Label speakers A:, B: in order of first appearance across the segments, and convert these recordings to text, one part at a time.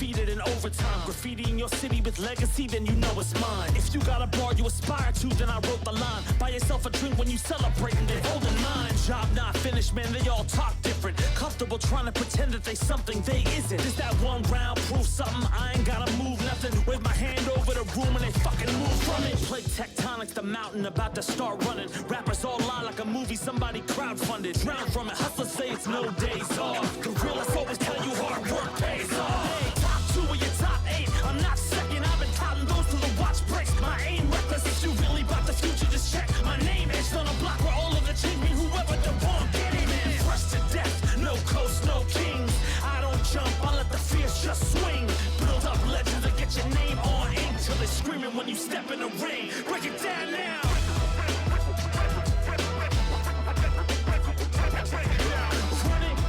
A: defeated in overtime. Graffiti in your city with legacy, then you know it's mine. If you got a bar you aspire to, then I wrote the line. Buy yourself a drink when you celebrate and they hold in mind. Job not finished, man, they all talk different. Comfortable trying to pretend that they something they isn't. Is that one round proof something? I ain't gotta move nothing. Wave my hand over the room and they fucking move from it. Play tectonics, the mountain about to start running. Rappers all lie like a movie somebody crowdfunded. Drown from it, hustlers say it's no days off. Gorillas always tell you hard work pays off. Hey, top 2 of your top 8, I'm not second. I've been counting those till the watch breaks. My aim reckless. If you really about the future, just check my name etched on a block where all of the change mean whoever the wrong get in. Fresh to death, no coast, no kings. I don't jump, I let the fierce just swing. Build up legends and get your name on ink till they're screaming when you step in the ring. Break it down now.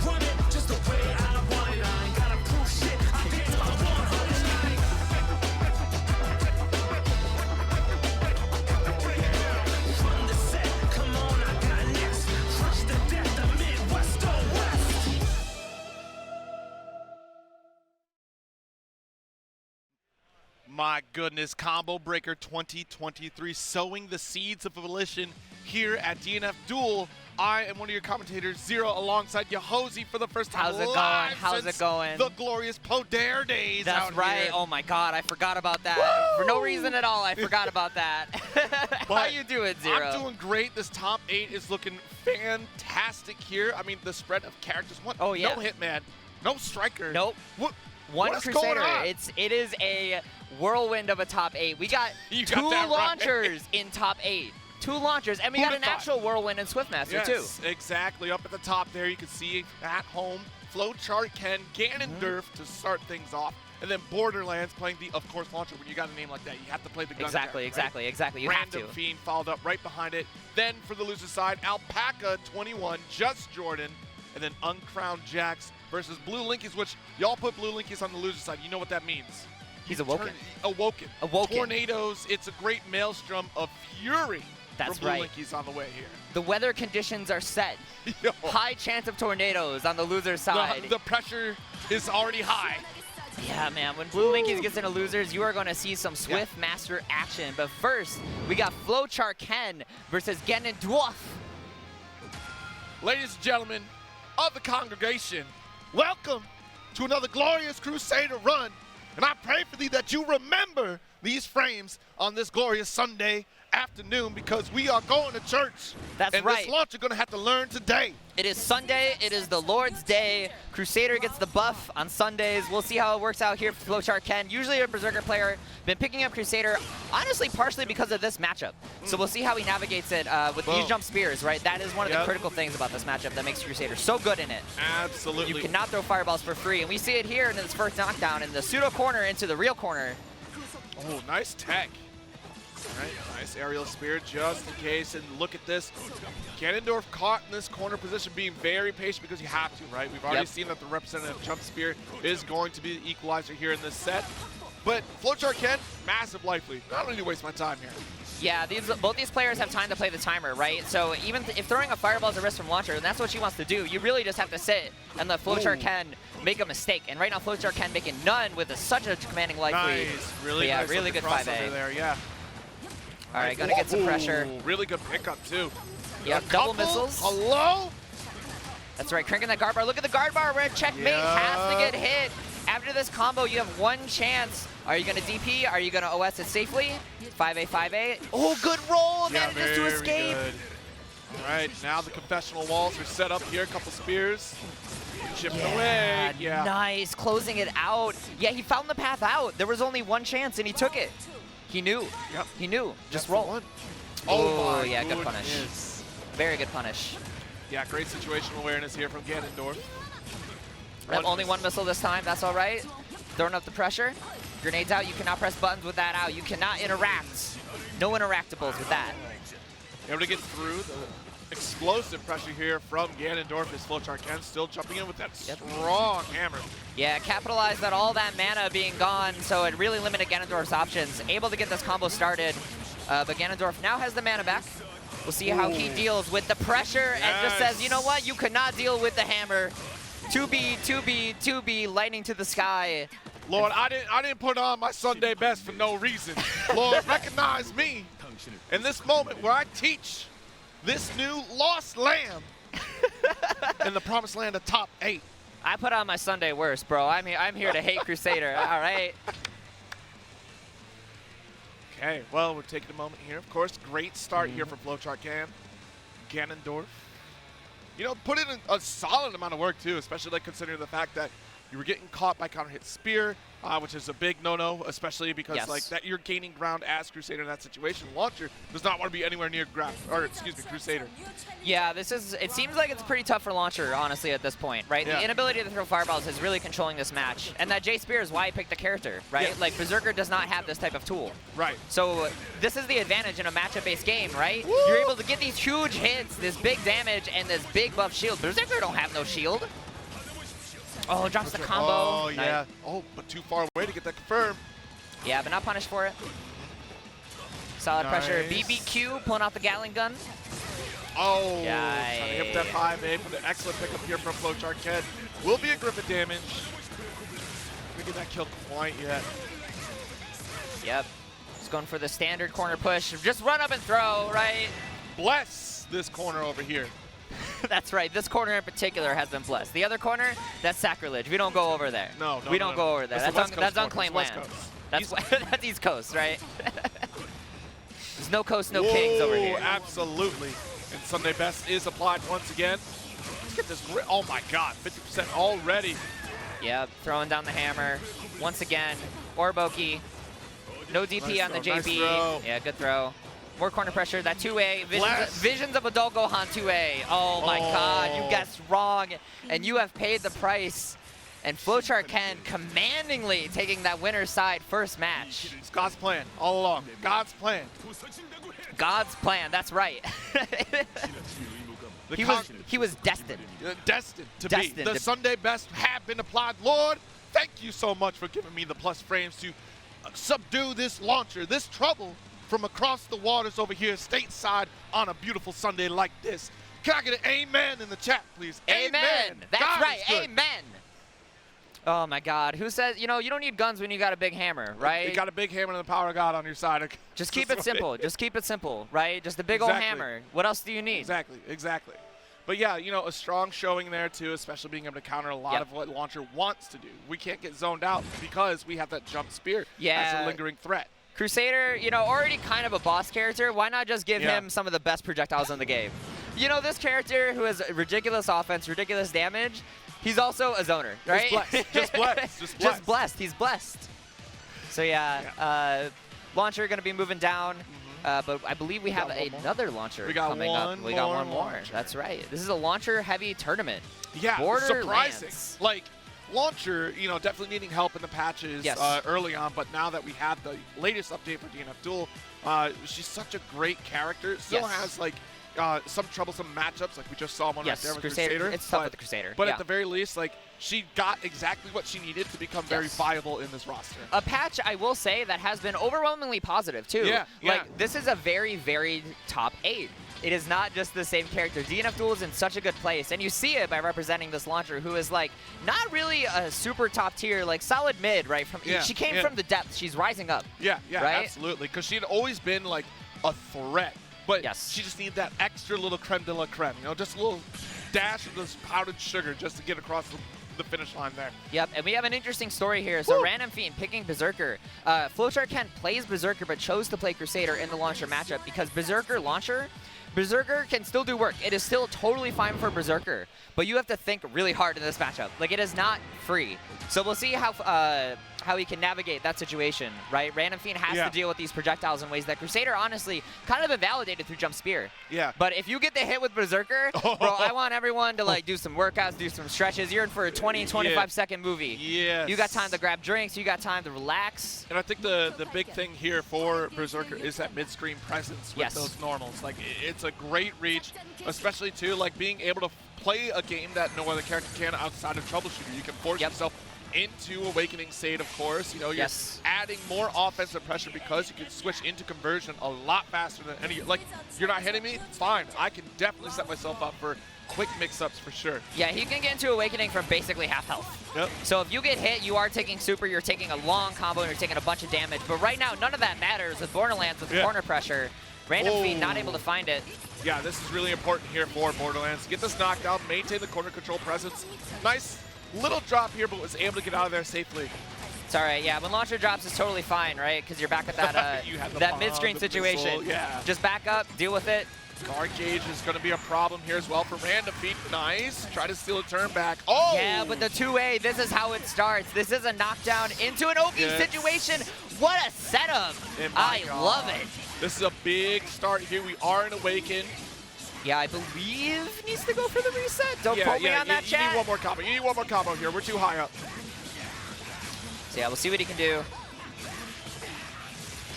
A: Run it, just the way I want it. I ain't gotta prove shit. I dance my 100 night. Run the set, come on, I got next. Fresh to death, the Midwest or West.
B: My goodness, Combo Breaker 2023, sowing the seeds of volition here at DNF Duel. I am one of your commentators, Zero, alongside Yahosi for the first time.
C: How's it going?
B: live
C: How's
B: since
C: it going?
B: The glorious Bored days.
C: That's
B: out
C: right.
B: Here.
C: Oh my God, I forgot about that.
B: Woo!
C: For no reason at all, I forgot about that. How you doing, Zero?
B: I'm doing great. This top 8 is looking fantastic here. I mean, the spread of characters. What?
C: Oh, yeah.
B: No Hitman, no Striker.
C: Nope.
B: What?
C: One
B: What's
C: Crusader.
B: going on?
C: It is a whirlwind of a top 8. We got
B: You
C: two
B: got that right.
C: launchers in top 8. 2 launchers, and we got an actual whirlwind in Swiftmaster too.
B: Yes, exactly. Up at the top there, you can see at home, Flowchart Ken, Ganondeurf to start things off, and then Bored-Erlands playing the, of course, launcher. When you got a name like that, you have to play the gun
C: Exactly,
B: character,
C: exactly. You have to.
B: Randomfiend followed up right behind it. Then for the loser side, Alpaca 21, Just Jordan, and then UncrownedJax versus BlueLinkys, which y'all put BlueLinkys on the loser side. You know what that means.
C: He's awoken.
B: Awoken. Tornadoes. It's a great maelstrom of fury.
C: That's
B: from
C: right.
B: BlueLinkys on the way here.
C: The weather conditions are set.
B: Yo.
C: High chance of tornadoes on the loser side.
B: The pressure is already high.
C: Yeah, man. When BlueLinkys gets into losers, you are going to see some Swiftmaster action. But first, we got Flowchart Ken versus Ganondeurf.
B: Ladies and gentlemen of the congregation, welcome to another glorious Crusader run. And I pray for thee that you remember these frames on this glorious Sunday afternoon, because we are going to church.
C: That's
B: and
C: right.
B: this launch you're going to have to learn today.
C: It is Sunday. It is the Lord's Day. Crusader gets the buff on Sundays. We'll see how it works out here for Flowchart Ken. Usually a Berserker player. Been picking up Crusader, honestly, partially because of this matchup. So we'll see how he navigates it with these jump spears, right? That is one of the critical things about this matchup that makes Crusader so good in it.
B: Absolutely.
C: You cannot throw fireballs for free. And we see it here in this first knockdown in the pseudo corner into the real corner.
B: Oh, nice tech. All right, nice aerial spear just in case. And look at this. Ganondeurf caught in this corner position, being very patient because you have to, right? We've already seen that the representative jump spear is going to be the equalizer here in this set. But Flowchart Ken, massive life lead. I don't need to waste my time here.
C: Yeah, both these players have time to play the timer, right? So even if throwing a fireball is a risk from launcher, and that's what she wants to do, you really just have to sit and let Flowchart Ken make a mistake. And right now, Flowchart Ken making none with such a commanding life lead.
B: Really
C: yeah,
B: nice
C: really good 5A.
B: there, yeah.
C: All right, gonna get some pressure.
B: Really good pickup, too.
C: Yep, double missiles.
B: Hello?
C: That's right, cranking that guard bar. Look at the guard bar, red checkmate, has to get hit. After this combo, you have one chance. Are you gonna DP? Are you gonna OS it safely? 5A, 5A. Oh, good roll, manages to escape.
B: Good. All right, now the confessional walls are set up here. A couple spears. Chipping away. Yeah.
C: Nice, closing it out. Yeah, he found the path out. There was only one chance, and he took it. He knew.
B: Yep.
C: He knew. Just
B: That's
C: roll.
B: Oh, my
C: yeah,
B: goodness.
C: good punish. Very good punish.
B: Yeah, great situational awareness here from Ganondorf.
C: Only one missile this time. That's all right. Throwing up the pressure. Grenades out. You cannot press buttons with that out. You cannot interact. No interactables with that.
B: Able to get through the explosive pressure here from Ganondorf as Flowchart Ken still jumping in with that strong hammer.
C: Yeah, capitalized on all that mana being gone, so it really limited Ganondorf's options. Able to get this combo started, but Ganondorf now has the mana back. We'll see how he deals with the pressure and just says, you know what, you cannot deal with the hammer. 2B, 2B, 2B, lightning to the sky.
B: Lord, I didn't put on my Sunday best for no reason. Lord, recognize me in this moment where I teach this new lost lamb in the promised land of top 8.
C: I put on my Sunday worst, bro. I'm here to hate Crusader. All right.
B: Okay, well, we're taking a moment here. Of course, great start here for Flowchart Ganondeurf. You know, put in a solid amount of work, too, especially like considering the fact that you were getting caught by counter-hit spear, which is a big no-no, especially because like that you're gaining ground as Crusader in that situation. Launcher does not want to be anywhere near Crusader.
C: Yeah, it seems like it's pretty tough for Launcher, honestly, at this point, right?
B: Yeah.
C: The inability to throw fireballs is really controlling this match. And that J Spear is why he picked the character, right?
B: Yeah.
C: Like, Berserker does not have this type of tool.
B: Right.
C: So this is the advantage in a matchup-based game, right?
B: Woo!
C: You're able to get these huge hits, this big damage, and this big buff shield. Berserker don't have no shield. Oh, drops the combo.
B: Oh, yeah. Oh, but too far away to get that confirmed.
C: Yeah, but not punished for it. Solid pressure.
B: Nice.
C: BBQ pulling out the Gatling gun.
B: Oh,
C: Yikes.
B: trying to hit that 5A, but an excellent pickup here from Flowchart Ken. Will be a Griffin damage. Can't get that kill quite yet.
C: Yep. Just going for the standard corner push. Just run up and throw, right?
B: Bless this corner over here.
C: That's right. This corner in particular has been blessed. The other corner, that's sacrilege. We don't go over there.
B: No,
C: we don't go over there. That's unclaimed
B: West
C: land.
B: Coast.
C: That's East Coast, right? There's no coast, no kings over here.
B: Absolutely. And Sunday Best is applied once again. Let's get this. Oh my God, 50% already.
C: Yep, throwing down the hammer once again. Orboki. No DP
B: Nice
C: on the
B: throw,
C: JP.
B: nice throw.
C: Yeah, good throw. More corner pressure. That 2A.
B: Blast.
C: Visions of Adult Gohan 2A. Oh my God, you guessed wrong, and you have paid the price. And Flowchart Ken commandingly taking that winner's side first match.
B: It's God's plan all along. God's plan.
C: God's plan. That's right. He was destined.
B: Destined to
C: Destined
B: be. The
C: to-
B: Sunday Best have been applied. Lord, thank you so much for giving me the plus frames to subdue this launcher, this trouble from across the waters over here stateside on a beautiful Sunday like this. Can I get an amen in the chat, please?
C: Amen. That's
B: God
C: right.
B: is good.
C: Amen. Oh my God. Who says, you know, you don't need guns when you got a big hammer, right?
B: You got a big hammer and the power of God on your side.
C: Just keep it simple. Just keep it simple, right? Just a big old hammer. What else do you need?
B: Exactly. But yeah, you know, a strong showing there too, especially being able to counter a lot of what Launcher wants to do. We can't get zoned out because we have that jump spear as a lingering threat.
C: Crusader, you know, already kind of a boss character. Why not just give him some of the best projectiles in the game? You know, this character who has ridiculous offense, ridiculous damage, he's also a zoner, right?
B: Just blessed.
C: Just blessed. He's blessed. So yeah. Launcher going to be moving down. But I believe we have another launcher coming up. We got one more. That's right. This is a launcher-heavy tournament.
B: Yeah,
C: Bored-Erlands.
B: surprising. Like, Launcher, you know, definitely needing help in the patches early on, but now that we have the latest update for DNF Duel, she's such a great character. Still has, like, some troublesome matchups, like we just saw one right there with Crusader.
C: It's tough with the Crusader.
B: But at the very least, like, she got exactly what she needed to become very viable in this roster.
C: A patch, I will say, that has been overwhelmingly positive, too.
B: Yeah.
C: Like, this is a very, very top 8. It is not just the same character. DNF Duel is in such a good place, and you see it by representing this launcher, who is, like, not really a super top tier, like, solid mid, right? She came from the depths. She's rising up.
B: Yeah,
C: right?
B: Absolutely. Because she had always been, like, a threat. But she just needed that extra little creme de la creme, you know, just a little dash of this powdered sugar just to get across the finish line there. Yep,
C: and we have an interesting story here. So Randomfiend picking Berserker. Flowchart Ken plays Berserker but chose to play Crusader in the launcher matchup because Berserker can still do work. It is still totally fine for Berserker, but you have to think really hard in this matchup. Like, it is not free. So we'll see how he can navigate that situation, right? Randomfiend has to deal with these projectiles in ways that Crusader, honestly, kind of invalidated through Jump Spear. Yeah. But if you get the hit with Berserker, bro, I want everyone to, like, do some workouts, do some stretches. You're in for a 20, 25-second movie. Yes. You got time to grab drinks. You got time to relax.
B: And I think the big thing here for Berserker is that mid-screen presence with those normals. Like, it's a great reach, especially, too, like, being able to play a game that no other character can outside of Troubleshooter. You can force yourself into Awakening State, of course. You know, you're
C: Yes.
B: adding more offensive pressure because you can switch into conversion a lot faster than any. Like, you're not hitting me? Fine. I can definitely set myself up for quick mix-ups for sure.
C: Yeah, he can get into Awakening from basically half health.
B: Yep.
C: So if you get hit, you are taking super, you're taking a long combo, and you're taking a bunch of damage. But right now, none of that matters with Bored-Erlands with the corner pressure. Randomfiend not able to find it.
B: Yeah, this is really important here for Bored-Erlands. Get this knockdown, maintain the corner control presence. Nice little drop here, but was able to get out of there safely.
C: It's all right, yeah. When launcher drops, it's totally fine, right? Because you're back at that
B: You had the
C: that
B: bomb,
C: mid-screen
B: the
C: situation.
B: missile, yeah.
C: Just back up, deal with it.
B: Guard gauge is going to be a problem here as well for Randomfiend. Nice. Try to steal a turn back. Oh!
C: Yeah, but the 2A, this is how it starts. This is a knockdown into an Oki situation. What a setup.
B: And my
C: I
B: God.
C: love it.
B: This is a big start here. We are in Awaken.
C: Yeah, I believe needs to go for the reset. Don't quote me on that,
B: you
C: chat.
B: need one more combo. You need one more combo here. We're too high up.
C: So yeah, we'll see what he can do.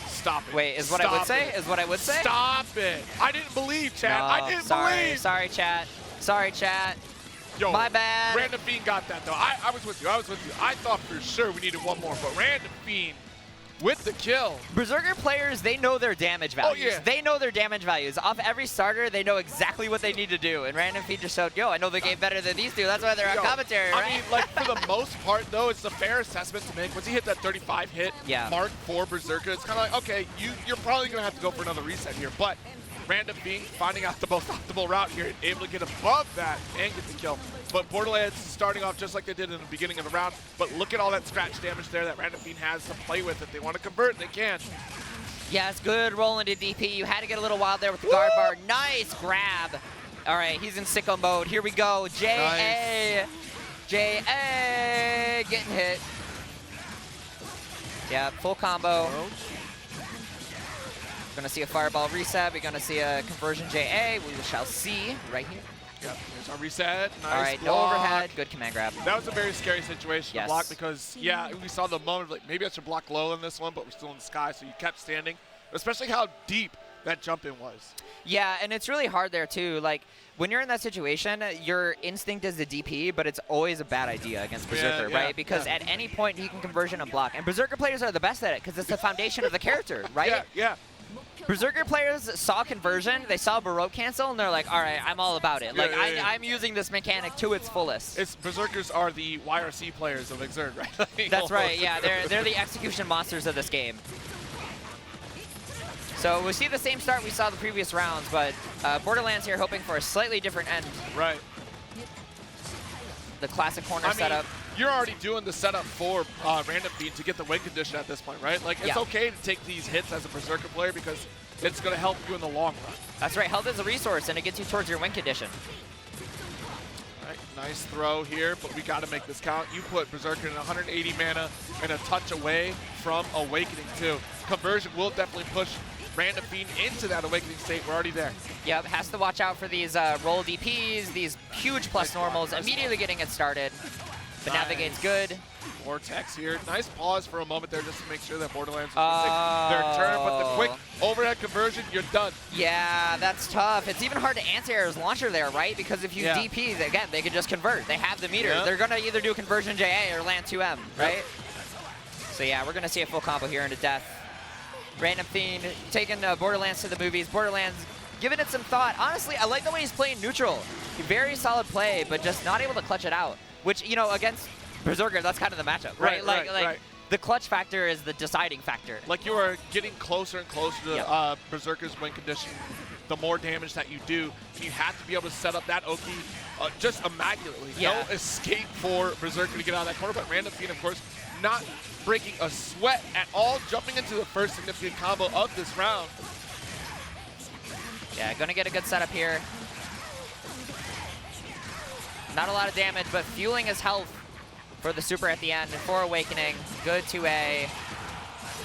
B: Stop it.
C: Wait, is what I would say? Is what I would say?
B: Stop it. I didn't believe, chat.
C: No,
B: I didn't
C: sorry,
B: believe.
C: sorry, chat. Sorry, chat.
B: Yo,
C: My bad.
B: Randomfiend got that, though. I was with you. I was with you. I thought for sure we needed one more, but Randomfiend with the kill.
C: Berserker players, they know their damage values.
B: Oh, yeah.
C: They know their damage values. Off every starter, they know exactly what they need to do. And Randomfiend just showed, yo, I know the game better than these two. That's why they're on commentary, right?
B: I mean, like, for the most part, though, it's a fair assessment to make. Once you hit that 35 hit mark for Berserker, it's kind of like, okay, you're probably going to have to go for another reset here. But Randomfiend finding out the most optimal route here and able to get above that and get the kill. But Bored-Erlands starting off just like they did in the beginning of the round. But look at all that scratch damage there that Randomfiend has to play with. If they want to convert, they can.
C: Yeah, it's good rolling to DP. You had to get a little wild there with the guard bar. Nice grab. All right, he's in sicko mode. Here we go. J.A. J.A. getting hit. Yeah, full combo. Gonna see a fireball reset. We're gonna see a conversion J.A. We shall see right here.
B: Yep, here's our reset. Nice
C: All right,
B: block.
C: no overhead. Good command grab.
B: That was a very scary situation to
C: Yes.
B: block because, yeah, we saw the moment of, like, maybe I should block low in this one, but we're still in the sky, so you kept standing, especially how deep that jump in was.
C: Yeah, and it's really hard there, too. Like, when you're in that situation, your instinct is the DP, but it's always a bad idea against Berserker, right? Because at any point, he can conversion and block. And Berserker players are the best at it because it's the foundation of the character, right?
B: Yeah.
C: Berserker players saw conversion, they saw Baroque cancel, and they're like, all right, I'm all about it. Like, I'm using this mechanic to its fullest.
B: Berserkers are the YRC players of Exert, right? Like,
C: That's right, yeah. They're the execution monsters of this game. So we see the same start we saw the previous rounds, but Bored-Erlands here hoping for a slightly different end.
B: Right.
C: The classic corner setup.
B: You're already doing the setup for Randomfiend to get the win condition at this point, right? Like, it's okay to take these hits as a Berserker player because it's going to help you in the long run.
C: That's right. Health is a resource, and it gets you towards your win condition.
B: All right, nice throw here, but we got to make this count. You put Berserker in 180 mana and a touch away from Awakening, too. Conversion will definitely push Randomfiend into that Awakening state. We're already there.
C: Yep, has to watch out for these roll DPs, these huge plus normals, immediately getting it started. But navigate's good.
B: Vortex here. Nice pause for a moment there just to make sure that Bored-Erlands was take their turn, but the quick overhead conversion, you're done.
C: Yeah, that's tough. It's even hard to anti-air's launcher there, right? Because if you DP, again, they can just convert. They have the meter. They're going to either do conversion JA or land 2M, right? So yeah, we're going to see a full combo here into death. Randomfiend taking Bored-Erlands to the movies. Bored-Erlands giving it some thought. Honestly, I like the way he's playing neutral. Very solid play, but just not able to clutch it out. Which, you know, against Berserker, that's kind of the matchup, right? Like the clutch factor is the deciding factor.
B: Like, you are getting closer and closer to Berserker's win condition. The more damage that you do, you have to be able to set up that Oki just immaculately. No escape for Berserker to get out of that corner, but Randomfiend, of course, not breaking a sweat at all, jumping into the first significant combo of this round.
C: Yeah, gonna get a good setup here. Not a lot of damage, but fueling his health for the super at the end. And for Awakening, good 2A.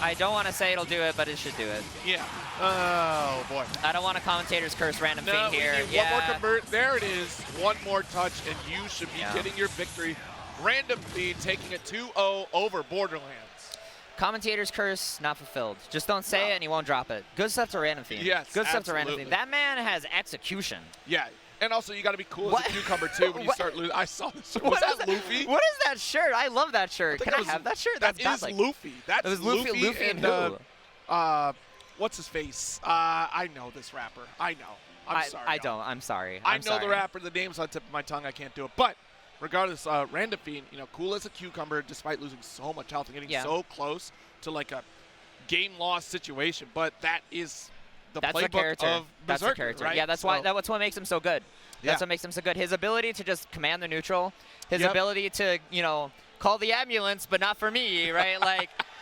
C: I don't want to say it'll do it, but it should do it.
B: Yeah. Oh, boy.
C: I don't want a commentator's curse Randomfiend here.
B: One more convert. There it is. One more touch, and you should be getting your victory. Randomfiend taking it 2-0 over Bored-Erlands.
C: Commentator's curse not fulfilled. Just don't say it and he won't drop it. Good stuff to Randomfiend.
B: Yes,
C: good stuff
B: absolutely.
C: to Randomfiend. That man has execution.
B: Yeah. And also, you got to be cool as a cucumber, too, when you start losing. I saw this. Was that Luffy?
C: What is that shirt? I love that shirt. Can I have that shirt?
B: That is Luffy. That's
C: Luffy and who?
B: What's his face? I know this rapper. I know. I'm sorry.
C: I don't. I'm sorry.
B: I know the rapper. The name's on the tip of my tongue. I can't do it. But regardless, Randomfiend, cool as a cucumber despite losing so much health and getting so close to like a game loss situation. But that is the playbook of Berserker,
C: that's the character.
B: right?
C: Yeah, that's what makes him so good. That's what makes him so good. His ability to just command the neutral, his ability to, call the ambulance, but not for me, right?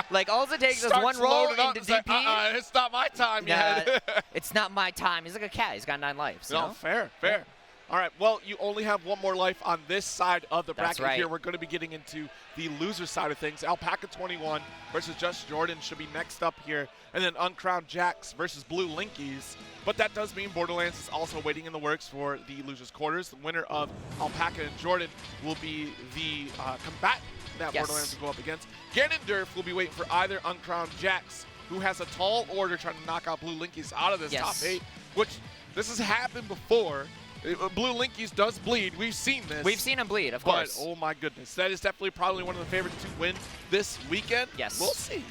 C: Like all it takes is one roll into DP.
B: It's not my time yet.
C: It's not my time. He's like a cat. He's got 9 lives.
B: No, fair. All right, well, you only have one more life on this side of the bracket here. We're going to be getting into the loser side of things. Alpaca 21 versus Just Jordan should be next up here. And then UncrownedJax versus BlueLinkys. But that does mean Bored-Erlands is also waiting in the works for the losers' quarters. The winner of Alpaca and Jordan will be the combatant that Bored-Erlands will go up against. Ganondeurf will be waiting for either UncrownedJax, who has a tall order trying to knock out BlueLinkys out of this top 8, which this has happened before. BlueLinkys does bleed. We've seen this.
C: We've seen him bleed, of course.
B: But, oh my goodness. That is definitely probably one of the favorites to win this weekend.
C: Yes.
B: We'll see.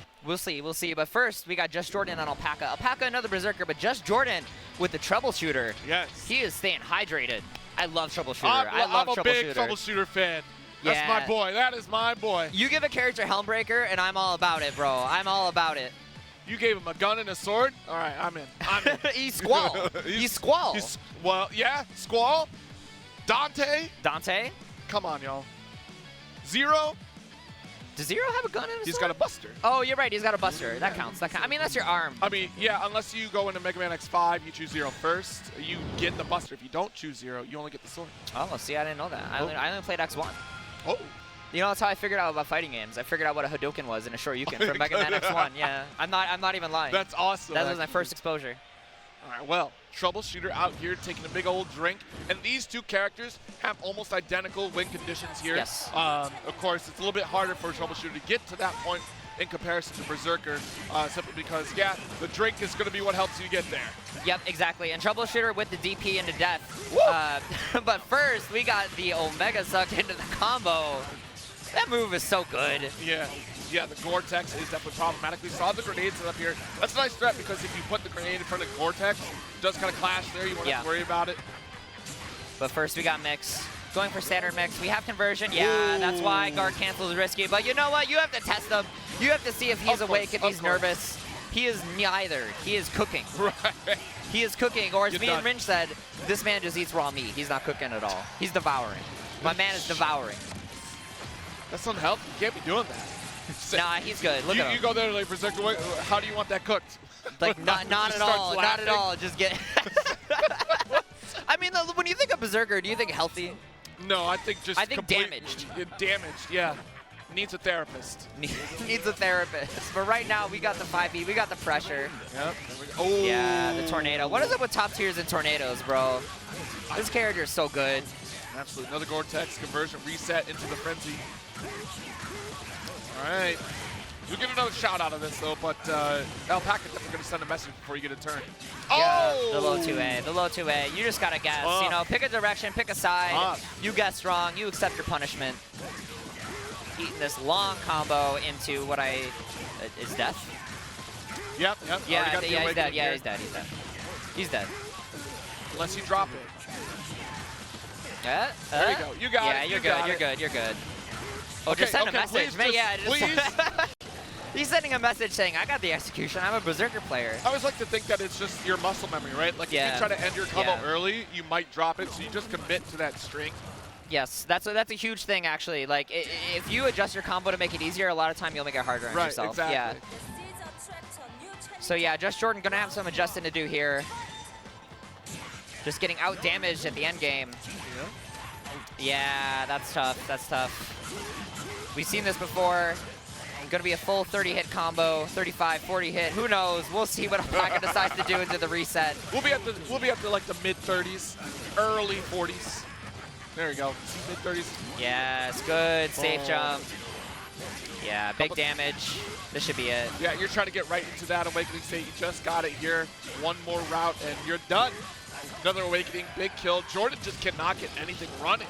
C: We'll see. But first, we got Just Jordan on Alpaca. Alpaca, another Berserker, but Just Jordan with the Troubleshooter.
B: Yes.
C: He is staying hydrated. I love Troubleshooter.
B: I'm a big Troubleshooter fan. That's my boy. That is my boy.
C: You give a character Helmbreaker, and I'm all about it, bro. I'm all about it.
B: You gave him a gun and a sword? All right, I'm in.
C: He's Squall. He's Squall.
B: Well, yeah, Squall. Dante. Come on, y'all. Zero.
C: Does Zero have a gun and a sword?
B: He's got a buster.
C: Oh, you're right. He's got a buster. That counts. I mean, that's your arm.
B: I mean, yeah, unless you go into Mega Man X5, you choose Zero first, you get the buster. If you don't choose Zero, you only get the sword.
C: Oh, see, I didn't know that. I only played X1.
B: Oh.
C: That's how I figured out about fighting games. I figured out what a Hadouken was in a Shoryuken from Mega Man X1. Yeah, I'm not even lying.
B: That's awesome.
C: That was my first exposure.
B: All right, well, Troubleshooter out here taking a big old drink. And these two characters have almost identical win conditions here.
C: Yes.
B: Of course, it's a little bit harder for Troubleshooter to get to that point in comparison to Berserker, simply because, the drink is going to be what helps you get there.
C: Yep, exactly. And Troubleshooter with the DP into death. But first, we got the Omega sucked into the combo. That move is so good.
B: Yeah, the Gore-Tex is definitely problematic. We saw the grenades set up here. That's a nice threat because if you put the grenade in front of Gore-Tex, it does kind of clash there. You won't have to worry about it.
C: But first we got Mix. Going for standard Mix. We have conversion. Yeah, that's why guard cancel is risky. But you know what? You have to test him. You have to see if he's awake, if he's nervous. He is neither. He is cooking.
B: Right.
C: He is cooking. Or as me and Rinch said, this man just eats raw meat. He's not cooking at all. He's devouring. My man is devouring.
B: That's unhealthy. You can't be doing that.
C: Nah, he's good. Look at him.
B: You go there like, Berserker, how do you want that cooked?
C: Like, not at all. Not at all. Just get... I mean, when you think of Berserker, do you think healthy?
B: No, I think just
C: damaged.
B: Damaged, yeah. Needs a therapist.
C: Needs a therapist. But right now, we got the 5e. We got the pressure.
B: Yep.
C: Oh. Yeah, the tornado. What is it with top tiers and tornadoes, bro? This character is so good.
B: Absolutely. Another Gore-Tex conversion reset into the frenzy. All right. You'll get another shot out of this, though, but Alpaca definitely going to send a message before you get a turn.
C: Yeah, the low 2A, the low 2A. You just got to guess. Pick a direction, pick a side. You guess wrong, you accept your punishment. Eating this long combo into what is death?
B: Yep.
C: Yeah, he's dead. Yeah, he's dead. He's dead.
B: Unless you drop it.
C: Yeah.
B: There you go. You got it.
C: You're good. Oh, just send a message. He's sending a message saying, I got the execution. I'm a Berserker player.
B: I always like to think that it's just your muscle memory, right? Like, if you try to end your combo early, you might drop it, so you just commit to that string.
C: Yes, that's a huge thing, actually. Like, if you adjust your combo to make it easier, a lot of time you'll make it harder on yourself.
B: Exactly.
C: Yeah. So, yeah, Just Jordan going to have some adjusting to do here. Just getting out-damaged at the end game. Yeah, that's tough. We've seen this before. Going to be a full 30-hit combo, 35, 40 hit. Who knows? We'll see what Alpaca decides to do into the reset.
B: We'll be at the like the mid-30s, early 40s. There you go. Mid-30s.
C: Yes, good. Safe jump. Yeah, big damage. This should be it.
B: Yeah, you're trying to get right into that awakening state. You just got it here. One more route, and you're done. Another Awakening, big kill. Jordan just cannot get anything running.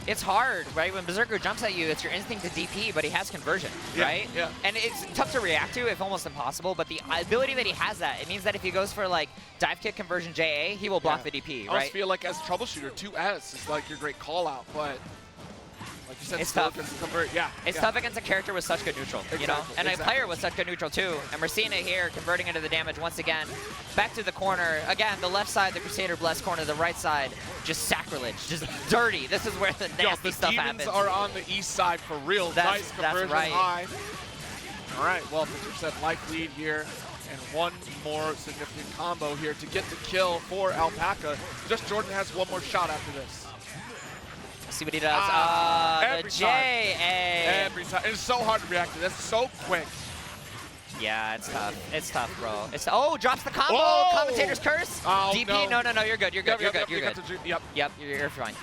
C: It's hard, right? When Berserker jumps at you, it's your instinct to DP, but he has conversion, right?
B: Yeah.
C: And it's tough to react to, if almost impossible, but the ability that he has that, it means that if he goes for like dive kick conversion JA, he will block the DP,
B: I
C: right?
B: just feel like as troubleshooter, 2S is like your great call out, but like you said,
C: It's
B: still
C: tough.
B: gets to convert. Yeah.
C: It's tough against a character with such good neutral, you know? And a player with such good neutral too. And we're seeing it here, converting into the damage once again. Back to the corner. Again, the left side, the Crusader blessed corner, the right side, just sacrilege, just dirty. This is where the nasty stuff happens.
B: The demons are on the east side for real. Nice conversion
C: right.
B: high. All right, well, 50% life lead here. And one more significant combo here to get the kill for Alpaca. Just Jordan has one more shot after this.
C: Let's see what he does.
B: Every
C: The JA.
B: Every time. It's so hard to react to. That's so quick.
C: Yeah, it's tough. It's tough, bro. Oh, drops the combo.
B: Oh!
C: Commentator's curse.
B: Oh,
C: DP. No. You're good. You're good. You're good. You're good.
B: Yep.
C: You're fine.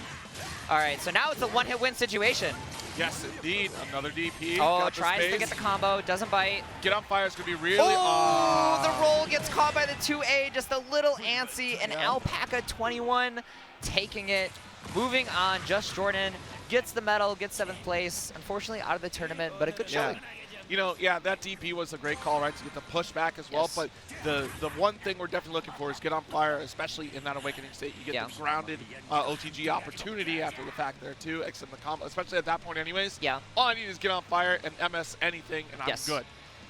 C: All right, so now it's a one-hit win situation.
B: Yes, indeed. Another DP.
C: Oh,
B: Got the
C: tries to
B: space.
C: get the combo. Doesn't bite.
B: Get on fire is going to be really...
C: Oh, the roll gets caught by the 2A. Just a little antsy. And Alpaca 21 taking it. Moving on, Just Jordan gets the medal, gets 7th place. Unfortunately, out of the tournament, but a good showing.
B: You know, yeah, that DP was a great call, right, to get the pushback as well.
C: Yes.
B: But the one thing we're definitely looking for is get on fire, especially in that Awakening state. You get the grounded OTG opportunity after the fact there, too, except the combo, especially at that point anyways.
C: Yeah.
B: All I need is get on fire and MS anything, and I'm good.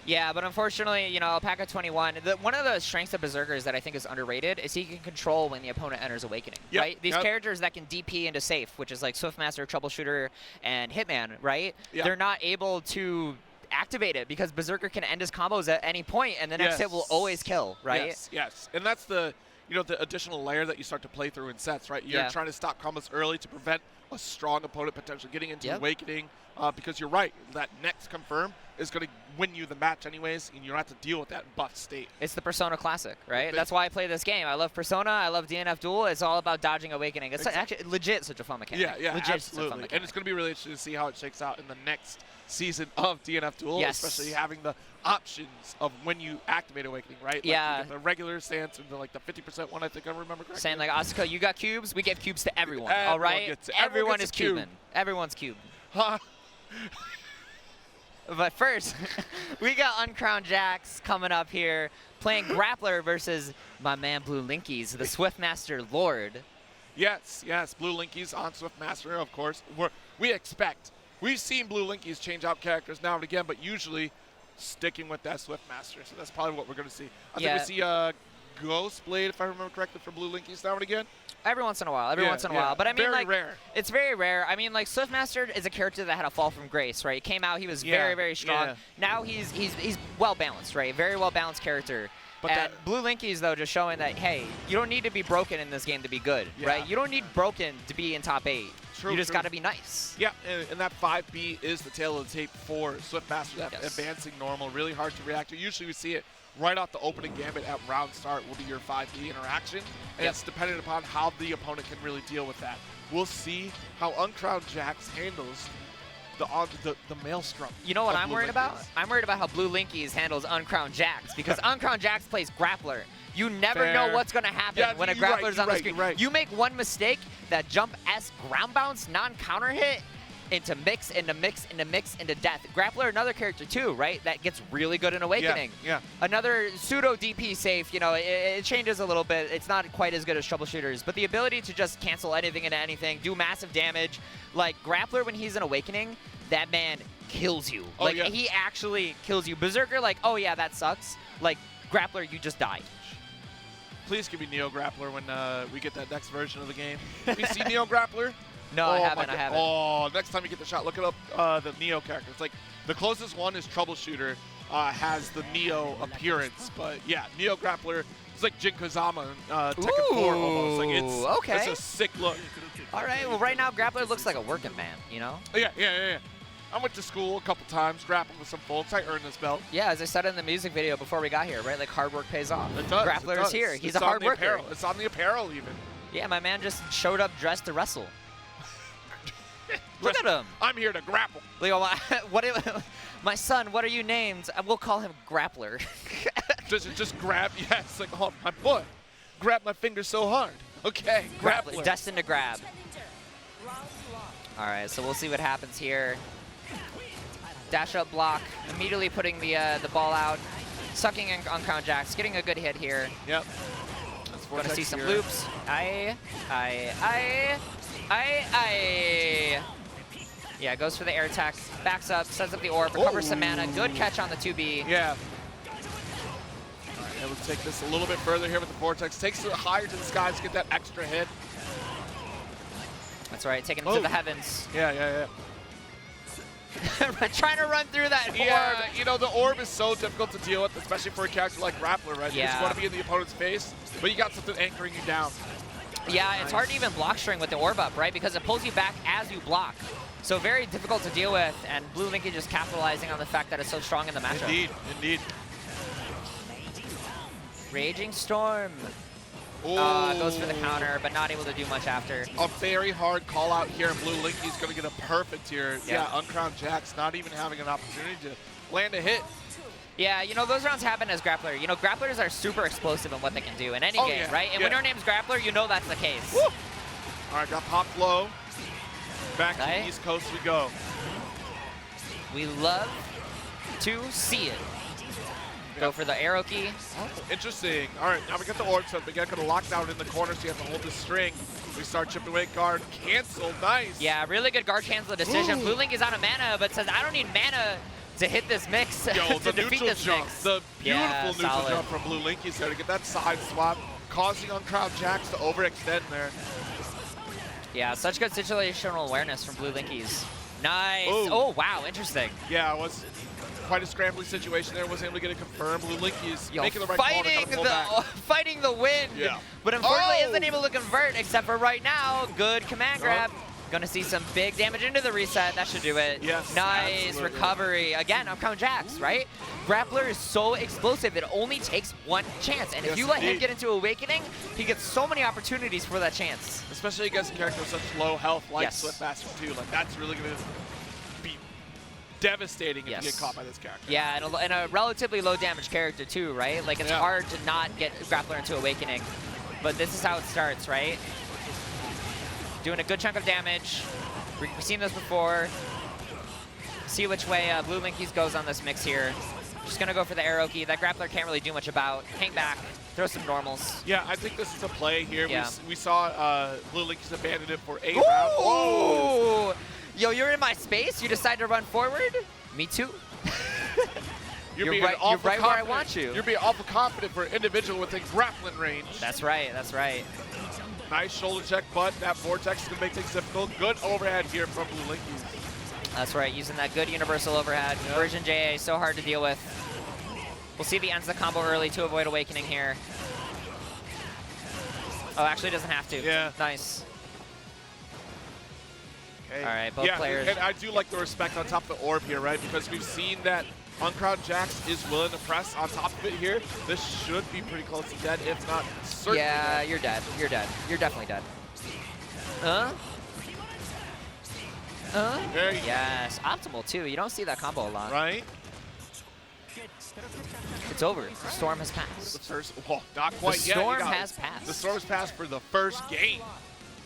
C: Yeah, but unfortunately, you know, Alpaca 21, one of the strengths of Berserkers that I think is underrated is he can control when the opponent enters Awakening, right? These characters that can DP into safe, which is like Swiftmaster, Troubleshooter, and Hitman, right? They're not able to activate it because Berserker can end his combos at any point, and the next hit will always kill, right?
B: Yes. And that's the, you know, the additional layer that you start to play through in sets, right? You're trying to stop combos early to prevent a strong opponent potentially getting into Awakening, because you're right, that next confirm is going to win you the match anyways, and you don't have to deal with that buff state.
C: It's the Persona Classic, right? That's why I play this game. I love Persona. I love DNF Duel. It's all about dodging Awakening. It's actually legit such a fun mechanic.
B: Yeah,
C: legit
B: absolutely. And it's going to be really interesting to see how it shakes out in the next season of DNF Duel, especially having the options of when you activate Awakening, right? Like you get the regular stance and like the 50% one, I think I remember correctly.
C: Saying like, Asuka, you got cubes, we give cubes to everyone, all right?
B: Everyone
C: is Cuban. Everyone's Cuban.
B: Huh?
C: But first, we got UncrownedJax coming up here, playing Grappler versus my man BlueLinkys, the Swiftmaster Lord.
B: Yes, BlueLinkys on Swiftmaster, of course. We've seen BlueLinkys change out characters now and again, but usually sticking with that Swiftmaster. So that's probably what we're going to see. I think we see Ghostblade, if I remember correctly, for BlueLinkys now and again.
C: Every once in a while, every once in a while. But I mean,
B: very
C: like,
B: rare.
C: It's very rare. I mean, like, Swiftmaster is a character that had a fall from grace, right? He came out, he was very, very strong. Now he's well balanced, right? Very well balanced character. But and BlueLinkys, though, just showing that, hey, you don't need to be broken in this game to be good, right? You don't need broken to be in top 8. You just got to be nice.
B: Yeah, and that 5B is the tail of the tape for Swiftmaster, that advancing normal, really hard to react to. Usually we see it right off the opening gambit at round start will be your 5B interaction, and it's dependent upon how the opponent can really deal with that. We'll see how UncrownedJax handles the maelstrom.
C: You know what I'm worried about? I'm worried about how BlueLinkys handles UncrownedJax, because UncrownedJax plays Grappler. You never know what's going to happen when a Grappler's on the screen. You make one mistake, that jump S ground bounce, non-counter hit, into mix, into death. Grappler, another character too, right? That gets really good in Awakening. Another pseudo DP safe, you know, it changes a little bit. It's not quite as good as Troubleshooters, but the ability to just cancel anything into anything, do massive damage. Like Grappler, when he's in Awakening, that man kills you. He actually kills you. Berserker, like, oh yeah, that sucks. Like, Grappler, you just died.
B: Please give me Neo Grappler when we get that next version of the game. Have you seen Neo Grappler?
C: No, I haven't.
B: Oh, next time you get the shot, look it up, the Neo character. It's like the closest one is Troubleshooter, has the Neo appearance. But yeah, Neo Grappler is like Jin Kazama in Tekken 4 almost. Like it's a sick look.
C: All right, well, right now, Grappler looks like a working man, you know?
B: Yeah. I went to school a couple times, grappled with some folks. I earned this belt. Yeah,
C: as I said in the music video before we got here, right? Like, hard work pays off.
B: It does.
C: Grappler is here. He's a hard worker.
B: It's on the apparel, even.
C: Yeah, my man just showed up dressed to wrestle. Look at him.
B: I'm here to grapple.
C: Leo, my son, what are you named? We'll call him Grappler.
B: just grab. Yeah, it's like, oh, my boy. Grab my finger so hard. Okay, Grappler.
C: Destined to grab. All right, so we'll see what happens here. Dash up block, immediately putting the ball out, sucking in UncrownedJax, getting a good hit here.
B: Yep.
C: Gonna see some loops. Yeah, goes for the air tech, backs up, sets up the orb, recovers some mana. Good catch on the 2B.
B: Yeah. All right, able to take this a little bit further here with the Vortex. Takes it higher to the skies to get that extra hit.
C: That's right, taking him to the heavens.
B: Yeah.
C: Trying to run through that orb.
B: Yeah, you know, the orb is so difficult to deal with, especially for a character like Grappler, right?
C: Yeah.
B: You just want to be in the opponent's face, but you got something anchoring you down.
C: Yeah, it's hard to even block string with the orb up, right? Because it pulls you back as you block. So very difficult to deal with, and BlueLinkys just capitalizing on the fact that it's so strong in the matchup.
B: Indeed.
C: Raging Storm. Goes for the counter, but not able to do much after.
B: A very hard call out here, and BlueLinkys going to get a perfect here. Yeah, UncrownedJax not even having an opportunity to land a hit.
C: Yeah, you know, those rounds happen as Grappler. You know, Grapplers are super explosive in what they can do in any game, right? And when your name's Grappler, you know that's the case.
B: Woo! All right, got popped low. Back to the East Coast we go.
C: We love to see it. Go for the arrow key.
B: Oh, interesting. All right, now we got the orb, so again, going to lock down in the corner, so you have to hold the string. We start chipping away, guard cancel, nice.
C: Yeah, really good guard cancel decision. BlueLink is out of mana, but says, I don't need mana to hit this mix, to defeat this
B: jump,
C: mix.
B: the beautiful neutral jump from BlueLinkys there to get that side swap, causing UncrownedJax to overextend there.
C: Yeah, such good situational awareness from BlueLinkys. Nice.
B: Ooh.
C: Oh, wow, interesting.
B: Yeah, it was quite a scrambling situation there. Wasn't able to get it confirmed. BlueLinkys making the right call to pull back.
C: Fighting the wind.
B: Yeah.
C: But unfortunately isn't able to convert, except for right now. Good command grab. Gonna see some big damage into the reset. That should do it.
B: Yes,
C: nice
B: absolutely.
C: recovery. Again, UncrownedJax, right? Grappler is so explosive, it only takes one chance. And if you let him get into Awakening, he gets so many opportunities for that chance.
B: Especially against a character with such low health like Swiftmaster 2. Like, that's really going to be devastating if you get caught by this character.
C: Yeah, and a relatively low damage character too, right? Like, it's hard to not get Grappler into Awakening. But this is how it starts, right? Doing a good chunk of damage. We've seen this before. See which way BlueLinkys goes on this mix here. Just gonna go for the arrow key. That Grappler can't really do much about. Hang back, throw some normals.
B: Yeah, I think this is a play here.
C: Yeah.
B: We saw BlueLinkys abandon it for a round.
C: Oh! Yo, you're in my space? You decide to run forward? Me too. You're right where I want you.
B: You're being awful confident for an individual within grappling range.
C: That's right, that's right.
B: Nice shoulder check, but that Vortex is going to make things difficult. Good overhead here from BlueLinkys.
C: That's right, using that good universal overhead. Version JA, so hard to deal with. We'll see if he ends the combo early to avoid Awakening here. Oh, actually doesn't have to.
B: Yeah.
C: Nice.
B: Okay.
C: All right, both players.
B: And I do like the respect on top of the orb here, right? Because we've seen that UncrownedJax is willing to press on top of it here. This should be pretty close to dead, if not certainly dead.
C: You're dead. You're dead. You're definitely dead.
B: There you go.
C: Yes, optimal too. You don't see that combo a lot.
B: Right?
C: It's over. The storm has passed.
B: The first, well, not quite
C: The
B: yet.
C: storm has passed.
B: The storm has passed for the first game.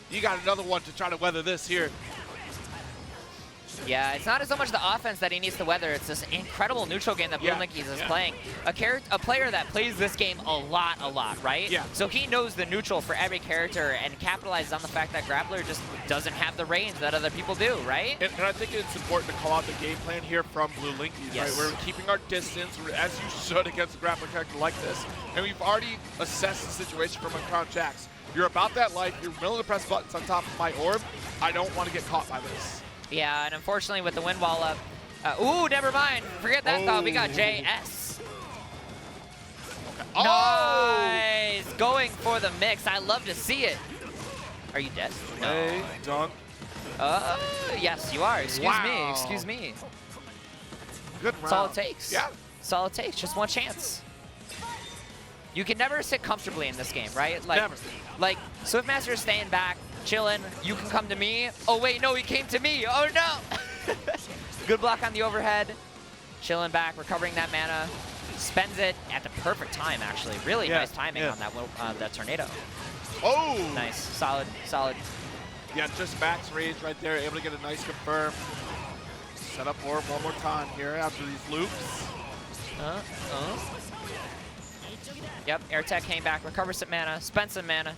B: You got another one to try to weather this here.
C: Yeah, it's not so much the offense that he needs to weather. It's this incredible neutral game that BlueLinkys is playing. A player that plays this game a lot, right?
B: Yeah.
C: So he knows the neutral for every character and capitalizes on the fact that Grappler just doesn't have the range that other people do, right?
B: And I think it's important to call out the game plan here from BlueLinkys, right? We're keeping our distance, as you should against a grappler character like this. And we've already assessed the situation from UncrownedJax. You're about that life. You're willing to press buttons on top of my orb. I don't want to get caught by this.
C: Yeah, and unfortunately with the wind wall up, ooh, never mind. Forget that thought. We got JS.
B: Okay.
C: Nice. Going for the mix. I love to see it. Are you dead?
B: Hey, dunk.
C: Yes, you are. Excuse me. Excuse me.
B: Good round.
C: That's all it takes.
B: Yeah.
C: That's all it takes. Just one chance. You can never sit comfortably in this game, right? Like,
B: Never.
C: Like, Swiftmaster is staying back, chilling. You can come to me. Oh, wait, no, he came to me. Oh, no. Good block on the overhead. Chilling back, recovering that mana. Spends it at the perfect time, actually. Really nice timing on that tornado.
B: Oh!
C: Nice. Solid. Solid.
B: Yeah, just max range right there. Able to get a nice confirm. Set up orb one more time here after these loops.
C: Yep, air tech came back, recover some mana, spend some mana.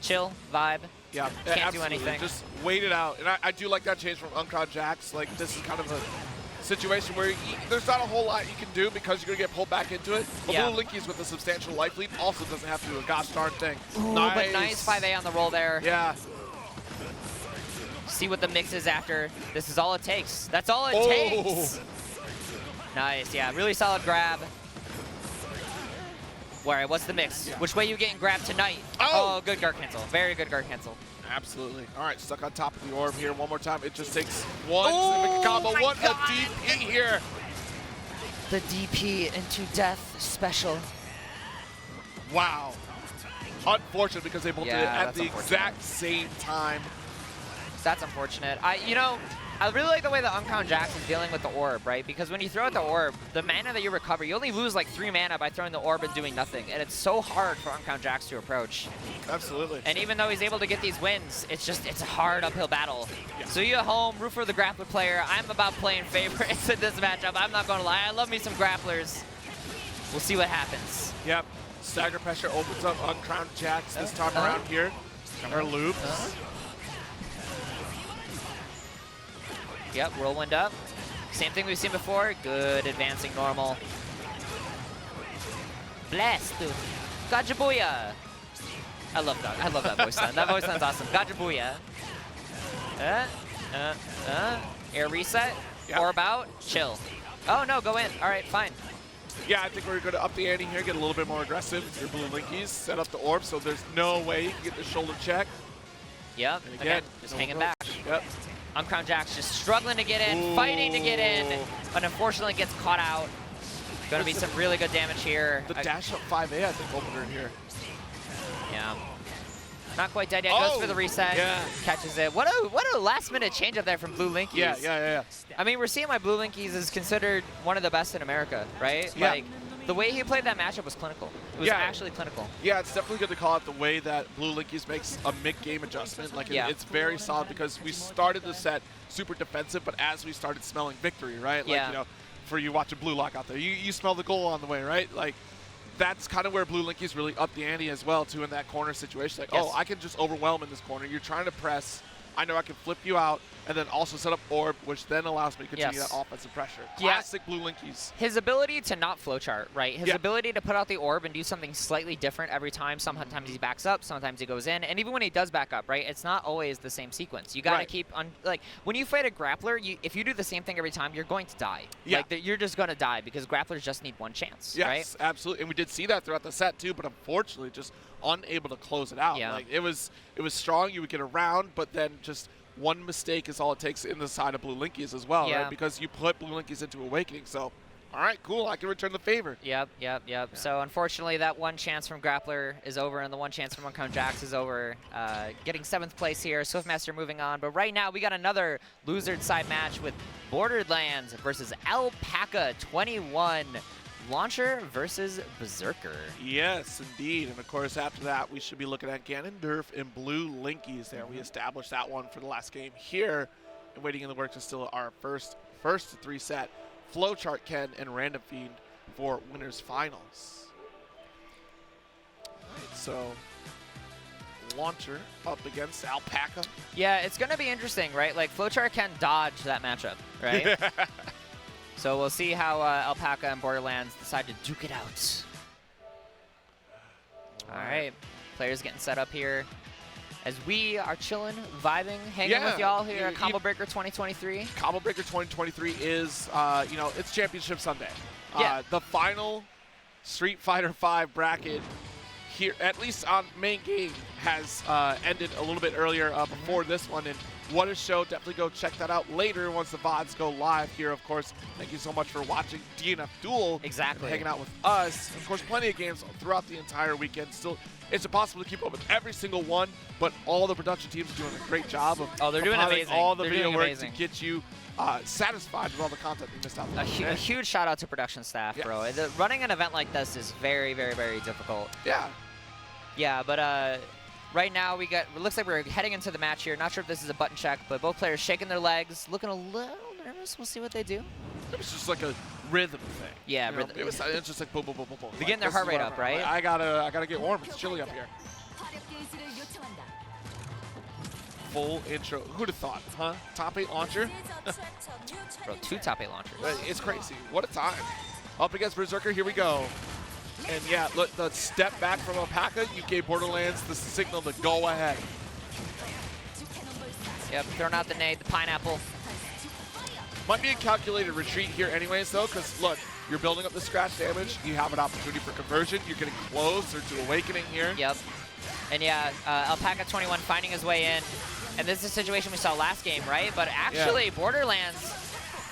C: Chill, vibe.
B: Yeah,
C: Can't
B: absolutely.
C: do anything.
B: Just wait it out. And I do like that change from UncrownedJax. Like, this is kind of a situation where there's not a whole lot you can do because you're going to get pulled back into it. But
C: Yeah.
B: BlueLinkys with a substantial life lead also doesn't have to do a gosh darn thing.
C: Ooh,
B: Nice.
C: but nice 5A on the roll there.
B: Yeah.
C: See what the mix is after. This is all it takes. That's all it takes. Nice, yeah, really solid grab. All right, what's the mix?
B: Yeah.
C: Which way you getting grabbed tonight?
B: Oh!
C: Good guard cancel. Very good guard cancel.
B: Absolutely. All right, stuck on top of the orb here one more time. It just takes one
C: Oh
B: significant combo.
C: my
B: What
C: God.
B: a DP here.
C: The DP into death special.
B: Wow. Unfortunate because they both did it
C: Yeah,
B: at
C: that's
B: the
C: unfortunate.
B: exact same time.
C: That's unfortunate. I really like the way that UncrownedJax is dealing with the orb, right? Because when you throw out the orb, the mana that you recover, you only lose like 3 mana by throwing the orb and doing nothing. And it's so hard for UncrownedJax to approach.
B: Absolutely.
C: And even though he's able to get these wins, it's a hard uphill battle.
B: Yeah.
C: So you at home, root for the Grappler player. I'm about playing favorites in this matchup. I'm not going to lie. I love me some Grapplers. We'll see what happens.
B: Yep. Stagger pressure opens up UncrownedJax this time around here. Our loops.
C: Yep, whirlwind up. Same thing we've seen before. Good advancing normal. Blast. Gajabuya. I love that. I love that voice line. That voice line's awesome. Gajabuya. Air reset.
B: Yep.
C: Orb out. Chill. Oh no, go in. All right, fine.
B: Yeah, I think we're going to up the ante here, get a little bit more aggressive. Your BlueLinkys set up the orb, so there's no way you can get the shoulder check.
C: Yep.
B: And
C: Again, just
B: no
C: hanging
B: approach.
C: back.
B: Yep.
C: UncrownedJax just struggling to get in, fighting to get in, but unfortunately gets caught out. Going to be some really good damage here.
B: The dash up 5A, I think, opened her here.
C: Yeah. Not quite dead yet. Goes for the reset.
B: Yeah.
C: Catches it. What a last minute change up there from BlueLinkys.
B: Yeah.
C: I mean, we're seeing why BlueLinkys is considered one of the best in America, right?
B: Yeah.
C: Like, the way he played that matchup was clinical. It was actually clinical.
B: Yeah, it's definitely good to call out the way that BlueLinkys makes a mid-game adjustment. Like, it's very solid because we started the set super defensive, but as we started smelling victory, right? Like,
C: Yeah.
B: you know, for you watching Blue Lock out there, you smell the goal on the way, right? Like, that's kind of where BlueLinkys really upped the ante as well, too, in that corner situation. Like, oh, I can just overwhelm in this corner. You're trying to press. I know I can flip you out and then also set up orb, which then allows me to continue that offensive pressure. Classic BlueLinkys.
C: His ability to not flowchart, right? His
B: Yeah.
C: ability to put out the orb and do something slightly different every time. Sometimes he backs up, sometimes he goes in, and even when he does back up, right? It's not always the same sequence. You got to keep on, like, when you fight a Grappler, if you do the same thing every time, you're going to die.
B: Yeah.
C: Like, you're just going to die because Grapplers just need one chance,
B: Yes,
C: right?
B: absolutely. And we did see that throughout the set too, but unfortunately just unable to close it out.
C: Yeah.
B: Like, it was strong, you would get around, but then just one mistake is all it takes in the side of BlueLinkys as well, right? Because you put BlueLinkys into Awakening, so all right, cool, I can return the favor.
C: Yep. So unfortunately, that one chance from Grappler is over, and the one chance from UncrownedJax is over. Getting 7th place here, Swiftmaster moving on. But right now, we got another loser side match with Bored-Erlands versus Alpaca 21. Launcher versus Berserker.
B: Yes, indeed. And of course, after that, we should be looking at Ganondeurf and BlueLinkys there. We established that one for the last game here. And waiting in the works is still our first 3 set. Flowchart Ken and Randomfiend for winners finals. All right, so Launcher up against Alpaca.
C: Yeah, it's going to be interesting, right? Like, Flowchart can dodge that matchup, right? So we'll see how Alpaca and Bored-Erlands decide to duke it out. All right, players getting set up here as we are chilling, vibing, hanging with y'all here at Combo Breaker 2023.
B: Combo Breaker 2023 is, you know, it's Championship Sunday. The final Street Fighter V bracket here, at least on main game, has ended a little bit earlier before this one. And what a show. Definitely go check that out later once the VODs go live here, of course. Thank you so much for watching DNF Duel.
C: Exactly.
B: And hanging out with us. Of course, plenty of games throughout the entire weekend. Still, it's impossible to keep up with every single one, but all the production teams are doing a great job of
C: they're doing amazing.
B: all the
C: They're
B: video
C: doing
B: work
C: amazing.
B: to get you satisfied with all the content you missed out on.
C: A huge shout out to production staff, bro. Running an event like this is very, very, very difficult.
B: Yeah.
C: Yeah, but Right now, it looks like we're heading into the match here. Not sure if this is a button check, but both players shaking their legs, looking a little nervous. We'll see what they do.
B: It was just like a rhythm thing.
C: Yeah,
B: rhythm. It's just like boom, boom, boom, boom, boom.
C: They're getting their heart rate up, right?
B: I gotta get warm. It's chilly up here. Full intro. Who'd have thought, huh? Top 8 launcher?
C: Bro, 2 top 8 launchers.
B: It's crazy. What a time. Up against Berserker, here we go. And yeah, look, the step back from Alpaca, you gave Bored-Erlands the signal to go ahead.
C: Yep, throwing out the nade, the pineapple.
B: Might be a calculated retreat here anyways, though, because look, you're building up the scratch damage. You have an opportunity for conversion. You're getting closer to Awakening here.
C: Yep. And yeah, Alpaca 21 finding his way in. And this is a situation we saw last game, right? But actually, Bored-Erlands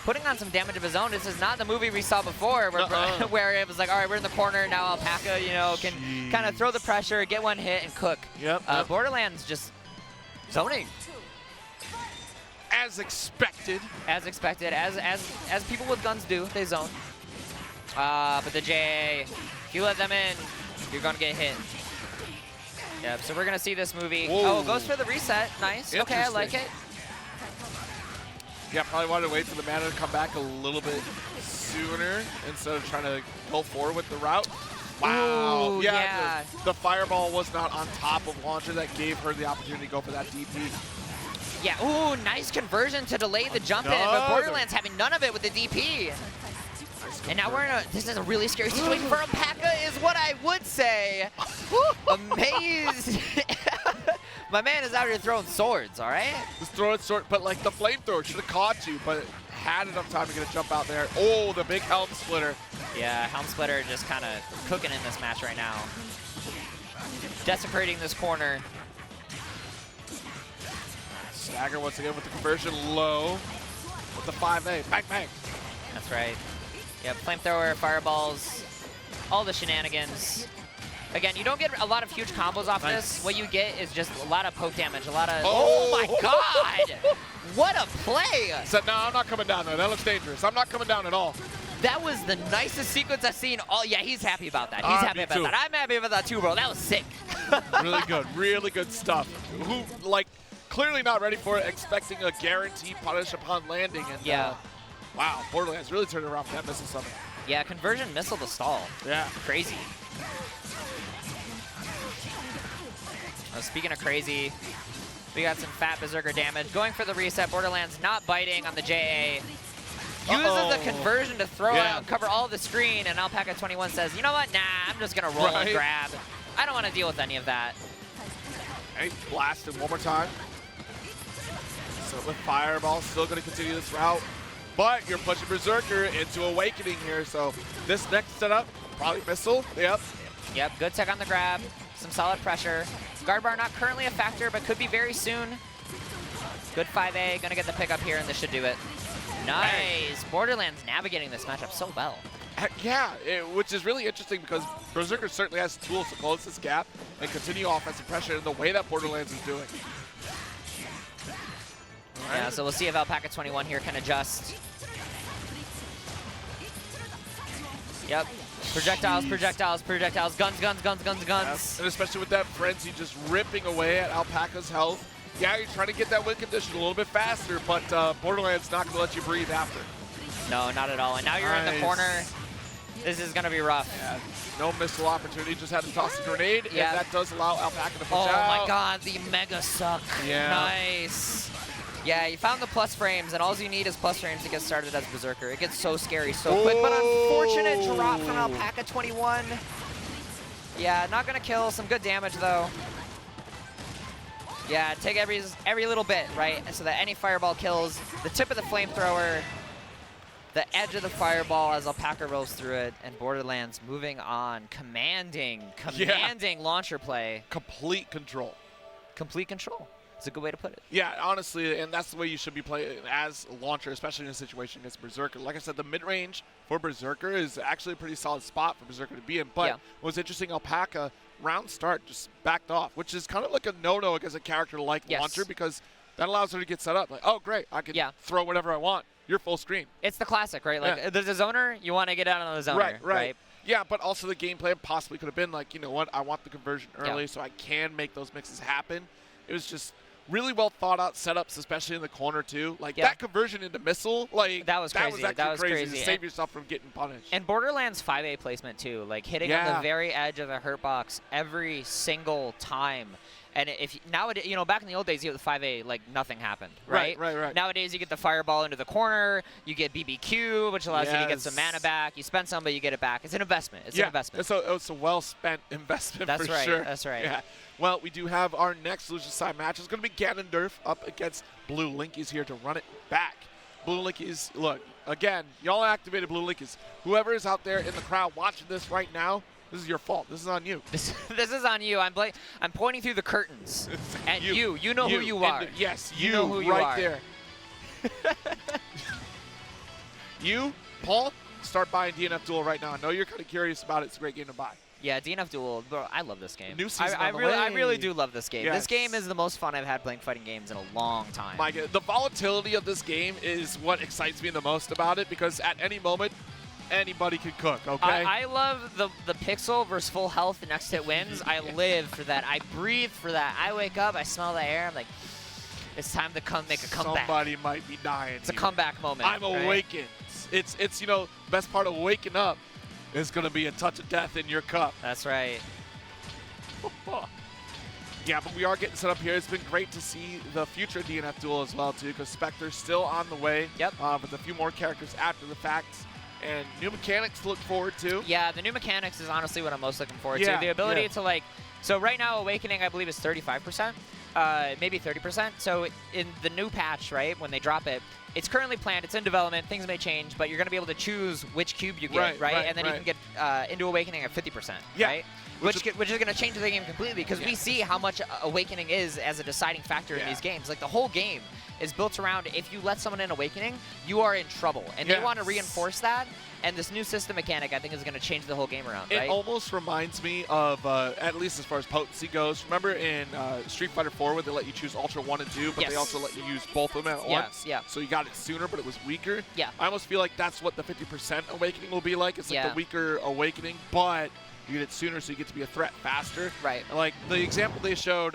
C: putting on some damage of his own. This is not the movie we saw before where, where it was like, all right, we're in the corner. Now Alpaca, you know, can kind of throw the pressure, get one hit, and cook.
B: Yep.
C: Bored-Erlands just zoning.
B: As expected.
C: As expected, as people with guns do, they zone. But the JA, if you let them in, you're gonna get hit. Yep, so we're gonna see this movie.
B: Whoa.
C: Oh, goes for the reset. Nice. Okay, I like it.
B: Yeah, probably wanted to wait for the mana to come back a little bit sooner instead of trying to go forward with the route. Wow.
C: Ooh,
B: yeah. The fireball was not on top of launcher. That gave her the opportunity to go for that DP.
C: Yeah, ooh, nice conversion to delay the jump in, but Bored-Erlands having none of it with the DP. And now we're in this is a really scary situation for Alpaca is what I would say. Amazing. My man is out here throwing swords, all right?
B: Just throwing sword, but like the flamethrower should have caught you, but had enough time to get a jump out there. Oh, the big helm splitter.
C: Yeah, helm splitter just kind of cooking in this match right now. Desecrating this corner.
B: Stagger once again with the conversion low with the 5A. Bang, bang.
C: That's right. Yep, flamethrower, fireballs, all the shenanigans. Again, you don't get a lot of huge combos off this. What you get is just a lot of poke damage, a lot of... Oh my god! What a play!
B: Said, no, I'm not coming down there. That looks dangerous. I'm not coming down at all.
C: That was the nicest sequence I've seen. Oh, yeah, he's happy about that. He's happy about that. I'm happy about that too, bro. That was sick.
B: Really good stuff. Who, like, clearly not ready for it, expecting a guaranteed punish upon landing. And,
C: yeah.
B: Wow, Bored-Erlands really turned around for that missile summon.
C: Yeah, conversion missile to stall.
B: Yeah.
C: Crazy. Speaking of crazy, we got some fat Berserker damage. Going for the reset, Bored-Erlands not biting on the JA. Uses the conversion to throw out and cover all of the screen, and Alpaca 21 says, you know what, nah, I'm just gonna roll and grab. I don't want to deal with any of that.
B: Hey, blasted one more time. So with Fireball, still gonna continue this route. But you're pushing Berserker into Awakening here, so this next setup, probably Missile,
C: Yep, good tech on the grab, some solid pressure. Guard bar not currently a factor, but could be very soon. Good 5A, gonna get the pickup here, and this should do it. Nice, Bored-Erlands navigating this matchup so well.
B: Yeah, which is really interesting because Berserker certainly has tools to close this gap and continue offensive pressure in the way that Bored-Erlands is doing.
C: Yeah, so we'll see if Alpaca 21 here can adjust. Yep. Projectiles, projectiles, projectiles, guns, guns, guns, guns, guns.
B: And especially with that frenzy just ripping away at Alpaca's health. Yeah, you're trying to get that win condition a little bit faster, but Bored-Erlands not going to let you breathe after.
C: No, not at all. And now you're in the corner. This is going to be rough.
B: Yeah, no missile opportunity. Just had to toss a grenade, and that does allow Alpaca to push out.
C: Oh my god, the mega suck.
B: Yeah.
C: Nice. Yeah, you found the plus frames, and all you need is plus frames to get started as Berserker. It gets so scary so quick, but unfortunate drop from Alpaca 21. Yeah, not going to kill. Some good damage, though. Yeah, take every little bit, right? So that any fireball kills the tip of the flamethrower, the edge of the fireball as Alpaca rolls through it, and Bored-Erlands moving on, commanding launcher play.
B: Complete control.
C: Complete control. It's a good way to put it.
B: Yeah, honestly, and that's the way you should be playing as launcher, especially in a situation against Berserker. Like I said, the mid-range for Berserker is actually a pretty solid spot for Berserker to be in. But what's interesting, Alpaca, round start, just backed off, which is kind of like a no-no against a character like launcher because that allows her to get set up. Like, oh, great, I can throw whatever I want. You're full screen.
C: It's the classic, right? Like, there's a zoner, you want to get out on the zoner, right?
B: Yeah, but also the game plan possibly could have been like, you know what, I want the conversion early
C: Yeah.
B: so I can make those mixes happen. It was just really well thought out setups, especially in the corner too. Like
C: Yeah.
B: that conversion into missile, like
C: That was crazy.
B: actually
C: That was
B: crazy
C: crazy.
B: to save yourself from getting punished.
C: And Bored-Erlands 5A placement too, like hitting on
B: Yeah.
C: the very edge of the hurt box every single time. And if nowadays, you know, back in the old days, you have the 5A, like nothing happened, right?
B: Right.
C: Nowadays, you get the fireball into the corner, you get BBQ, which allows you to get some mana back. You spend some, but you get it back. It's an investment. It's an investment.
B: It's a well-spent investment
C: That's
B: for
C: right.
B: sure.
C: That's right.
B: Yeah. Well, we do have our next Solution Side match. It's going to be Ganondeurf up against BlueLinkys here to run it back. BlueLinkys, look, again, y'all activated BlueLinkys. Whoever is out there in the crowd watching this right now, this is your fault. This is on you.
C: This is on you. I'm pointing through the curtains. And you know who you are.
B: Yes,
C: you know who you
B: right
C: are.
B: there. You, Paul, start buying DNF Duel right now. I know you're kind of curious about it. It's a great game to buy.
C: Yeah, DNF Duel, bro, I love this game.
B: New season
C: I
B: on the
C: really
B: way.
C: do love this game.
B: Yes.
C: This game is the most fun I've had playing fighting games in a long time.
B: My God, the volatility of this game is what excites me the most about it because at any moment, anybody could cook, okay?
C: I love the pixel versus full health and next hit wins. I live for that. I breathe for that. I wake up, I smell the air, I'm like, it's time to make a comeback.
B: Somebody might be dying.
C: It's a comeback moment.
B: I'm
C: right?
B: awakened. It's you know, best part of waking up is going to be a touch of death in your cup.
C: That's right.
B: Yeah, but we are getting set up here. It's been great to see the future DNF Duel as well, too, because Spectre's still on the way.
C: Yep.
B: With a few more characters after the fact. And new mechanics to look forward to.
C: Yeah, the new mechanics is honestly what I'm most looking forward
B: Yeah,
C: to. The ability
B: yeah.
C: to, like, so right now Awakening, I believe, is 35%, maybe 30%. So in the new patch, right, when they drop it, it's currently planned, it's in development, things may change, but you're going to be able to choose which cube you get, right? And then you can get into Awakening at 50%,
B: Yeah.
C: right? Which is going to change the game completely because we see how much Awakening is as a deciding factor in these games. Like, the whole game is built around if you let someone in Awakening, you are in trouble. And they want to reinforce that. And this new system mechanic, I think, is going to change the whole game around, right?
B: It almost reminds me of, at least as far as potency goes, remember in Street Fighter 4 where they let you choose Ultra 1 and 2, but they also let you use both of them at once?
C: Yeah.
B: So you got it sooner, but it was weaker?
C: Yeah.
B: I almost feel like that's what the 50% Awakening will be like. It's like the weaker Awakening, but you get it sooner, so you get to be a threat faster.
C: Right.
B: Like, the example they showed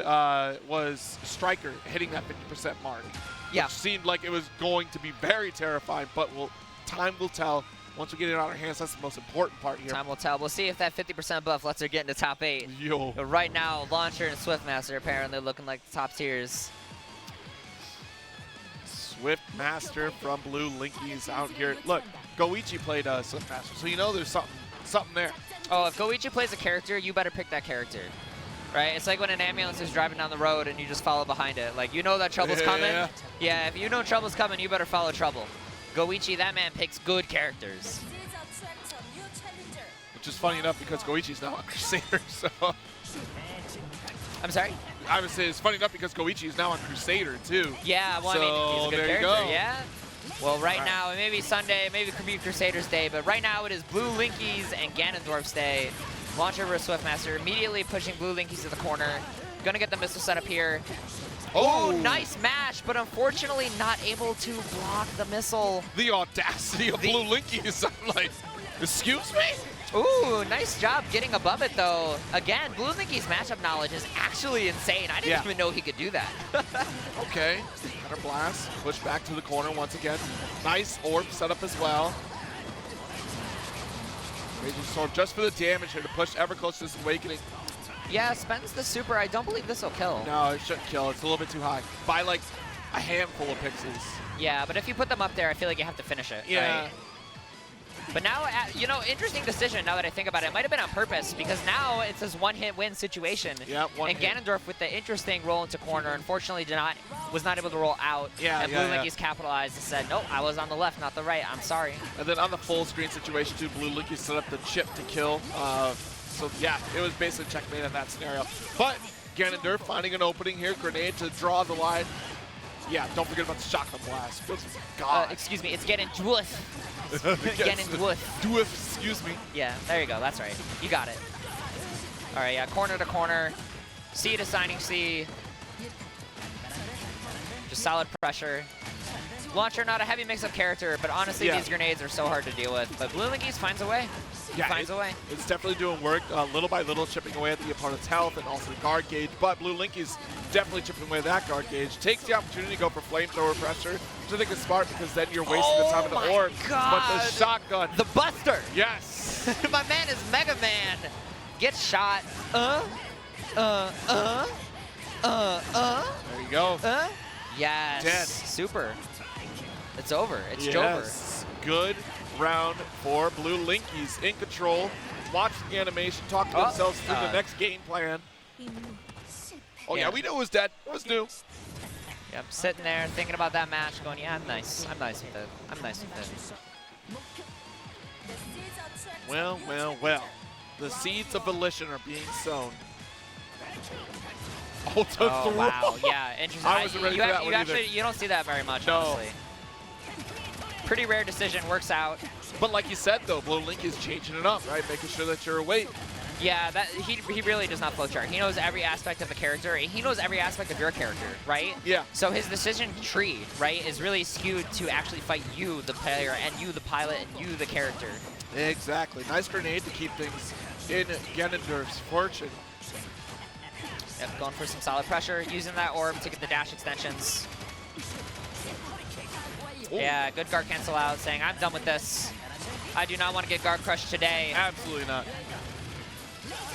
B: was Striker hitting that 50% mark.
C: Yeah.
B: Which seemed like it was going to be very terrifying, but time will tell. Once we get it on our hands, that's the most important part here.
C: Time will tell. We'll see if that 50% buff lets her get into top 8.
B: Yo.
C: But right now, Launcher and Swiftmaster apparently looking like the top tiers.
B: Swiftmaster from BlueLinkys out here. Look, Goichi played Swiftmaster, so you know there's something there.
C: Oh, if Goichi plays a character, you better pick that character. Right? It's like when an ambulance is driving down the road and you just follow behind it. Like, you know that trouble's coming. Yeah, if you know trouble's coming, you better follow trouble. Goichi, that man picks good characters.
B: Which is funny enough because Goichi's now a Crusader, so.
C: I'm sorry?
B: I would say it's funny enough because Goichi is now on Crusader, too.
C: Yeah, well,
B: so,
C: I mean, he's a good
B: there you
C: character,
B: go.
C: yeah? Well, right now, it may be Sunday, maybe it could be Crusader's Day, but right now it is BlueLinkys and Ganondorf's Day. Launcher versus Swiftmaster, immediately pushing BlueLinkys to the corner. Gonna get the missile set up here. Oh, nice mash, but unfortunately not able to block the missile.
B: The audacity of BlueLinkys. I'm like, excuse me?
C: Ooh, nice job getting above it, though. Again, BlueLinkys' matchup knowledge is actually insane. I didn't even know he could do that.
B: Okay, Counter Blast, push back to the corner once again. Nice orb setup as well. Raging Storm just for the damage here to push ever closer to this Awakening.
C: Yeah, spends the super. I don't believe this will kill.
B: No, it shouldn't kill. It's a little bit too high. By like a handful of pixels.
C: Yeah, but if you put them up there, I feel like you have to finish it.
B: Yeah.
C: Right? But now, you know, interesting decision now that I think about it. It might have been on purpose because now it's this one-hit win situation.
B: Yeah,
C: and Ganondorf with the interesting roll into corner, unfortunately was not able to roll out.
B: Yeah,
C: and BlueLinkys capitalized and said, nope, I was on the left, not the right. I'm sorry.
B: And then on the full screen situation too, BlueLinkys set up the chip to kill. So yeah, it was basically checkmate in that scenario. But Ganondeurf finding an opening here, grenade to draw the line. Yeah, don't forget about the shotgun blast. Good God.
C: Excuse me, it's Ganondeurf. Ganondeurf.
B: Excuse me.
C: Yeah, there you go. That's right. You got it. All right, yeah, corner to corner. C to signing C. Just solid pressure. Launcher, not a heavy mix-up character, but honestly, these grenades are so hard to deal with. But BlueLinkys finds a way.
B: Yeah,
C: finds a way.
B: It's definitely doing work, little by little, chipping away at the opponent's health and also the guard gauge. But BlueLinkys definitely chipping away at that guard gauge. Takes the opportunity to go for flamethrower pressure, which I think is smart because then you're wasting the time of the orb.
C: God.
B: But the shotgun.
C: The Buster.
B: Yes.
C: My man is Mega Man. Gets shot. There
B: you go.
C: Yes.
B: Dead.
C: Super. It's over. It's
B: Yes. Good round for BlueLinkys in control. Watch the animation, talk to themselves through the next game plan. Oh yeah, we knew it was dead. It was new.
C: Yep, sitting there thinking about that match, going, yeah, I'm nice. I'm nice with it. I'm nice with it.
B: Well, well, well. The seeds of volition are being sown. Oh,
C: Oh, wow. Yeah, interesting.
B: I wasn't ready for that one either.
C: You don't see that very much,
B: No.
C: honestly. Pretty rare decision, works out.
B: But like you said, though, BlueLinkys changing it up, right? Making sure that you're awake.
C: Yeah, that he really does not flowchart. He knows every aspect of the character. He knows every aspect of your character, right?
B: Yeah.
C: So his decision tree, right, is really skewed to actually fight you, the player, and you, the pilot, and you, the character.
B: Exactly. Nice grenade to keep things in Ganondeurf's fortune.
C: Yep, going for some solid pressure, using that orb to get the dash extensions.
B: Ooh.
C: Yeah, good guard cancel out, saying, I'm done with this. I do not want to get guard crushed today.
B: Absolutely not.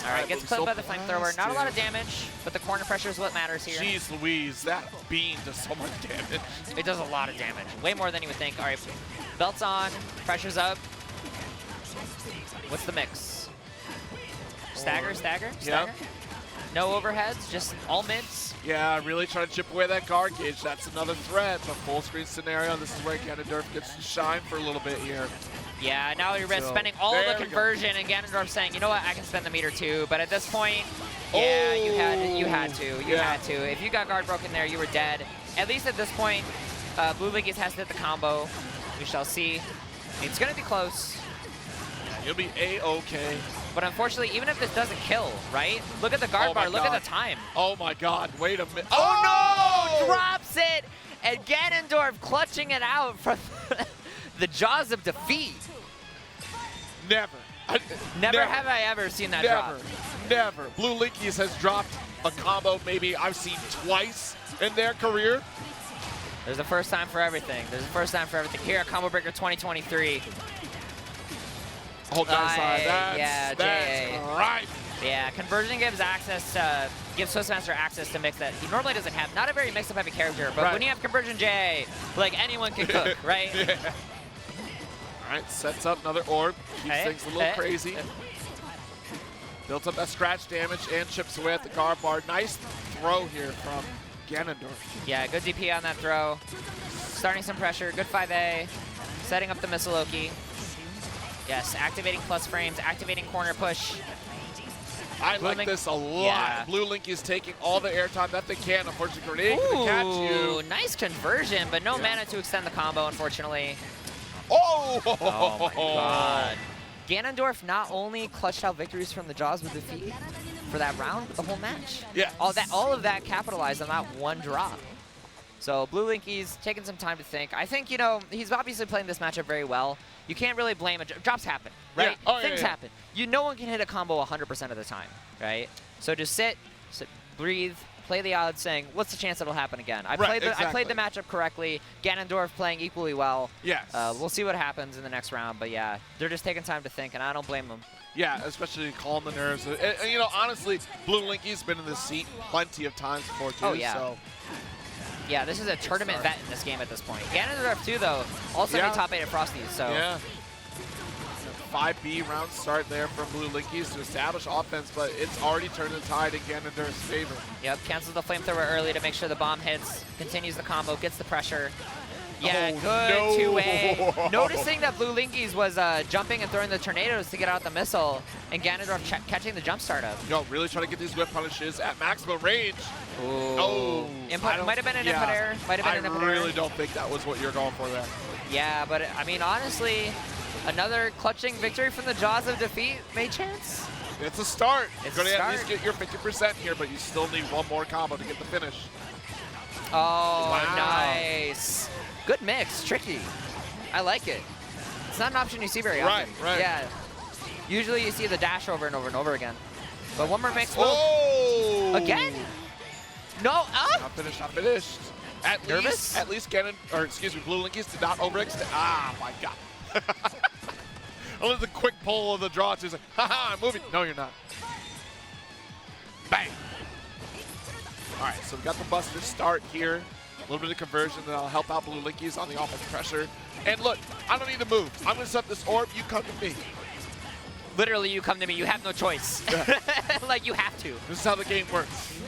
C: All right, gets killed by the flamethrower. Not a lot of damage, but the corner pressure is what matters here.
B: Jeez Louise, that beam does so much damage.
C: It does a lot of damage, way more than you would think. All right, belts on, pressure's up. What's the mix? Stagger, stagger, stagger?
B: Yep.
C: No overheads, just all mids.
B: Yeah, really trying to chip away that guard gauge. That's another threat. But full screen scenario, this is where Ganondeurf gets to shine for a little bit here.
C: Yeah, now you're spending all the conversion, and Ganondorf saying, you know what, I can spend the meter too. But at this point, yeah, you had to. If you got guard broken there, you were dead. At least at this point, BlueLinkys has to hit the combo. We shall see. It's going to be close.
B: Yeah, you'll be A-okay.
C: But unfortunately, even if this doesn't kill, right? Look at the guard bar. Look at the time.
B: Oh my God! Wait a minute.
C: Oh no! Drops it, and Ganondorf clutching it out from the jaws of defeat.
B: Never.
C: Never have I ever seen that drop.
B: Never. BlueLinkys has dropped a combo maybe I've seen twice in their career.
C: There's a first time for everything. There's a first time for everything. Here at Combo Breaker 2023.
B: Hold that side.
C: Yeah,
B: that's right.
C: Yeah, conversion gives access, gives Swissmaster access to mix that he normally doesn't have. Not a very mix-up heavy character, but when you have conversion J, like anyone can cook, right?
B: Yeah. All right, sets up another orb, keeps things a little crazy. Built up that scratch damage and chips away at the guard bar. Nice throw here from Ganondorf.
C: Yeah, good DP on that throw. Starting some pressure, good 5A. Setting up the missile Oki. Yes, activating plus frames, activating corner push.
B: I like this a lot.
C: Yeah.
B: BlueLinkys taking all the airtime that they can. Unfortunately, grenade to catch you.
C: Nice conversion, but no mana to extend the combo, unfortunately.
B: Oh!
C: Oh my God. Ganondorf not only clutched out victories from the jaws with defeat for that round, but the whole match.
B: Yeah.
C: All of that capitalized on that one drop. So BlueLinkys taking some time to think. I think, you know, he's obviously playing this matchup very well. You can't really blame it. Drops happen, right?
B: Yeah. Oh,
C: Things happen. No one can hit a combo 100% of the time, right? So just sit, breathe, play the odds, saying, what's the chance it'll happen again? I played the matchup correctly. Ganondorf playing equally well.
B: Yes.
C: We'll see what happens in the next round, but yeah, they're just taking time to think, and I don't blame them.
B: Yeah, especially calm the nerves. And you know, honestly, BlueLinkys been in this seat plenty of times before too.
C: Oh, yeah.
B: So.
C: Yeah, this is a tournament vet in this game at this point. Ganondorf too, though, also made top 8 at Frosties, so.
B: Yeah. 5B round start there from BlueLinkys to establish offense, but it's already turned the tide in Ganondeurf's favor.
C: Yep, cancels the flamethrower early to make sure the bomb hits, continues the combo, gets the pressure. Yeah, good two-way. Noticing that BlueLinkys was jumping and throwing the tornadoes to get out the missile, and Ganondorf catching the jump startup.
B: Yo, really trying to get these whip punishes at maximum range.
C: Ooh.
B: Oh.
C: Input, might have been an input error. Might have been an input
B: I
C: error.
B: really don't think that was what you're going for there.
C: Yeah, but I mean, honestly, another clutching victory from the jaws of defeat made chance.
B: It's a start.
C: It's
B: You're going
C: a
B: to at
C: start.
B: least get your 50% here, but you still need one more combo to get the finish.
C: Oh,
B: Wow.
C: nice. Good mix, tricky. I like it. It's not an option you see very often.
B: Right.
C: Yeah. Usually you see the dash over and over and over again. But one more mix.
B: Oh!
C: Again? No,
B: Not finished, not finished.
C: Nervous?
B: At least BlueLinkys did not overextend. Ah, my God. Only the quick pull of the draw. He's like, haha, I'm moving. No, you're not. Bang. All right, so we got the Buster start here. A little bit of conversion that'll help out BlueLinkys on the offense pressure. And look, I don't need to move. I'm going to set this orb. You come to me.
C: literally you come to me. You have no choice. Like, you have to.
B: This is how the game works.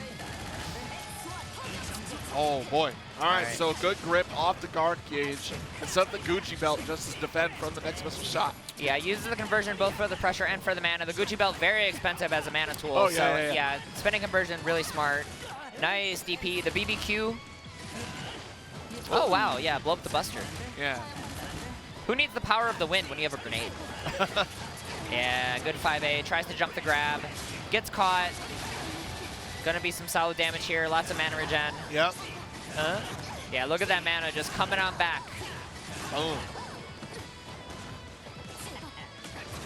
B: Oh, boy. All right, so good grip off the guard gauge and set the Gucci belt just to defend from the next missile shot.
C: Yeah, uses the conversion both for the pressure and for the mana. The Gucci belt, very expensive as a mana tool.
B: Oh,
C: so, yeah, spending conversion, really smart. Nice DP. The BBQ. Oh, wow. Yeah, blow up the Buster.
B: Yeah.
C: Who needs the power of the wind when you have a grenade? Yeah, good 5A. Tries to jump the grab. Gets caught. Gonna be some solid damage here. Lots of mana regen.
B: Yep.
C: Yeah, look at that mana just coming on back.
B: Oh.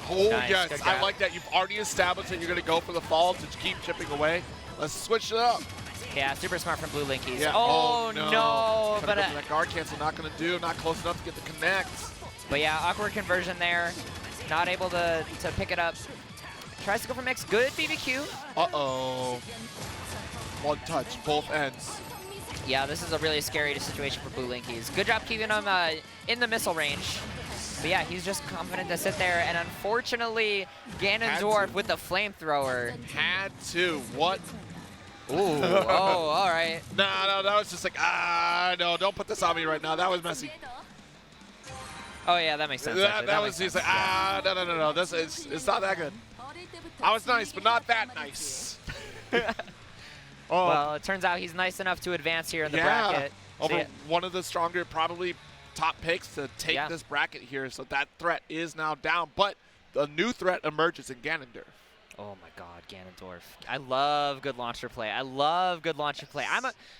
B: Oh,
C: Nice,
B: yes.
C: good
B: I
C: grab.
B: like that. You've already established that you're going to go for the fall to keep chipping away. Let's switch it up.
C: Yeah, super smart from BlueLinkys.
B: Yeah.
C: Oh, no.
B: Trying to
C: But,
B: go for that guard cancel, not going to do. Not close enough to get the connect.
C: but yeah, awkward conversion there. Not able to pick it up. Tries to go for mix. Good BBQ.
B: Uh-oh. One touch, both ends.
C: Yeah, this is a really scary situation for BlueLinkys. Good job keeping him in the missile range. But yeah, he's just confident to sit there. And unfortunately, Ganondeurf with the flamethrower.
B: Had to. What?
C: Ooh, oh, all right.
B: No, that was just like, no, don't put this on me right now. That was messy.
C: Oh yeah, that makes sense.
B: That was just like, no. This is, it's not that good. I was nice, but not that nice. Oh.
C: Well, it turns out he's nice enough to advance here in the bracket. So
B: Over
C: yeah.
B: one of the stronger, probably top picks to take this bracket here. So that threat is now down, but a new threat emerges in Ganondeurf.
C: Oh my God, Ganondeurf! I love good launcher play. I love good launcher play.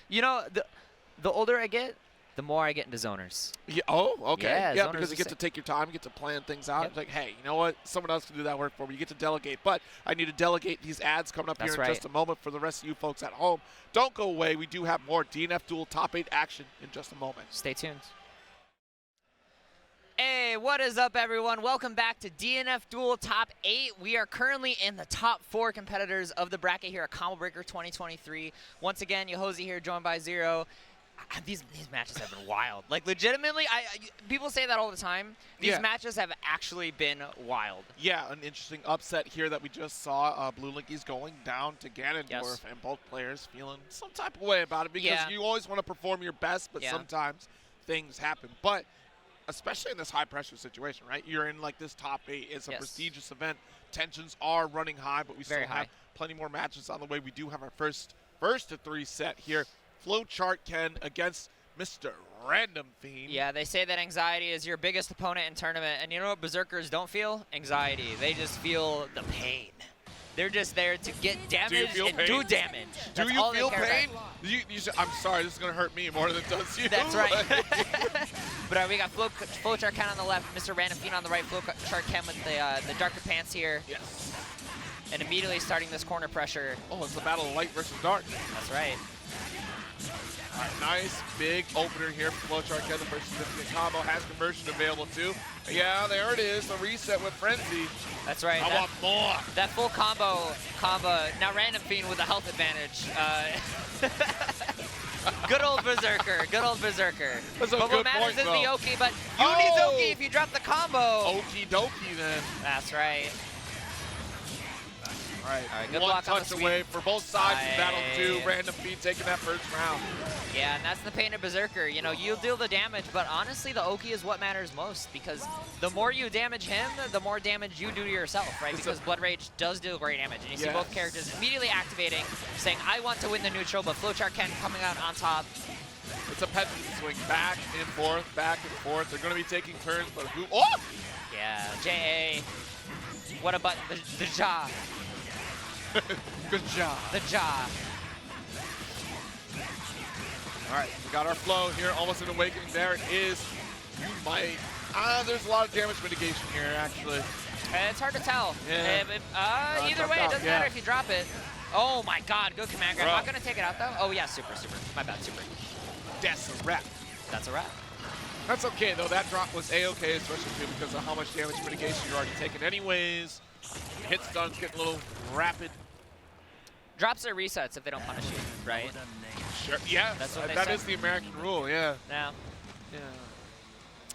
C: The older I get, the more I get into zoners.
B: Yeah. Oh, okay.
C: Yeah,
B: because you get to take your time, you get to plan things out.
C: Yep.
B: It's like, hey, you know what? Someone else can do that work for me. You get to delegate, but I need to delegate these ads coming up
C: That's
B: here in just a moment for the rest of you folks at home. Don't go away. We do have more DNF Duel Top 8 action in just a moment.
C: Stay tuned. Hey, what is up, everyone? Welcome back to DNF Duel Top 8. We are currently in the top 4 competitors of the bracket here at Combo Breaker 2023. Once again, Yohozi here, joined by Zero. These matches have been wild. Like, legitimately, people say that all the time. These matches have actually been wild.
B: Yeah, an interesting upset here that we just saw. BlueLinkys going down to Ganondorf, and both players feeling some type of way about it because you always want to perform your best, but sometimes things happen. But especially in this high-pressure situation, right? You're in, like, this top 8. It's a prestigious event. Tensions are running high, but we still have plenty more matches on the way. We do have our first to 3 set here. Flowchart Ken against Mr. Randomfiend.
C: Yeah, they say that anxiety is your biggest opponent in tournament. And you know what Berserkers don't feel? Anxiety. They just feel the pain. They're just there to get damage and do damage.
B: Do you feel pain? I'm sorry, this is going to hurt me more than it does you.
C: That's right. But we got Flowchart Ken on the left, Mr. Randomfiend on the right, Flowchart Ken with the darker pants here.
B: Yes.
C: And immediately starting this corner pressure.
B: Oh, it's the battle of light versus dark.
C: That's right.
B: All right, nice big opener here for Flowchart Ken. The first significant combo has conversion available too. Yeah, there it is, the reset with Frenzy.
C: That's right.
B: I want more.
C: That full combo. Now Randomfiend with a health advantage. Good old Berserker. Good old Berserker.
B: That's a
C: but
B: good
C: what matters
B: point,
C: is
B: though.
C: the Oki, but you need Oki if you drop the combo.
B: Okie dokie then.
C: That's right.
B: All right,
C: good
B: one
C: block on
B: touch
C: the
B: away for both sides in battle 2. Randomfiend taking that first round.
C: Yeah, and that's the pain of Berserker. You know, you'll deal the damage, but honestly, the Oki is what matters most because the more you damage him, the more damage you do to yourself, right? Because Blood Rage does deal great damage. And you see both characters immediately activating, saying, I want to win the neutral, but Flowchart Ken coming out on top.
B: It's a pendulum swing, back and forth, back and forth. They're going to be taking turns, but who? Oh!
C: Yeah, J.A. What a button. The jaw.
B: Good job.
C: The jaw.
B: All right, we got our flow here, almost an awakening. There it is. You might. There's a lot of damage mitigation here, actually.
C: It's hard to tell.
B: Yeah.
C: Either way, it doesn't matter if you drop it. Oh my god, good command grab. Not going to take it out though. Oh yeah, super. My bad, super.
B: That's a wrap.
C: That's a wrap.
B: That's okay though, that drop was a-okay, especially too because of how much damage mitigation you're already taking anyways. Hit stun's getting a little rapid.
C: Drops are resets if they don't punish you, right?
B: Sure, yeah,
C: That's what they
B: that
C: said.
B: is the American rule, yeah.
C: Yeah.
B: Yeah.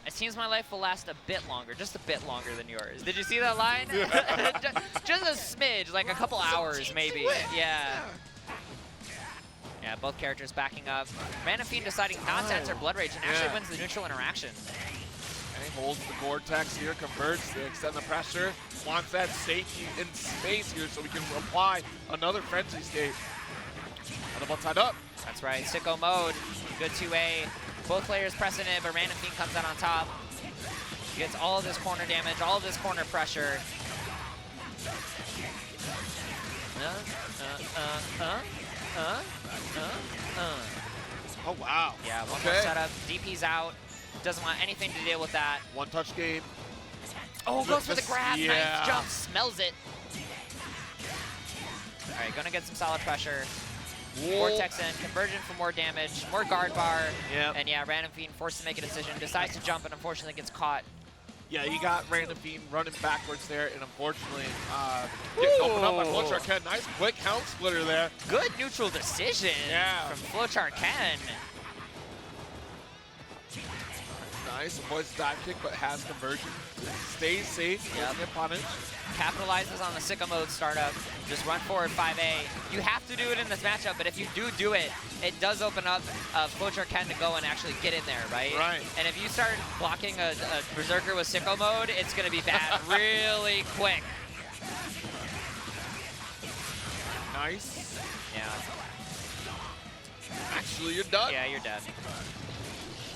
C: It seems my life will last a bit longer, just a bit longer than yours. Did you see that line? Just a smidge, like a couple hours maybe. Yeah. Yeah, both characters backing up. Randomfiend deciding not to enter Blood Rage and actually wins the neutral interaction.
B: And he holds the Vortex here, converts, they extend the pressure, wants that safety in space here so we can apply another frenzy state. And the tied up.
C: That's right, sicko mode, good 2A. Both players pressing it, but Randomfiend comes out on top. He gets all of this corner damage, all of this corner pressure.
B: Oh, wow.
C: Yeah, one more setup. DP's out. Doesn't want anything to deal with that.
B: One touch game.
C: Oh, goes for the grab.
B: Yeah.
C: Nice jump. Smells it. All right, gonna get some solid pressure. Vortex in. Conversion for more damage. More guard bar.
B: Yep.
C: And yeah, Randomfiend forced to make a decision. Decides to jump and unfortunately gets caught.
B: Yeah, you got Randomfiend running backwards there, and unfortunately getting opened up by Flowchart Ken. Nice quick helm splitter there.
C: Good neutral decision from Flowchart Ken.
B: Nice, avoids the dive kick, but has conversion. Stays safe, doesn't get punished.
C: Capitalizes on the sicko mode startup. Just run forward 5A. You have to do it in this matchup, but if you do it, it does open up Flowchart Ken to go and actually get in there, right?
B: Right.
C: And if you start blocking a Berserker with sicko mode, it's going to be bad really quick.
B: Nice.
C: Yeah.
B: Actually, you're done.
C: Yeah, you're dead.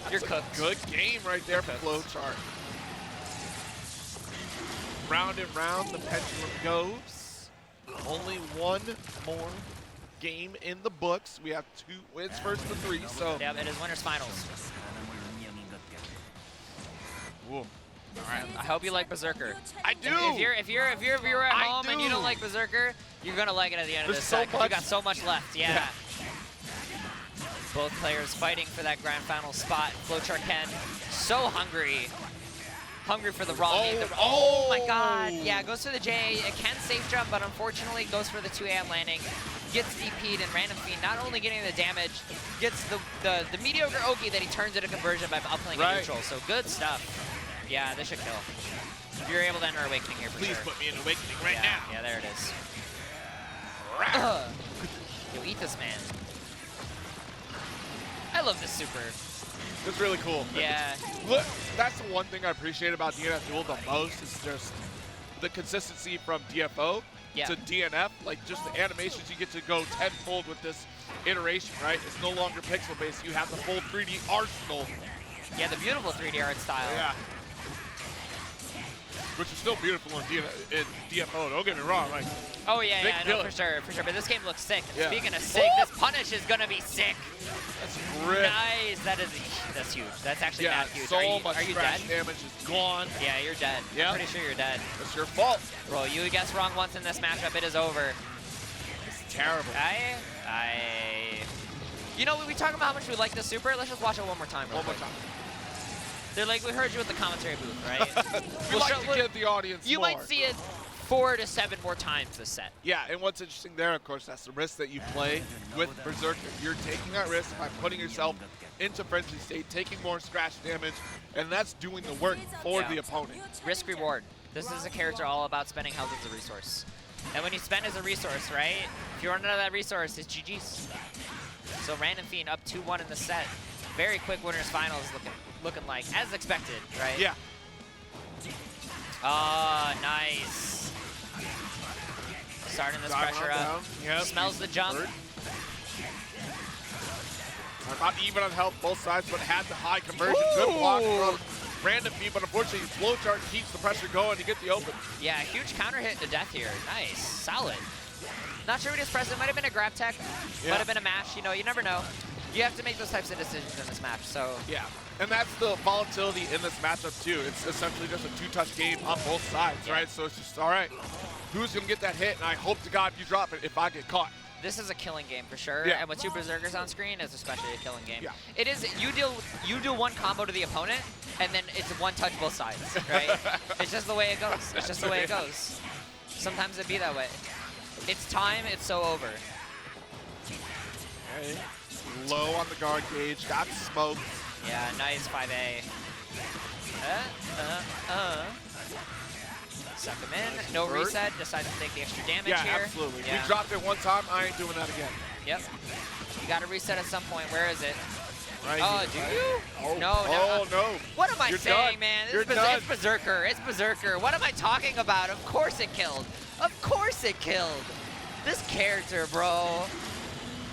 B: You're cooked. Good game right there for Flowchart. Round and round, the pendulum goes. Only one more game in the books. We have 2 wins first to 3, so.
C: Yeah, it is winners finals.
B: Ooh. All right.
C: I hope you like Berserker.
B: I do.
C: If you're at home and you don't like Berserker, you're gonna like it at the end of this set. You got so much left. Yeah. Both players fighting for that grand final spot. Flowchart Ken, so hungry. Hungry for the raw game. Oh my god. Yeah, goes for the J. It can safe jump, but unfortunately goes for the 2A landing. Gets DP'd, and Randomfiend not only getting the damage, gets the mediocre Oki that he turns into conversion by upplaying a neutral. So good stuff. Yeah, this should kill. You're able to enter Awakening here for
B: Please
C: sure.
B: put me in Awakening right now.
C: Yeah, there it is. Yo, eat this man. I love this super.
B: It's really cool.
C: Yeah.
B: Look, that's the one thing I appreciate about DNF Duel the most is just the consistency from DFO to DNF. Like just the animations, you get to go tenfold with this iteration, right? It's no longer pixel based. You have the full 3D arsenal.
C: Yeah, the beautiful 3D art style.
B: Yeah. Which is still beautiful in DFO, don't get me wrong. Like,
C: oh yeah, no, for sure. But this game looks sick.
B: Yeah.
C: Speaking of sick, this punish is gonna be sick.
B: That's great.
C: Nice. That's huge. That's actually not huge.
B: So much
C: are you
B: scratch
C: dead?
B: damage is gone.
C: Yeah, you're dead.
B: Yeah.
C: I'm pretty sure you're dead.
B: It's your fault.
C: Bro, you guessed wrong once in this matchup. It is over.
B: It's terrible.
C: You know, we talking about how much we like the super. Let's just watch it one more time.
B: One more time.
C: They're like, we heard you at the commentary booth, right?
B: We like to give the audience
C: You
B: more.
C: might see it 4 to 7 more times this set.
B: Yeah, and what's interesting there, of course, that's the risk that you play with Berserker. You're taking that risk by putting yourself into frenzy state, taking more scratch damage, and that's doing the work for the opponent.
C: Risk reward. This is a character all about spending health as a resource. And when you spend as a resource, right? If you run out of that resource, it's GG's. So Randomfiend up 2-1 in the set. Very quick winners finals looking like, as expected, right?
B: Yeah.
C: Oh, nice. Starting this pressure up.
B: Yep.
C: Smells the jump.
B: Not even on health, both sides, but had the high conversion. Good block from Randomfiend, but unfortunately, Flowchart keeps the pressure going to get the open.
C: Yeah, huge counter hit to death here. Nice. Solid. Not sure what his press. It might have been a grab tech. Might have been a mash. You know, you never know. You have to make those types of decisions in this match. So
B: Yeah, and that's the volatility in this matchup too. It's essentially just a two-touch game on both sides, right? So it's just, all right, who's gonna get that hit? And I hope to God you drop it if I get caught.
C: this is a killing game for sure.
B: Yeah.
C: And with 2 Berserkers on screen, it's especially a killing game.
B: Yeah.
C: It is, you do one combo to the opponent, and then it's one touch both sides, right? It's just the way it goes. It's just the way it goes. Sometimes it be that way. It's time, it's so over.
B: Okay. Low on the guard gauge, got smoked.
C: Yeah, nice 5A. Suck him in, no
B: Convert.
C: reset, decides to take the extra damage
B: Yeah,
C: here.
B: absolutely.
C: Yeah.
B: We dropped it one time, I ain't doing that again.
C: Yep. You gotta reset at some point. Where is it?
B: Right
C: Oh,
B: here,
C: do
B: right?
C: you?
B: Oh,
C: No,
B: oh, no.
C: What am I
B: You're
C: saying,
B: done.
C: man?
B: You're
C: It's
B: done.
C: Berserker. It's Berserker. What am I talking about? Of course it killed. Of course it killed. This character, bro.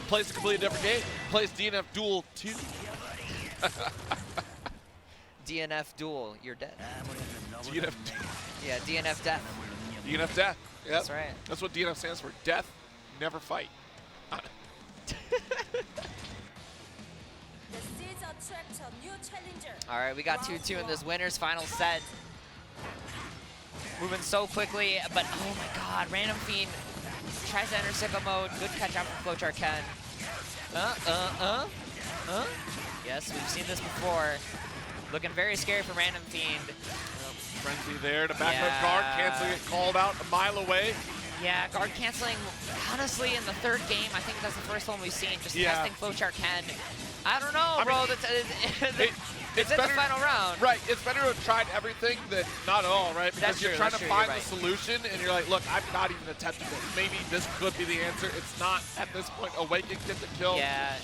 B: Plays a completely different game. Plays DNF Duel 2.
C: DNF Duel. You're dead.
B: DNF,
C: Yeah, DNF death.
B: DNF Death. Yep.
C: That's right.
B: That's what DNF stands for. Death, never fight.
D: The Crusader Chapter new challenger.
C: All right, we got 2-2 in this winner's final set. Moving so quickly, but oh my god, Randomfiend tries to enter sicko mode. Good catch out from Flowchart Ken. Yes, we've seen this before. Looking very scary for Randomfiend.
B: Frenzy there to back
C: Yeah.
B: up guard. Canceling it, called out a mile away.
C: Yeah, guard canceling, honestly, in the 3rd game, I think that's the first one we've seen, just
B: Yeah.
C: testing Flowchart Ken. I don't know,
B: I
C: bro.
B: mean,
C: It's in the final round.
B: Right, it's better to have tried everything than not at all, right? Because
C: That's
B: you're
C: true,
B: trying
C: that's
B: to
C: true,
B: find
C: you're
B: the solution, and you're like, look, I'm not even attempting this. Maybe this could be the answer. It's not at this point. Awaken, get the kill.
C: Yeah.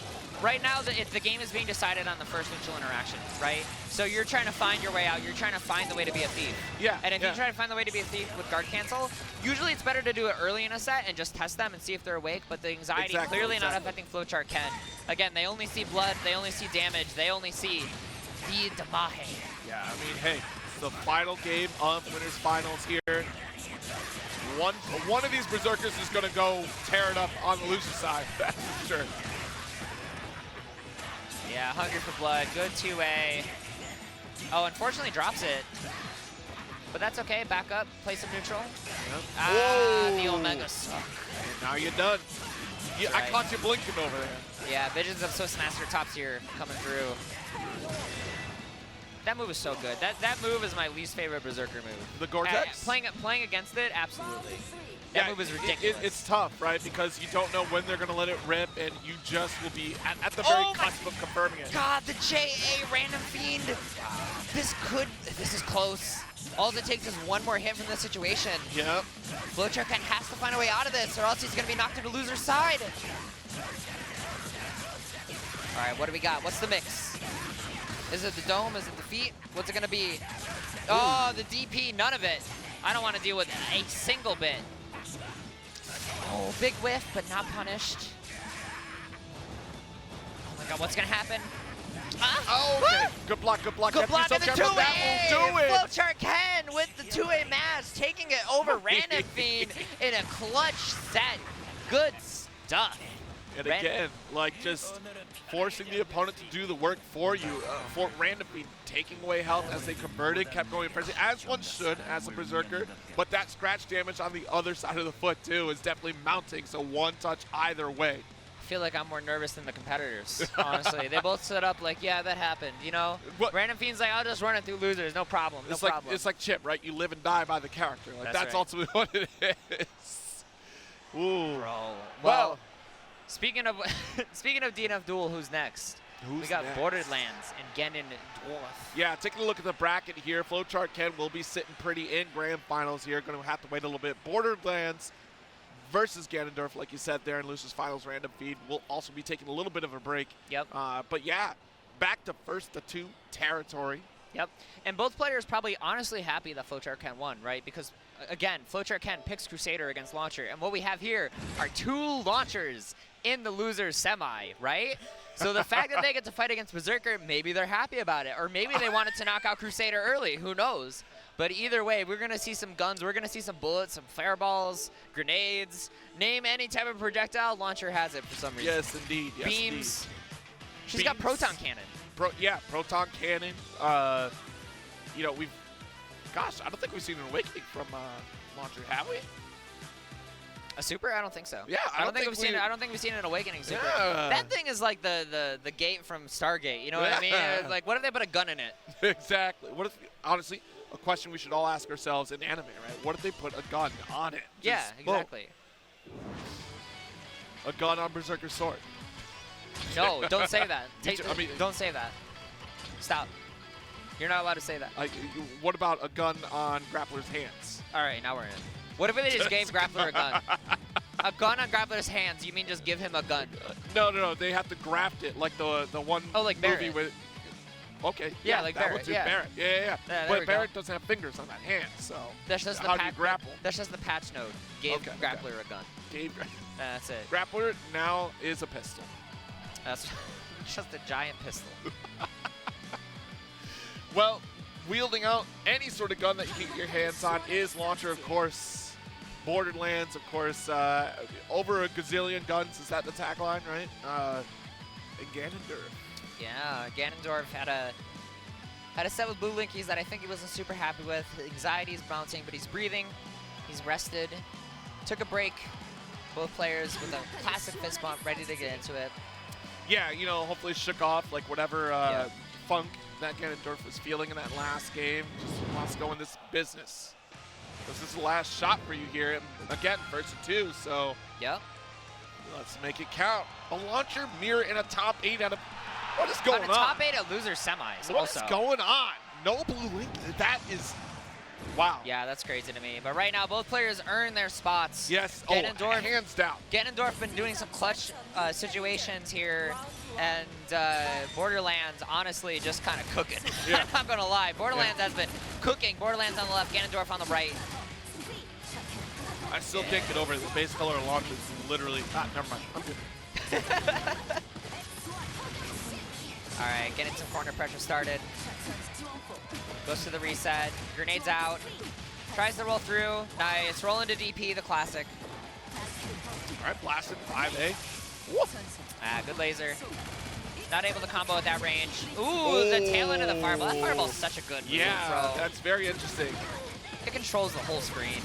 C: Right now, the game is being decided on the first initial interaction, right? So you're trying to find your way out. You're trying to find the way to be a thief.
B: Yeah,
C: And if
B: yeah.
C: you try to find the way to be a thief with guard cancel, usually it's better to do it early in a set and just test them and see if they're awake. But the anxiety
B: Exactly,
C: clearly not
B: exactly.
C: affecting Flowchart Ken. Again, they only see blood. They only see damage. They only see the damahe.
B: Yeah, I mean, hey, it's the final game of Winners Finals here. One of these Berserkers is going to go tear it up on the loser side, that's for sure.
C: Yeah, hungry for blood. Good 2A. Oh, unfortunately drops it. But that's okay. Back up. Play some neutral.
B: Yep.
C: Ah, the
B: Whoa.
C: Omega suck.
B: And now you're done. I
C: Right.
B: caught you blinking over there.
C: Yeah, Visions of Swiss Master top tier coming through. That move is so good. That move is my least favorite Berserker move.
B: The Gore-Tex?
C: Playing against it, absolutely. That move is ridiculous.
B: It's tough, right? Because you don't know when they're going to let it rip, and you just will be at the very
C: Oh my
B: cusp of confirming it.
C: God, the JA Randomfiend. This is close. All it takes is one more hit from this situation.
B: Yep.
C: Flowchart Ken has to find a way out of this, or else he's going to be knocked to the loser's side. All right, what do we got? What's the mix? Is it the dome? Is it the feet? What's it going to be? Oh, the DP, none of it. I don't want to deal with a single bit. Oh, big whiff, but not punished. Oh my god, what's going to happen?
B: Oh, okay. Good block, good block.
C: Good
B: You have
C: block
B: to
C: of
B: be
C: the
B: so
C: 2A!
B: careful. That will do it.
C: Flowchart Ken with the 2A match, taking it over Randomfiend in a clutch set. Good stuff.
B: And again, like just forcing the opponent to do the work for you. For Randomfiend taking away health as they converted, kept going frenzy, as one should as a Berserker. But that scratch damage on the other side of the foot too is definitely mounting, so one touch either way.
C: I feel like I'm more nervous than the competitors, honestly. They both stood up like, yeah, that happened, you know?
B: What-
C: Randomfiend's like, I'll just run it through losers, no problem, no
B: It's like
C: problem.
B: it's like Chip, right? You live and die by the character. Like
C: That's
B: that's
C: right.
B: ultimately what it is. Ooh.
C: Bro.
B: Well,
C: Well, speaking of DNF Duel, who's next? We
B: Who's
C: got
B: next?
C: Bored-Erlands and Ganondeurf.
B: Yeah, taking a look at the bracket here, Flowchart Ken will be sitting pretty in grand finals here. Going to have to wait a little bit. Bored-Erlands versus Ganondeurf, like you said there in Lucius Finals. Randomfiend will also be taking a little bit of a break.
C: Yep.
B: But yeah, back to first to 2 territory.
C: Yep. And both players probably honestly happy that Flowchart Ken won, right? Because, again, Flowchart Ken picks Crusader against Launcher. And what we have here are 2 launchers in the loser's semi, right? So the fact that they get to fight against Berserker, maybe they're happy about it. Or maybe they wanted to knock out Crusader early. Who knows? But either way, we're going to see some guns. We're going to see some bullets, some fireballs, grenades. Name any type of projectile, Launcher has it for some reason.
B: Yes, indeed. Yes,
C: Beams. She's got Proton Cannon.
B: Proton Cannon. You know, gosh, I don't think we've seen an awakening from Launcher, have we?
C: A super? I don't think so.
B: Yeah,
C: I don't think we've seen. I don't think we've seen an awakening super.
B: Yeah.
C: That thing is like the gate from Stargate. You know what I mean?
B: Yeah.
C: Like, what if they put a gun in it?
B: Exactly. What if, honestly, a question we should all ask ourselves in anime, right? What if they put a gun on it?
C: Yeah,
B: Just, boom.
C: exactly.
B: A gun on Berserker's sword.
C: No, don't say that.
B: I mean,
C: Don't say that. Stop. You're not allowed to say that.
B: What about a gun on Grappler's hands?
C: All right, now we're in. What if they just gave Grappler a gun? A gun on Grappler's hands? You mean just give him a gun?
B: No. They have to graft it like the one
C: like
B: movie
C: Barrett.
B: with. Okay.
C: Yeah, like
B: that
C: Barrett.
B: one too,
C: Yeah.
B: Barrett. Yeah.
C: There
B: But
C: we
B: Barrett
C: go.
B: doesn't have fingers on that hand, so
C: That's just
B: how
C: the
B: do you grapple?
C: That's just the patch node. Gave
B: Okay,
C: Grappler a gun. That's it.
B: Grappler now is a pistol.
C: That's just a giant pistol.
B: Well, wielding out any sort of gun that you can get your hands on is Launcher, of course. Bored-Erlands, of course. Over a gazillion guns, is that the tagline, right? And Ganondeurf.
C: Yeah, Ganondeurf had a set with BlueLinkys that I think he wasn't super happy with. Anxiety's bouncing, but he's breathing. He's rested. Took a break. Both players with a classic fist bump, ready to get into it.
B: Yeah, you know, hopefully shook off like whatever funk that Ganondorf was feeling in that last game. Just wants to go in this business. This is the last shot for you here. And again, 1st and 2, so
C: Yep.
B: let's make it count. A Launcher mirror in a top 8 out of... What is going on?
C: Top 8 at loser semis
B: What is
C: also.
B: going on? No BlueLink. That is... Wow.
C: Yeah, that's crazy to me. But right now, both players earn their spots.
B: Yes.
C: Ganondorf,
B: Hands down.
C: Ganondorf been doing some clutch situations here, and Bored-Erlands honestly just kind of cooking.
B: Yeah.
C: I'm not gonna lie. Bored-Erlands has been cooking. Bored-Erlands on the left, Ganondorf on the right.
B: I still can't get over it. The base color of Launcher is literally... never mind. I'm good.
C: All right, getting some corner pressure started. Goes to the reset. Grenades out. Tries to roll through. Nice. Roll into DP, the classic.
B: All right, blasted 5A.
C: Good laser. Not able to combo at that range. Ooh, the tail end of the fireball. That fireball's such a good move,
B: Yeah,
C: bro.
B: that's very interesting.
C: It controls the whole screen.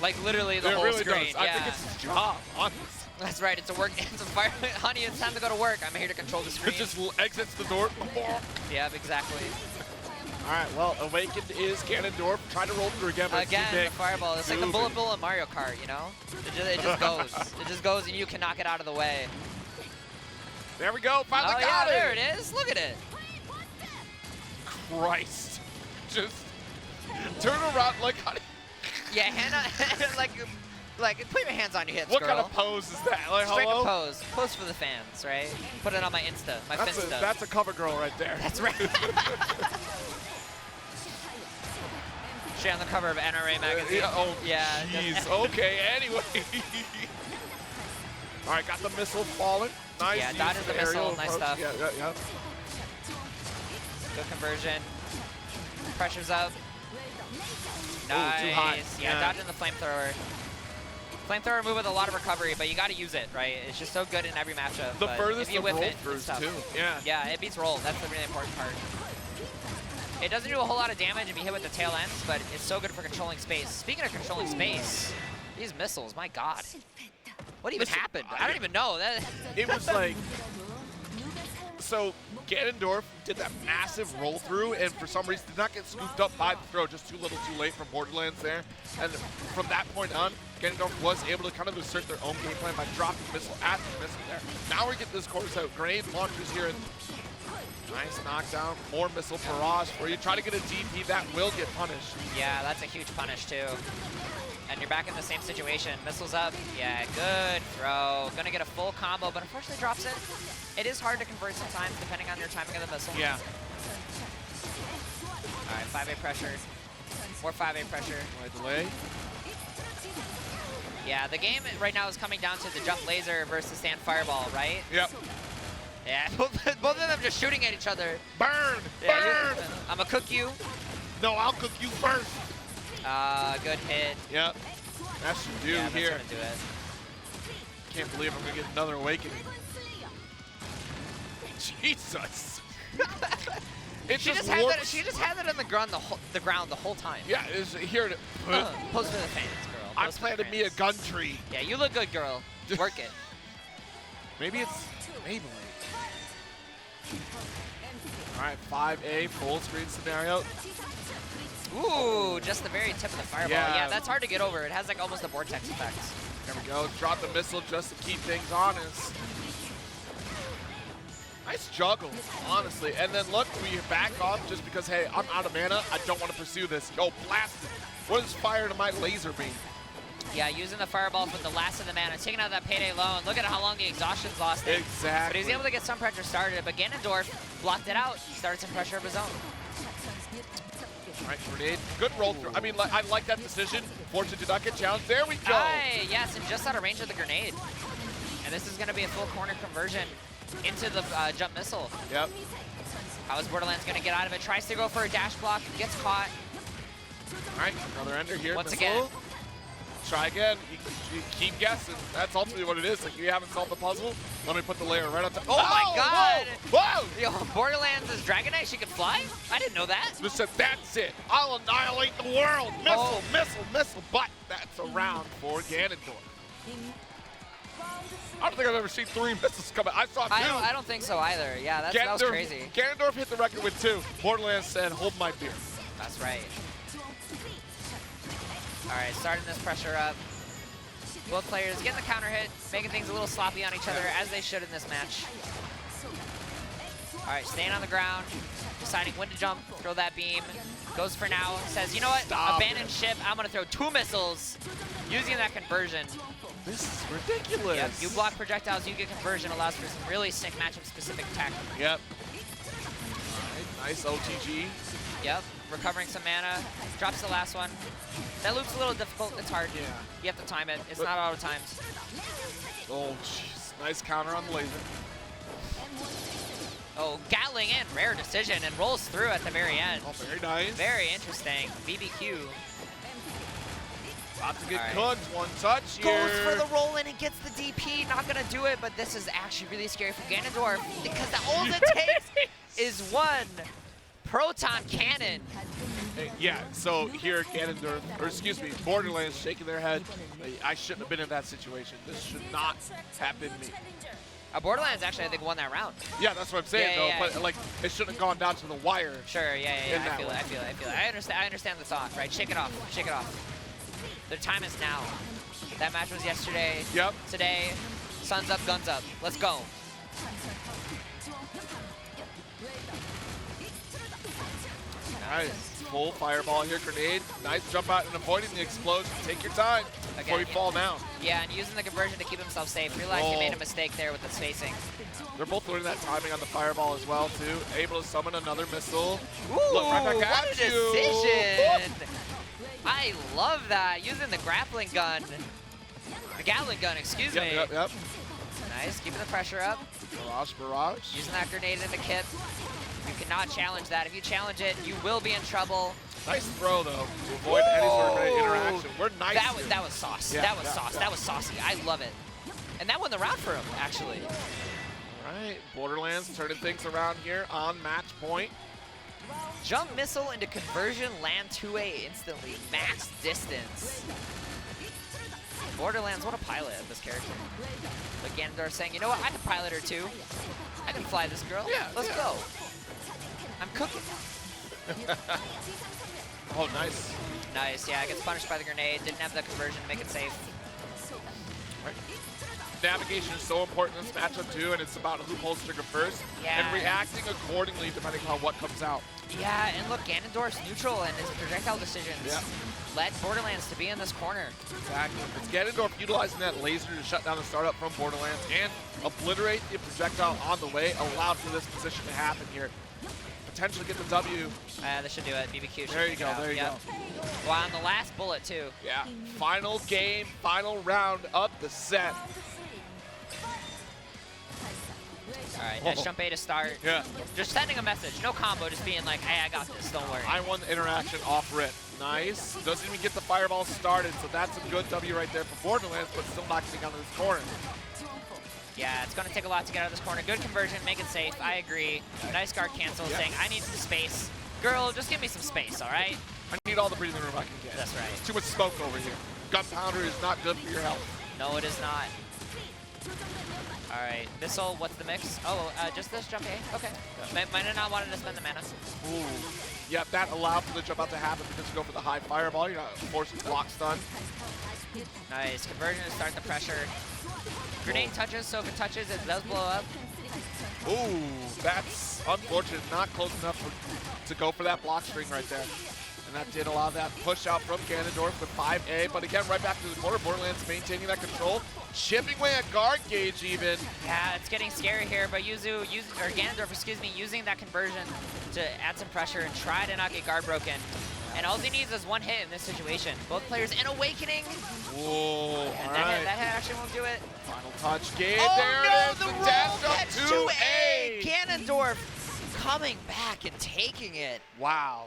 C: Like literally the
B: It
C: whole
B: really
C: screen.
B: does.
C: Yeah.
B: I think it's his job, honestly.
C: That's right. It's a work. It's a fire. Honey, it's time to go to work. I'm here to control the screen.
B: It just exits the door.
C: Yep, exactly.
B: All right, well, Awakened is Ganondorf. Trying to roll through again, but
C: Again,
B: it's too big.
C: the fireball. It's like the bullet bill in Mario Kart, you know? It just goes. It just goes, and you can knock it out of the way.
B: There we go. Finally
C: Oh,
B: got
C: yeah,
B: it.
C: there it is. Look at it.
B: Christ. Just turn around like, honey.
C: Yeah, hand on, like, put your hands on your hips,
B: What
C: girl.
B: kind of pose is that? Like,
C: Strike
B: hello?
C: a pose. Pose for the fans, right? Put it on my Insta, my Finsta.
B: That's a cover girl right there.
C: That's right. She on the cover of NRA magazine.
B: Yeah, jeez. Okay, anyway. All right, got the missile falling. Nice.
C: Yeah,
B: use
C: dodges the
B: aerial
C: missile. Nice
B: approach.
C: stuff.
B: Yeah.
C: Good conversion. Pressure's up.
B: Ooh,
C: Nice.
B: too high.
C: Yeah, dodging the flamethrower. Flamethrower move with a lot of recovery, but you got to use it, right? It's just so good in every matchup.
B: The
C: but
B: furthest
C: if you
B: of
C: whiff
B: roll
C: it, it's
B: throughs,
C: tough.
B: too. Yeah.
C: Yeah, it beats roll. That's the really important part. It doesn't do a whole lot of damage if you hit with the tail ends, but it's so good for controlling space. Speaking of controlling space, these missiles, my God. What even happened? I don't even know.
B: It was like, so Ganondorf did that massive roll through, and for some reason did not get scooped up by the throw, just too little too late from Bored-Erlands there. And from that point on, Ganondorf was able to kind of assert their own game plan by dropping missile after missile there. Now we're getting this course out. Grenade launchers here. Nice knockdown, more missile barrage for you. Try to get a DP, that will get punished.
C: Yeah, that's a huge punish too. And you're back in the same situation. Missiles up. Yeah, good throw. Gonna get a full combo, but unfortunately drops it. It is hard to convert sometimes depending on your timing of the missile.
B: Yeah.
C: All right, 5A pressure. More 5A pressure.
B: Delay.
C: Yeah, the game right now is coming down to the jump laser versus stand fireball, right?
B: Yep.
C: Yeah, both of them just shooting at each other.
B: Burn!
C: Yeah,
B: Burn!
C: I'm gonna cook you.
B: No, I'll cook you first.
C: Good hit.
B: Yep. That should do
C: Yeah,
B: here.
C: that's gonna do it.
B: Can't believe I'm gonna get another awakening. Jesus.
C: She just had that on the ground the whole time.
B: Yeah, it's here to
C: Post for the fans, girl.
B: I
C: Post for the
B: planted me a
C: fans.
B: gun tree.
C: Yeah, you look good, girl. Work it.
B: Maybe it's Maybelline. All right, 5A full screen scenario.
C: Ooh, just the very tip of the fireball.
B: Yeah.
C: Yeah, that's hard to get over. It has like almost a vortex effect.
B: There we go. Drop the missile just to keep things honest. Nice juggle, honestly. And then look, we back off just because, hey, I'm out of mana. I don't want to pursue this. Yo, blast it. What is fire to my laser beam?
C: Yeah, using the fireballs with the last of the mana, taking out that payday low, and look at how long the exhaustion's lost it.
B: Exactly.
C: But he's able to get some pressure started, but Ganondeurf blocked it out. He started some pressure of his own.
B: All right, grenade. Good roll through. I mean, I like that decision. Fortune did not get challenged. There we go.
C: Aye, yes, and just out of range of the grenade. And this is going to be a full corner conversion into the jump missile.
B: Yep.
C: How is Bored-Erlands going to get out of it? Tries to go for a dash block, gets caught.
B: All right, another ender here.
C: Once
B: missile.
C: again.
B: Try again. You keep guessing. That's ultimately what it is. Like, you haven't solved the puzzle. Let me put the layer right on top.
C: Oh my God!
B: Whoa!
C: Yo, Bored-Erlands is Dragon Knight. She can fly? I didn't know that.
B: Just said, that's it. I'll annihilate the world. Missile,
C: Oh.
B: missile, missile. But that's a round for Ganondorf. I don't think I've ever seen 3 missiles come out. I saw 2.
C: I don't think so either. Yeah, that was crazy.
B: Ganondorf hit the record with 2. Bored-Erlands said, hold my beer.
C: That's right. All right, starting this pressure up. Both players getting the counter hit, making things a little sloppy on each other, as they should in this match. All right, staying on the ground, deciding when to jump, throw that beam. Goes for now, says, you know what,
B: Stop
C: abandon
B: it.
C: ship, I'm gonna throw 2 missiles. Using that conversion.
B: This is ridiculous.
C: Yep, you block projectiles, you get conversion, allows for some really sick matchup-specific tech.
B: Yep. All right, nice OTG.
C: Yep, recovering some mana, drops the last one. That loop's a little difficult, it's hard.
B: Yeah.
C: You have to time it, it's not auto times.
B: Oh, jeez. Nice counter on the laser.
C: Oh, Gatling in, rare decision, and rolls through at the very end.
B: Oh, very nice.
C: Very interesting, BBQ.
B: About to get
C: All right.
B: cooked. One touch here.
C: Goes for the roll in and gets the DP, not gonna do it, but this is actually really scary for Ganondorf because the all it takes is one proton cannon.
B: Yeah, so here Ganondorf, or excuse me, Bored-Erlands shaking their head. I shouldn't have been in that situation. This should not have been me.
C: Bored-Erlands actually, I think, won that round.
B: Yeah, that's what I'm saying,
C: Yeah,
B: though.
C: yeah,
B: But
C: yeah.
B: like, it shouldn't have gone down to the wire.
C: Sure, yeah,
B: In that
C: I feel
B: one.
C: it. I understand the thought, right? Shake it off, shake it off. The time is now. That match was yesterday.
B: Yep.
C: Today, sun's up, guns up. Let's go.
B: Nice. Full fireball here, grenade. Nice jump out and avoiding the explosion. Take your time before you
C: Again,
B: fall down.
C: Yeah, and using the conversion to keep himself safe. Realized he made a mistake there with the spacing.
B: They're both learning that timing on the fireball as well, too. Able to summon another missile.
C: Ooh,
B: Look right back
C: what
B: at
C: a
B: you.
C: decision! I love that. Using the grappling gun. The Gatling gun, excuse me.
B: Yep.
C: Nice, keeping the pressure up.
B: Barrage.
C: Using that grenade in the kit. You cannot challenge that. If you challenge it, you will be in trouble.
B: Nice throw, though, to avoid any sort of interaction. We're nice.
C: That was sauce.
B: Yeah,
C: that was
B: yeah,
C: sauce.
B: yeah.
C: That was saucy. I love it. And that won the round for him, actually.
B: All right, Bored-Erlands turning things around here on match point.
C: Jump missile into conversion, land 2A instantly. Max distance. Bored-Erlands, what a pilot of this character. But Ganondorf saying, you know what, I can pilot her too. I can fly this girl.
B: Yeah,
C: Let's
B: yeah.
C: go. I'm cooking.
B: Oh, nice.
C: Nice, yeah, gets punished by the grenade. Didn't have the conversion to make it safe.
B: Right. Navigation is so important in this matchup, too, and it's about who pulls trigger first.
C: Yeah.
B: And reacting accordingly depending on what comes out.
C: Yeah, and look, Ganondorf's neutral and his projectile decisions
B: Yeah.
C: led Bored-Erlands to be in this corner.
B: Exactly. It's Ganondorf utilizing that laser to shut down the startup from Bored-Erlands and obliterate the projectile on the way, allowed for this position to happen here. Potentially get the W.
C: This should do it. BBQ should
B: There you
C: take it
B: go,
C: out.
B: there you
C: Yep. Well, on the last bullet, too.
B: Yeah. Final game, final round of the set.
C: All right, nice jump A to start.
B: Yeah.
C: Just sending a message. No combo, just being like, hey, I got this. Don't worry.
B: I won the interaction off rip. Nice. Doesn't even get the fireball started, so that's a good W right there for Bored-Erlands, but still not getting out of this corner.
C: Yeah, it's going to take a lot to get out of this corner. Good conversion, make it safe. I agree. Nice guard cancel, saying, I need some space. Girl, just give me some space, all right?
B: I need all the breathing room I can get.
C: That's right.
B: There's too much smoke over here. Gunpowder is not good for your health.
C: No, it is not. All right, missile, what's the mix? Oh, just this jump A? Okay. Might have not wanted to spend the mana.
B: Ooh. Yep, that allowed for the jump out to happen because you go for the high fireball. You're not forcing block stun.
C: Nice, conversion to start the pressure. Grenade touches, so if it touches, it does blow up.
B: Ooh, that's unfortunate. Not close enough to go for that block string right there. And that did allow that push out from Ganondeurf with 5A. But again, right back to the corner. Bored-Erlands maintaining that control. Chipping away at guard gauge even.
C: Yeah, it's getting scary here, but Ganondeurf, excuse me, using that conversion to add some pressure and try to not get guard broken. And all he needs is one hit in this situation. Both players in Awakening.
B: Whoa,
C: And
B: all
C: that,
B: right.
C: hit, that hit actually won't do it.
B: Final touch, Gabe.
C: Oh
B: there
C: no,
B: it is.
C: the
B: The
C: roll
B: dash
C: catch
B: up
C: to
B: 2A.
C: Ganondorf coming back and taking it.
B: Wow.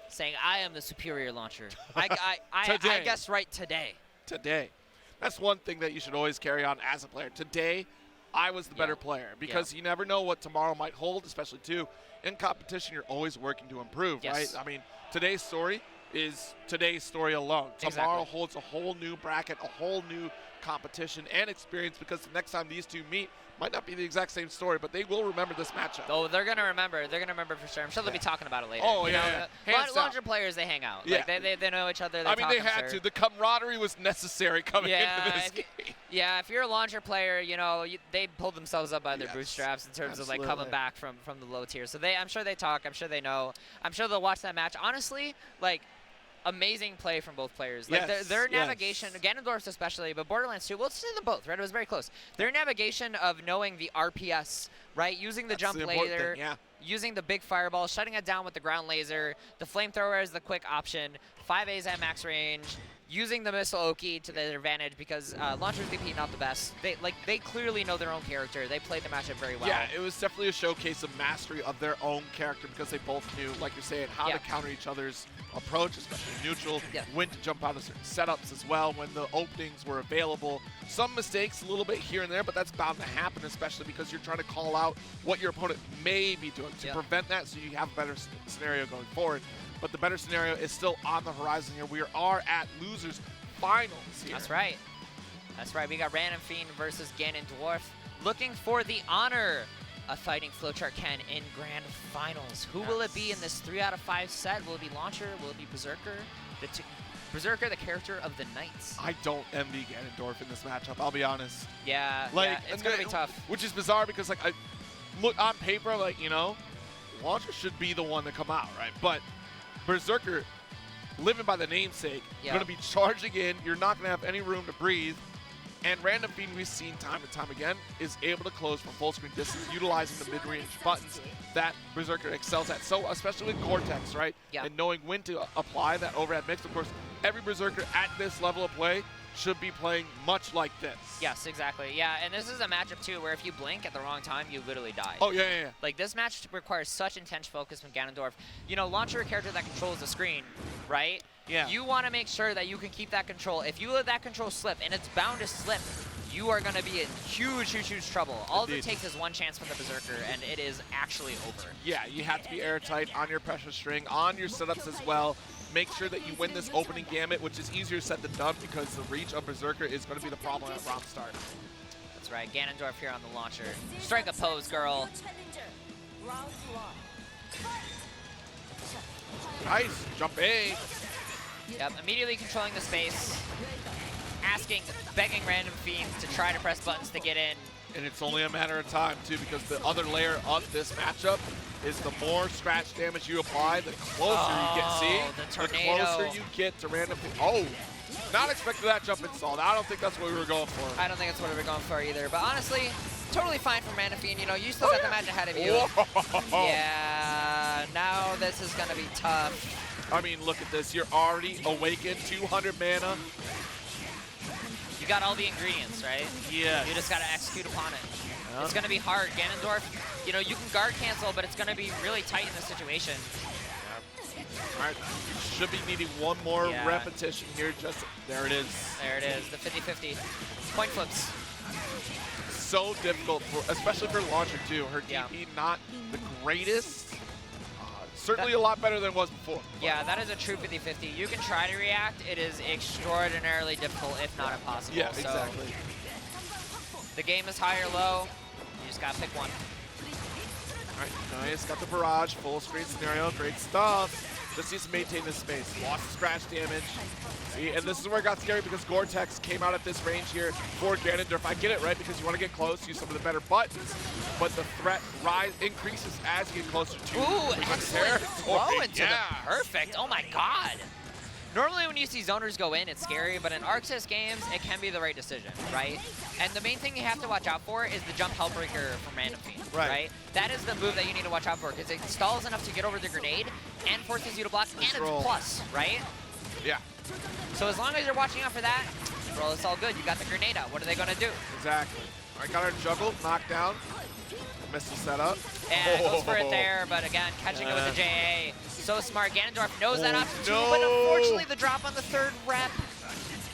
C: Saying, I am the superior launcher. I
B: Today.
C: guess right today.
B: Today. That's one thing that you should always carry on as a player. Today, I was the better player because you never know what tomorrow might hold, especially too. In competition, you're always working to improve, right? I mean, today's story is today's story alone. Tomorrow holds a whole new bracket, a whole new competition and experience because the next time these two meet might not be the exact same story, but they will remember this matchup.
C: Oh, they're going to remember. They're going to remember for sure. I'm sure they'll be talking about it later.
B: Oh,
C: you
B: yeah.
C: know, Launcher players, they hang out.
B: Yeah.
C: Like, they know each other. They
B: I mean,
C: talk,
B: they
C: I'm
B: had
C: sure.
B: to. The camaraderie was necessary coming into this game.
C: Yeah, if you're a launcher player, you know, they pulled themselves up by their
B: Yes,
C: bootstraps in terms of like
B: absolutely.
C: coming back from the low tier. So I'm sure they talk. I'm sure they know. I'm sure they'll watch that match. Honestly, like, amazing play from both players. Like their navigation, Ganondorf's especially, but Bored-Erlands too. We'll see them both, right? It was very close. Their navigation of knowing the RPS, right? Using the jump laser, using the big fireball, shutting it down with the ground laser. The flamethrower is the quick option. 5A's at max range. Using the missile Oki to their advantage because launchers DP not the best. They clearly know their own character. They played the matchup very well.
B: Yeah, it was definitely a showcase of mastery of their own character because they both knew, like you're saying, how to counter each other's approach, especially neutral, when to jump out of certain setups as well, when the openings were available. Some mistakes a little bit here and there, but that's bound to happen, especially because you're trying to call out what your opponent may be doing to prevent that so you have a better scenario going forward. But the better scenario is still on the horizon here. We are at losers finals here.
C: That's right. That's right. We got Randomfiend versus Ganondeurf looking for the honor of fighting Flowchart Ken in grand finals. Who will it be in this 3 out of 5 set? Will it be Launcher? Will it be Berserker? Berserker, the character of the Knights.
B: I don't envy Ganondorf in this matchup, I'll be honest.
C: Yeah, it's going to be tough.
B: Which is bizarre because, like, I look on paper, like, you know, Launcher should be the one to come out, right? But Berserker, living by the namesake, you're going to be charging in. You're not going to have any room to breathe. And Randomfiend, we've seen time and time again, is able to close from full screen distance, utilizing the mid-range buttons that Berserker excels at. So, especially with Cortex, right? And knowing when to apply that overhead mix. Of course, every Berserker at this level of play should be playing much like this.
C: Yes, exactly. Yeah, and this is a matchup, too, where if you blink at the wrong time, you literally die.
B: Oh, yeah.
C: Like, this match requires such intense focus from Ganondorf. You know, Launcher, a character that controls the screen, right?
B: Yeah.
C: You want to make sure that you can keep that control. If you let that control slip, and it's bound to slip, you are going to be in huge, huge, huge trouble. All it takes is one chance from the Berserker, and it is actually over.
B: Yeah, you have to be airtight on your pressure string, on your setups as well. Make sure that you win this opening gamut, which is easier said than done because the reach of Berserker is going to be the problem at round start.
C: That's right. Ganondorf here on the Launcher. Strike a pose, girl.
B: Nice. Jump A.
C: Yep, immediately controlling the space. Begging Randomfiend to try to press buttons to get in.
B: And it's only a matter of time, too, because the other layer of this matchup is the more scratch damage you apply, the closer you get. See?
C: The
B: closer you get to Randomfiend. Oh, not expecting that jump installed. I don't think that's what we were going for.
C: I don't think that's what we were going for either. But honestly, totally fine for Randomfiend. You know, you still got the match ahead of you.
B: Whoa.
C: Yeah, now this is going to be tough.
B: I mean, look at this. You're already awakened, 200 mana.
C: You got all the ingredients, right?
B: Yeah.
C: You just got to execute upon it. It's going to be hard. Ganondorf, you know, you can guard cancel, but it's going to be really tight in this situation.
B: All right, should be needing one more repetition here. Just there it is.
C: There it is, the 50-50. Point flips.
B: So difficult, especially for launcher too. Her
C: Yeah.
B: DP not the greatest. Certainly a lot better than it was before.
C: Yeah, that is a true 50-50. You can try to react. It is extraordinarily difficult, if not impossible.
B: Yeah,
C: So
B: exactly.
C: the game is high or low. You just gotta pick one.
B: All right, nice. Got the barrage, full screen scenario, great stuff. Just needs to maintain this space. Lost the scratch damage. See, and this is where it got scary because Gore-Tex came out at this range here for Ganondeurf. I get it, right? Because you want to get close, use some of the better buttons, but the threat increases as you get closer to
C: Ooh,
B: the
C: excellent throw
B: territory.
C: into
B: Yeah.
C: the perfect. Oh my god. Normally when you see zoners go in, it's scary, but in ArcSys games, it can be the right decision, right? And the main thing you have to watch out for is the jump Hellbreaker from Randomfiend, right? That is the move that you need to watch out for, because it stalls enough to get over the grenade and forces you to block, and it's plus, right?
B: Yeah.
C: So as long as you're watching out for that, bro, it's all good. You got the grenade out. What are they going to do?
B: Exactly. All right, got her juggled, knocked down. Missile setup.
C: And goes for it there, but again, catching it with the JA. So smart. Ganondorf knows that option too, but unfortunately the drop on the third rep.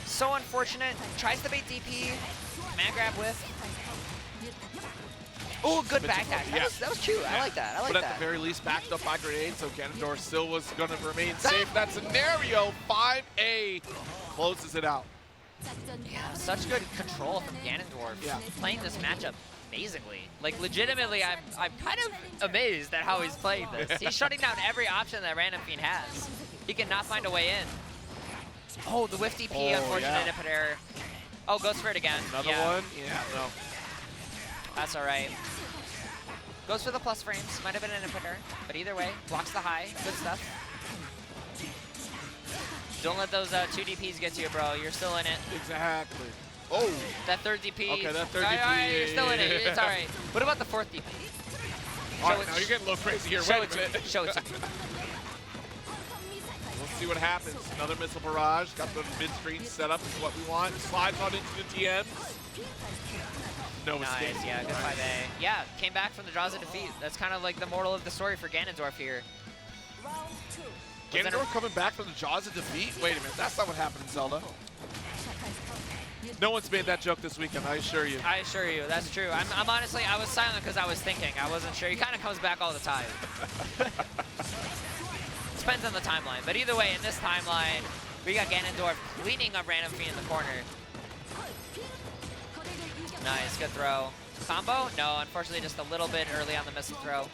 C: So unfortunate. Tries to bait DP. Command grab with. Oh, good back dash. That was cute. I like that. I like
B: but
C: that.
B: at the very least, backed up by grenade, so Ganondorf still was going to remain safe. That scenario, 5A closes it out.
C: Yeah, such good control from Ganondorf.
B: Yeah.
C: Playing this matchup amazingly. Like, legitimately, I'm kind of amazed at how he's playing this. He's shutting down every option that Randomfiend has. He cannot find a way in. Oh, the whiff DP, unfortunate input error. Oh, goes for it again.
B: Another one? Yeah, no.
C: That's all right. Goes for the plus frames. Might have been an input error, but either way, blocks the high. Good stuff. Don't let those 2 DPs get to you, bro. You're still in it.
B: Exactly. Oh.
C: That third DP.
B: Okay, that third
C: all
B: DP.
C: right, you're still in it. It's all right. What about the fourth DP?
B: All right, now you're getting a little crazy here.
C: Show
B: Wait
C: it
B: a minute.
C: Show it to me.
B: We'll see what happens. Another missile barrage. Got the mid-screen set up is what we want. Slides on into the TMs. No mistake.
C: Nice, yeah, good 5A. Yeah, came back from the draws of defeat. That's kind of like the moral of the story for Ganondorf here.
B: Ganondorf coming back from the jaws of defeat? Wait a minute, that's not what happened in Zelda. No one's made that joke this weekend, I assure you.
C: I assure you, that's true. I'm honestly, I was silent because I was thinking. I wasn't sure. He kind of comes back all the time. Depends on the timeline. But either way, in this timeline, we got Ganondorf cleaning up Randomfiend in the corner. Nice, good throw. Combo? No, unfortunately just a little bit early on the missile throw.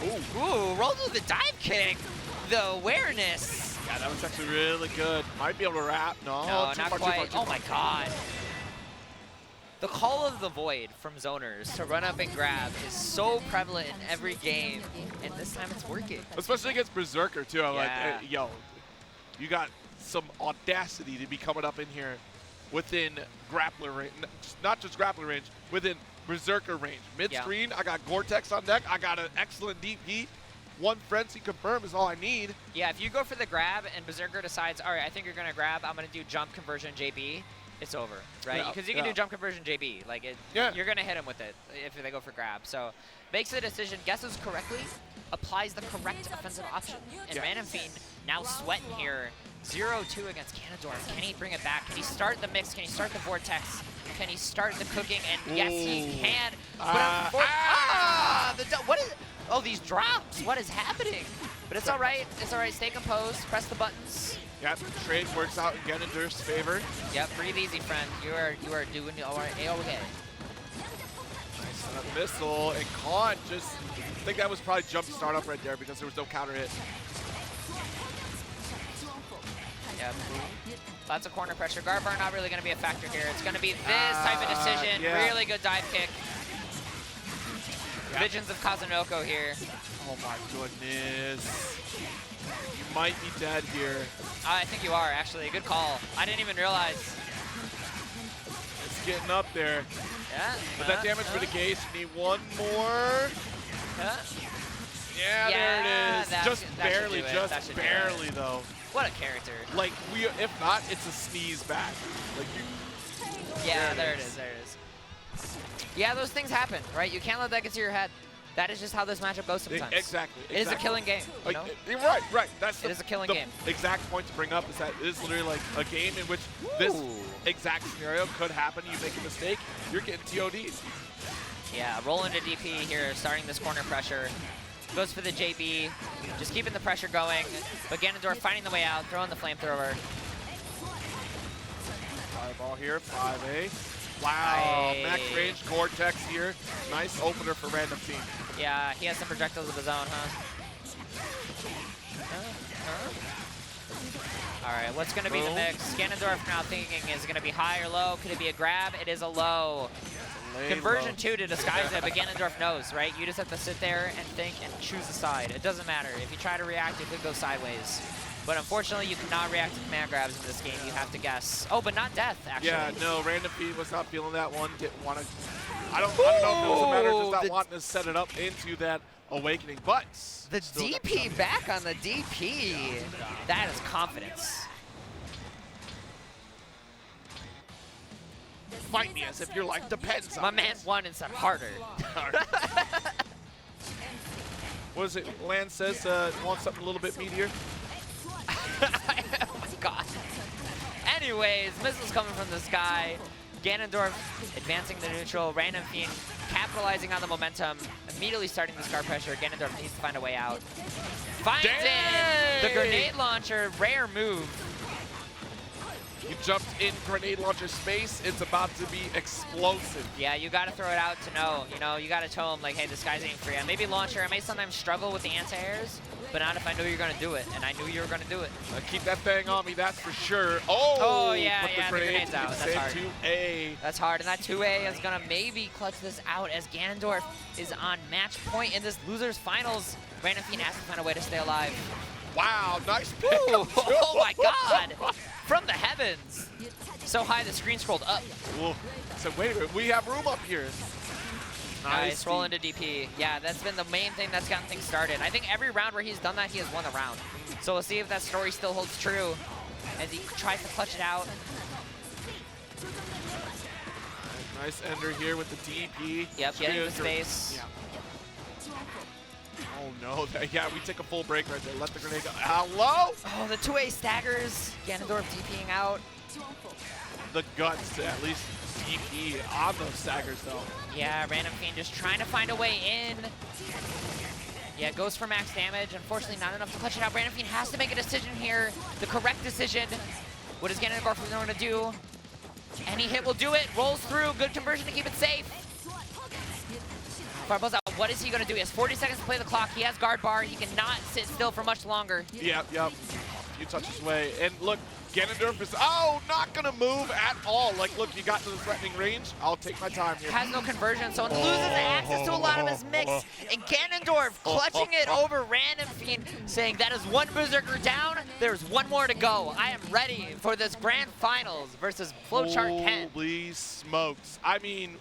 C: Ooh, rolls with the dive kick. The awareness.
B: Yeah, that was actually really good. Might be able to wrap. No,
C: No,
B: too
C: not
B: far,
C: quite.
B: Too far,
C: Oh my god. The call of the void from zoners to run up and grab is so prevalent in every game, and this time it's working.
B: Especially against Berserker, too. I'm like,
C: Yeah.
B: hey, yo, you got some audacity to be coming up in here within Grappler range. Not just Grappler range, within Berserker range. Mid-screen, I got Gore-Tex on deck. I got an excellent DP. One frenzy confirm is all I need.
C: Yeah, if you go for the grab and Berserker decides, all right, I think you're going to grab, I'm going to do jump conversion JB, it's over, right?
B: Yeah,
C: Because you can do jump conversion JB. Like, you're going to hit him with it if they go for grab. So, makes the decision, guesses correctly, applies the correct offensive option. And Randomfiend now sweating here. 0-2 against Ganondorf. Can he bring it back? Can he start the mix? Can he start the vortex? Can he start the cooking? And yes, he can. But what is? Oh, these drops. What is happening? But it's all right. It's all right. Stay composed. Press the buttons.
B: Yep, trade works out in Ganondorf's favor.
C: Yep, breathe easy, friend. You are doing all right. Okay.
B: Nice setup missile, and Khan just, I think that was probably jump startup right there because there was no counter hit.
C: Yep. Lots of corner pressure. Garbar not really going to be a factor here. It's going to be this type of decision.
B: Yeah.
C: Really good dive kick.
B: Yeah.
C: Visions of Kazunoko here.
B: Oh my goodness. You might be dead here.
C: I think you are, actually. Good call. I didn't even realize.
B: It's getting up there.
C: Yeah.
B: But that damage mitigates. You need one more. Yeah, there it is. Just barely, just barely though.
C: What a character.
B: Like, if not, it's a sneeze back. Like you.
C: Yeah, there it is. There it is. Yeah, those things happen, right? You can't let that get to your head. That is just how this matchup goes sometimes.
B: Exactly.
C: It is a killing game, you know?
B: You're right, right. That's
C: It is a killing
B: the
C: game.
B: exact point to bring up is that it is literally like a game in which this exact scenario could happen. You make a mistake, you're getting TOD'd.
C: Yeah, roll into DP here, starting this corner pressure. Goes for the JB, just keeping the pressure going. But Ganondeurf finding the way out, throwing the flamethrower.
B: Fireball here, 5A. Wow, max range Gore-Tex here. Nice opener for Randomfiend.
C: Yeah, he has some projectiles of his own, huh? All right, what's going to be the mix? Ganondorf now thinking, is it going to be high or low? Could it be a grab? It is a low. Conversion 2 to disguise it, but Ganondorf knows, right? You just have to sit there and think and choose a side. It doesn't matter. If you try to react, it could go sideways. But unfortunately, you cannot react to command grabs in this game. You have to guess. Oh, but not death, actually.
B: Yeah, no, Randomfiend was not feeling that one. Didn't want to. I don't know if it was a matter of just not wanting to set it up into that awakening, but
C: the DP back on the DP. That is confidence.
B: Fight me as if your life depends on
C: My man
B: this.
C: won and said harder.
B: What is it? Lance says want something a little bit meatier.
C: Oh my god. Anyways, missiles coming from the sky. Ganondorf advancing the neutral. Randomfiend capitalizing on the momentum. Immediately starting the scar pressure. Ganondorf needs to find a way out. Finds it! The grenade launcher, rare move.
B: You jumped in grenade launcher space. It's about to be explosive.
C: Yeah, you gotta throw it out to know. You know, you gotta tell him like, hey, this guy's ain't free. Maybe launcher, I may sometimes struggle with the anti-airs, but not if I knew you're gonna do it, and I knew you were gonna do it.
B: Keep that thing on me, that's for sure.
C: Oh, yeah,
B: put
C: yeah, the grenade's out. That's hard.
B: 2A.
C: That's hard, and that 2A is gonna maybe clutch this out as Ganondorf is on match point in this loser's finals. Randomfiend has to find a way to stay alive.
B: Wow, nice pick.
C: Ooh, oh my god! From the heavens! So high the screen scrolled up.
B: Whoa. So wait a minute, we have room up here.
C: Nice, roll into DP. Yeah, that's been the main thing that's gotten things started. I think every round where he's done that, he has won the round. So we'll see if that story still holds true as he tries to clutch it out.
B: Nice ender here with the DP.
C: Yep, getting into space.
B: Yeah. Oh no, yeah, we take a full break right there. Let the grenade go. Hello?
C: Oh, the 2A staggers. Ganondorf DPing out.
B: The guts to at least DP on those staggers though.
C: Yeah, Randomfiend just trying to find a way in. Yeah, goes for max damage. Unfortunately, not enough to clutch it out. Randomfiend has to make a decision here. The correct decision. What is Ganondorf going to do? Any hit will do it. Rolls through. Good conversion to keep it safe. Fireballs out. What is he going to do? He has 40 seconds to play the clock. He has guard bar. He cannot sit still for much longer.
B: Yep. A few touches away. And look, Ganondorf is, not going to move at all. Like, look, you got to the threatening range. I'll take my time here.
C: Has no conversion, so loses access to a lot of his mix. And Ganondorf clutching it over Randomfiend, saying that is one Berserker down. There's one more to go. I am ready for this grand finals versus Flowchart Ken.
B: Holy smokes. I mean,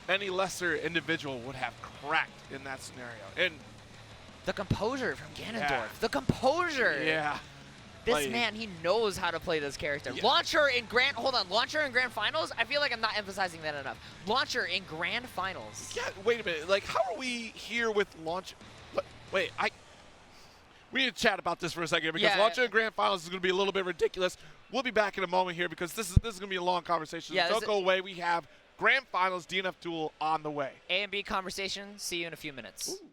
B: any lesser individual would have cracked in that scenario. And
C: the composure from Ganondorf.
B: Yeah.
C: The composure.
B: yeah.
C: This man, he knows how to play this character.
B: Yeah.
C: Launcher in grand, Launcher in grand finals? I feel like I'm not emphasizing that enough. Launcher in grand finals.
B: Yeah, wait a minute. Like, how are we here with launch? Wait, we need to chat about this for a second because launcher in grand finals is going to be a little bit ridiculous. We'll be back in a moment here because this is going to be a long conversation.
C: Yeah,
B: Don't go away. We have grand finals DNF Duel on the way.
C: A and B conversation. See you in a few minutes.
B: Ooh.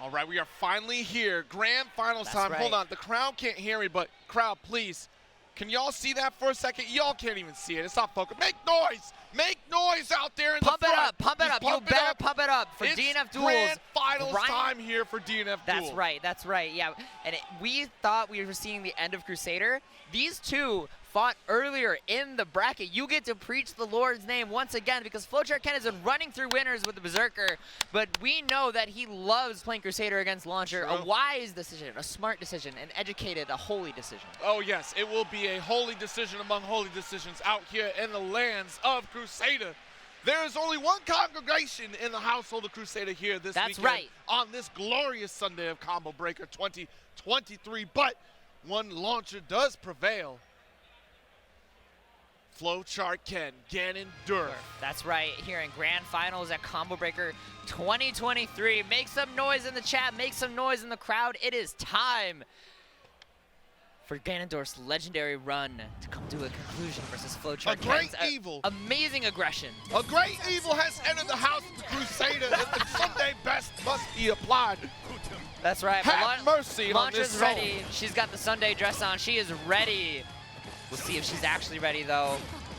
B: All right, we are finally here. Grand finals
C: That's
B: time.
C: right.
B: Hold on, the crowd can't hear me, but crowd, please. Can y'all see that for a second? Y'all can't even see it. It's not focused. Make noise! Make noise out there in
C: Pump
B: the
C: it
B: front.
C: up, pump it
B: Just
C: up. You better pump it up for
B: It's
C: DNF Duels.
B: grand finals
C: Ryan-
B: time here for DNF Duel.
C: That's right, yeah. And we thought we were seeing the end of Crusader. These two fought earlier in the bracket. You get to preach the Lord's name once again because Flowchart Ken has been running through winners with the Berserker, but we know that he loves playing Crusader against Launcher.
B: True.
C: A wise decision, a smart decision, an educated, a holy decision.
B: Oh, yes, it will be a holy decision among holy decisions out here in the lands of Crusader. There is only one congregation in the household of Crusader here this
C: That's
B: weekend
C: right.
B: on this glorious Sunday of Combo Breaker 2023, but one launcher does prevail. Flowchart Ken, Ganondeurf.
C: That's right, here in Grand Finals at Combo Breaker 2023. Make some noise in the chat, make some noise in the crowd. It is time for Ganondorf's legendary run to come to a conclusion versus Flowchart
B: great
C: Ken's
B: evil.
C: Amazing aggression.
B: A great evil has entered the house of the Crusader, and the Sunday best must be applied.
C: That's right.
B: Have mercy on this
C: Launcha's
B: soul.
C: ready. She's got the Sunday dress on. She is ready. We'll see if she's actually ready, though.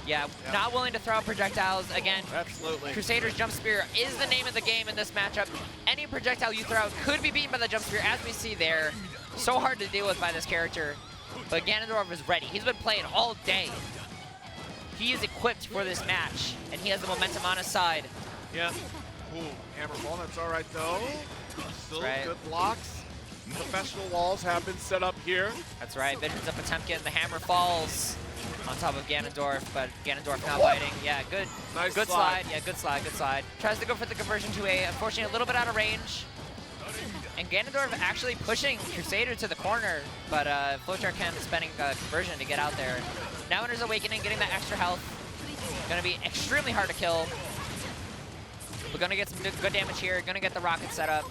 C: Yeah, not willing to throw out projectiles. Again,
B: Absolutely.
C: Crusader's Jump Spear is the name of the game in this matchup. Any projectile you throw out could be beaten by the Jump Spear, as we see there. So hard to deal with by this character. But Ganondorf is ready. He's been playing all day. He is equipped for this match, and he has the momentum on his side.
B: Yeah. Ooh, hammer ball, that's all right, though. Still
C: right.
B: good blocks. Professional walls have been set up here.
C: That's right, Visions of Potemkin, the hammer falls on top of Ganondorf, but Ganondorf not biting. Yeah, good.
B: Nice
C: good
B: slide.
C: Yeah, good slide, good slide. Tries to go for the conversion to a, unfortunately, a little bit out of range. And Ganondorf actually pushing Crusader to the corner, but Flowchart Ken is spending conversion to get out there. Now Winter's Awakening, getting that extra health. Gonna be extremely hard to kill. We're gonna get some good damage here, gonna get the rocket set up.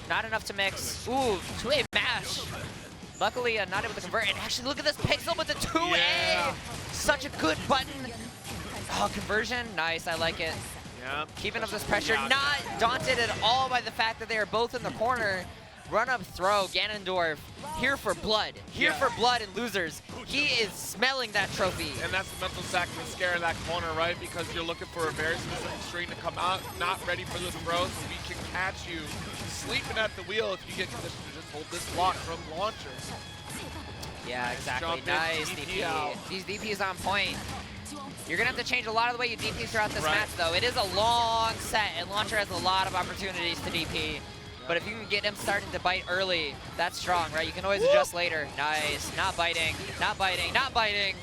C: Not enough to mix. Ooh, 2A mash. Luckily, not able to convert. And actually, look at this pixel with the 2A.
B: Yeah.
C: Such a good button. Oh, conversion. Nice. I like it.
B: Yeah.
C: Keeping up this pressure. Not daunted at all by the fact that they are both in the corner. Run up throw. Ganondorf here for blood. Here for blood and losers. He is smelling that trophy.
B: And that's the mental sack and scare in that corner, right? Because you're looking for a very specific screen to come out, not ready for the throw, so we can catch you sleeping at the wheel if you get conditioned to just hold this block from launcher.
C: Yeah, exactly.
B: Jump in,
C: Nice
B: DP
C: DP.
B: out.
C: These DPs on point. You're going to have to change a lot of the way you DP throughout this
B: Right.
C: match, though. It is a long set, and Launcher has a lot of opportunities to DP. But if you can get him starting to bite early, that's strong, right? You can always adjust later. Nice. Not biting. Not biting. Not biting.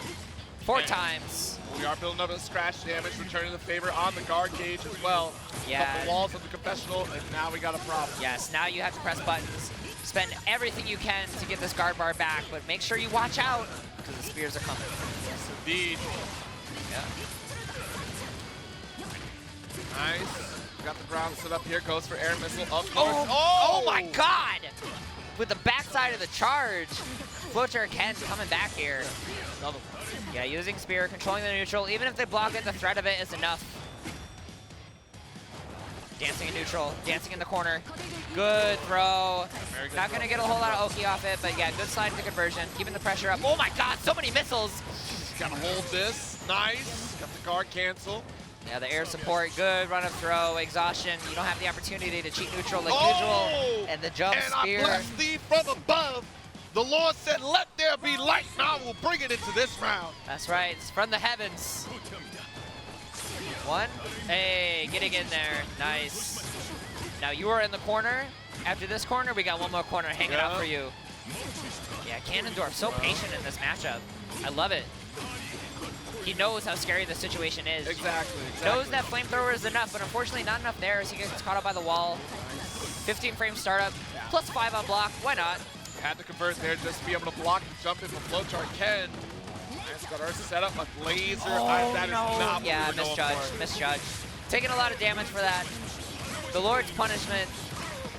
C: 4 times.
B: We are building up a scratch damage, returning the favor on the guard gauge as well.
C: Yeah.
B: Couple walls of the confessional, and now we got a problem.
C: Yes, now you have to press buttons. Spend everything you can to get this guard bar back, but make sure you watch out, because the spears are coming.
B: Yes, indeed.
C: Yeah.
B: Nice. Got the ground set up here, goes for air missile up north.
C: Oh my god! With the backside of the charge, Flowchart Ken coming back here.
B: Another one.
C: Yeah, using spear, controlling the neutral. Even if they block it, the threat of it is enough. Dancing in neutral, dancing in the corner. Good throw.
B: Very good
C: Not gonna
B: throw.
C: get a whole lot of Oki off it, but yeah, good slide to conversion. Keeping the pressure up. Oh my god, so many missiles!
B: Gotta hold this. Nice. Got the guard cancel.
C: Yeah, the air support, good run up throw, exhaustion. You don't have the opportunity to cheat neutral like usual. And the jump
B: and
C: spear.
B: I bless thee from above. The Lord said, let there be light, and I will bring it into this round.
C: That's right, it's from the heavens. 1. Hey, getting in there, nice. Now you are in the corner. After this corner, we got one more corner hanging out for you. Yeah, Ganondorf so patient in this matchup. I love it. He knows how scary the situation is.
B: Exactly.
C: Knows that flamethrower is enough, but unfortunately not enough there as he gets caught up by the wall. 15 frame startup, plus 5 on block, why not?
B: Had to convert there just to be able to block and jump in for Flowchart Ken. Nice, got our setup, a laser. That is not what
C: Yeah,
B: we were going
C: misjudged,
B: for.
C: misjudged. Taking a lot of damage for that. The Lord's punishment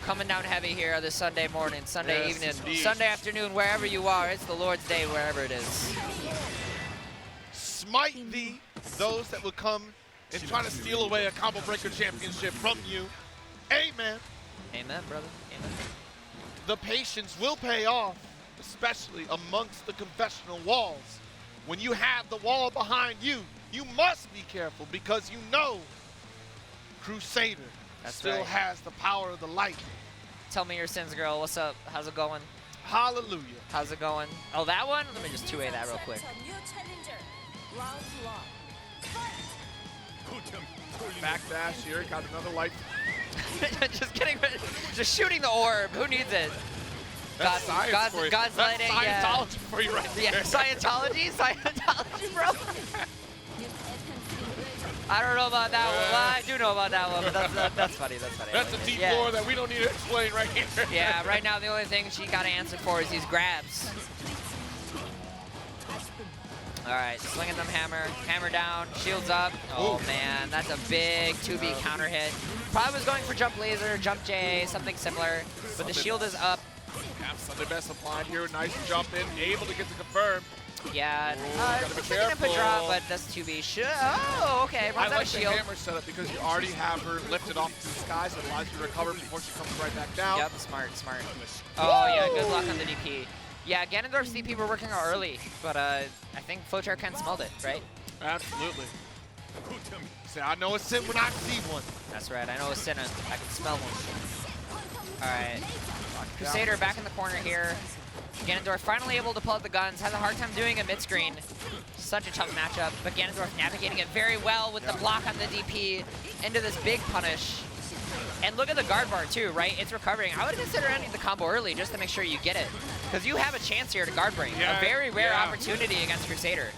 C: coming down heavy here this Sunday morning, Sunday
B: Yes,
C: evening,
B: indeed.
C: Sunday afternoon, wherever you are. It's the Lord's day, wherever it is.
B: Smite thee, those that will come and try to steal away a Combo Breaker championship from you. Amen.
C: Amen, brother. Amen.
B: The patience will pay off, especially amongst the confessional walls. When you have the wall behind you, you must be careful because you know Crusader still
C: right.
B: has the power of the light.
C: Tell me your sins, girl. What's up? How's it going?
B: Hallelujah.
C: How's it going? Oh, that one? Let me just 2A that real quick.
D: Select a new challenger. Round 1.
B: Backdash here, got another light.
C: Just kidding. Just shooting the orb. Who needs it?
B: That's science
C: God's,
B: for you.
C: God's
B: That's
C: lighting.
B: Scientology for you right
C: Yeah,
B: there.
C: Scientology? Scientology, bro? I don't know about that one. Well, I do know about that one, but that's funny. That's funny.
B: That's a deep
C: Yeah.
B: lore that we don't need to explain right here.
C: Yeah, right now the only thing she got to answer for is these grabs. All right, swinging them hammer. Hammer down, shields up. Oh, man, that's a big 2B counter hit. Probably was going for jump laser, jump J, something similar. But the shield is up.
B: Yeah, Sunday Best applied here. Nice jump in, able to get to confirm.
C: Yeah,
B: gotta be
C: looks like an input
B: careful.
C: drop, but that's 2B. Oh, okay,
B: I
C: runs out
B: like
C: of
B: the
C: shield.
B: hammer setup because you already have her lifted off to the sky, so it allows you to recover before she comes right back down.
C: Yep, smart, smart. Oh, yeah, good luck on the DP. Yeah, Ganondorf's DP were working out early, but I think Flowchart Ken smelled it, right?
B: Absolutely. Say, I know a sin when I see one.
C: That's right, I know a sinner. I can smell one. All right, Crusader back in the corner here. Ganondorf finally able to pull out the guns, has a hard time doing a mid-screen. Such a tough matchup, but Ganondorf navigating it very well with the block on the DP into this big punish. And look at the guard bar too, right? It's recovering. I would consider ending the combo early just to make sure you get it. Because you have a chance here to guard break.
B: Yeah,
C: a very rare
B: yeah.
C: opportunity against Crusader.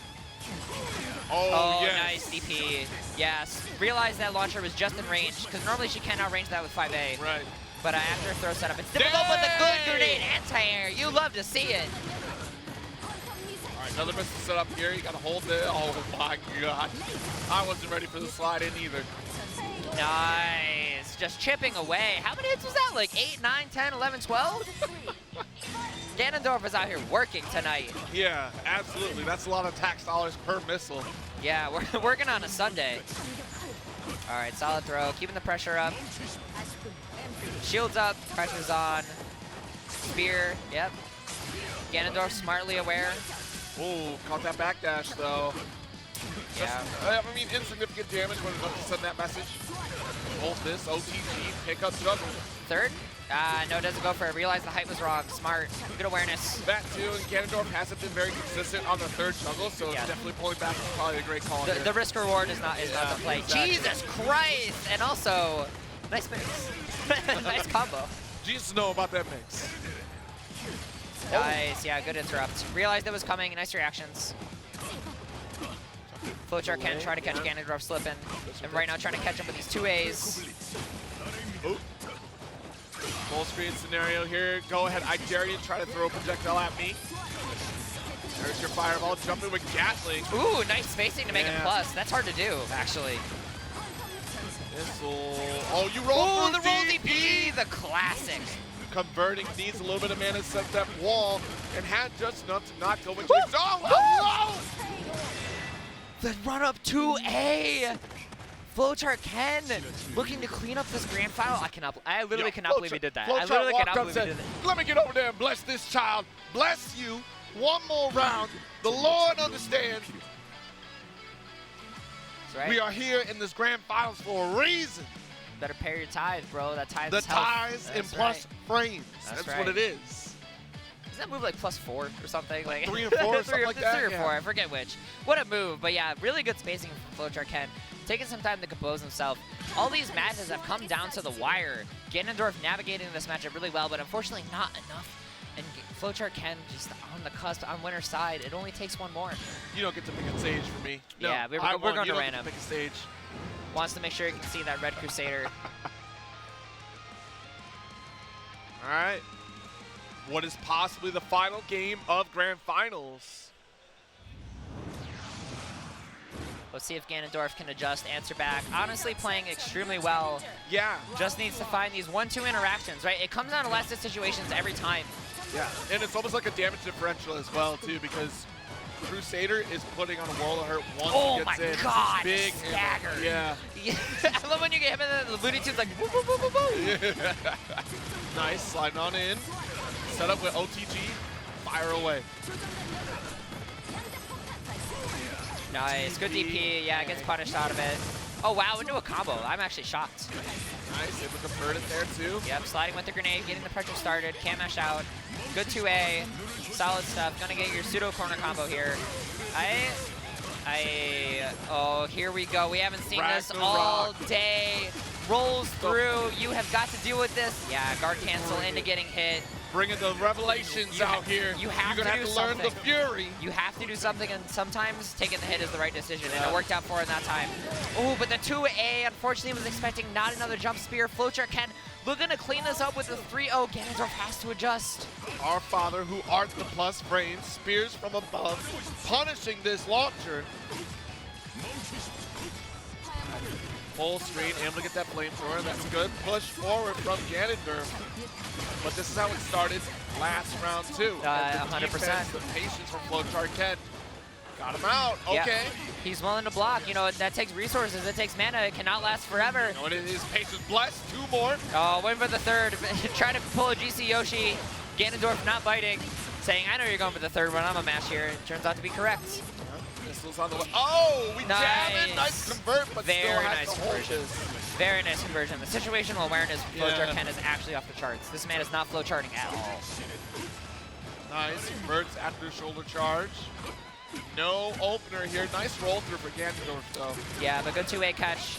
B: Oh, yes.
C: Nice DP. Yes, realized that launcher was just in range, because normally she can't outrange that with 5A.
B: Right.
C: But after a throw setup, it's difficult with a good grenade anti-air. You love to see it.
B: All right, another missile set up here. You got to hold it. Oh, my God. I wasn't ready for the slide in either.
C: Nice. Just chipping away. How many hits was that? Like 8, 9, 10, 11, 12? Ganondorf is out here working tonight.
B: Yeah, absolutely. That's a lot of tax dollars per missile.
C: Yeah, we're working on a Sunday. All right, solid throw. Keeping the pressure up. Shields up. Pressure's on. Spear. Yep. Ganondorf smartly aware.
B: Oh, caught that backdash, though.
C: Yeah.
B: I mean, insignificant damage when it's up to send that message. Hold this, OTG, pick up juggle.
C: Third? No, doesn't go for it. Realized the height was wrong. Smart. Good awareness.
B: That too, and Ganondorf hasn't been very consistent on the third juggle, so
C: Yeah.
B: definitely pulling back is probably a great call.
C: The risk reward is not the play.
B: Exactly.
C: Jesus Christ! And also, nice mix. Nice combo.
B: Jesus know about that mix.
C: Nice, yeah, good interrupt. Realized it was coming, nice reactions. Flowchart can try to catch Ganondorf slipping. And right now trying to catch him with these 2As.
B: Oh. Full screen scenario here. Go ahead, I dare you to try to throw a projectile at me. There's your fireball, jumping with Gatling.
C: Ooh, nice spacing to make it
B: Yeah.
C: plus. That's hard to do, actually.
B: Missile. Oh, you roll
C: Ooh, the roll DP, the classic.
B: Converting needs a little bit of mana to set that wall, and had just enough to not go into
C: Woo!
B: it. Oh,
C: The run up 2A. Flowchart Ken looking to clean up this grand final. I literally cannot believe he did that. I literally cannot believe he did that.
B: Let me get over there and bless this child. Bless you. One more round. The Lord understands.
C: That's right.
B: We are here in this grand finals for a reason.
C: Better pair your ties, bro. That ties
B: The
C: is health.
B: ties and
C: That's
B: plus
C: right.
B: frames.
C: That's
B: That's what
C: right.
B: it is.
C: Doesn't that move like +4 or something? Like
B: 3 and 4 or something like that,
C: 3 or
B: yeah.
C: 4, I forget which. What a move, but yeah, really good spacing from Flowchart Ken. Taking some time to compose himself. All these matches have come down to the wire. Ganondorf navigating this matchup really well, but unfortunately not enough. And Flowchart Ken just on the cusp, on winner's side. It only takes one more.
B: You don't get to pick a stage for me. No,
C: Yeah, we're
B: I
C: going
B: won.
C: to
B: You don't get
C: random.
B: pick a stage.
C: Wants to make sure you can see that red Crusader.
B: All right. What is possibly the final game of Grand Finals?
C: Let's see if Ganondorf can adjust, answer back. Honestly, playing extremely well.
B: Yeah.
C: Just needs to find these 1-2 interactions, right? It comes down to last-hit situations every time.
B: Yeah. And it's almost like a damage differential as well, too, because Crusader is putting on a world of hurt once
C: Oh
B: he gets
C: my
B: in.
C: God,
B: Big
C: stagger.
B: hammer. Yeah.
C: Yeah. I love when you get him and the Looney Tunes like woo, woo, woo, woo, woo.
B: Nice, sliding on in. Set up with OTG, fire away.
C: Nice, good DP. Yeah, gets punished out of it. Oh wow, into a combo. I'm actually shocked.
B: Nice, able to convert it there too.
C: Yep, sliding with the grenade, getting the pressure started. Can't mash out. Good 2A. Solid stuff. Gonna get your pseudo corner combo here. Oh, here we go. We haven't seen this all day. Rolls through. You have got to deal with this. Yeah, guard cancel into getting hit.
B: Bringing the revelations out here.
C: You have
B: You're
C: to
B: gonna have
C: do
B: to learn the
C: something.
B: fury.
C: You have to do something, and sometimes taking the hit is the right decision, and it worked out for her in that time. Oh, but the 2A, unfortunately, was expecting not another jump spear. Flowchart Ken looking to clean this up with the 3-0. Ganondorf has to adjust.
B: Our father, who art the plus frames, spears from above, punishing this launcher. Full screen, able to get that flamethrower. That's good. Push forward from Ganondeurf. But this is how it started last round too.
C: 100%.
B: The patience from Flowchart Ken. Got him out. Okay.
C: Yeah. He's willing to block. You know, that takes resources. It takes mana. It cannot last forever.
B: You know, and his patience blessed. 2 more.
C: Oh, waiting for the third. Trying to pull a GC Yoshi. Ganondorf not biting. Saying, I know you're going for the third one. I'm a match here. It turns out to be correct.
B: Missiles on the way. Oh, we jam it. Nice convert, but
C: very
B: still has
C: nice
B: to hold
C: conversion.
B: this.
C: Very nice conversion. The situational awareness of Flowchart Ken is actually off the charts. This man is not flowcharting at all.
B: Nice. Converts after shoulder charge. No opener here. Nice roll through for Ganondorf, though.
C: Yeah, but good 2-way catch.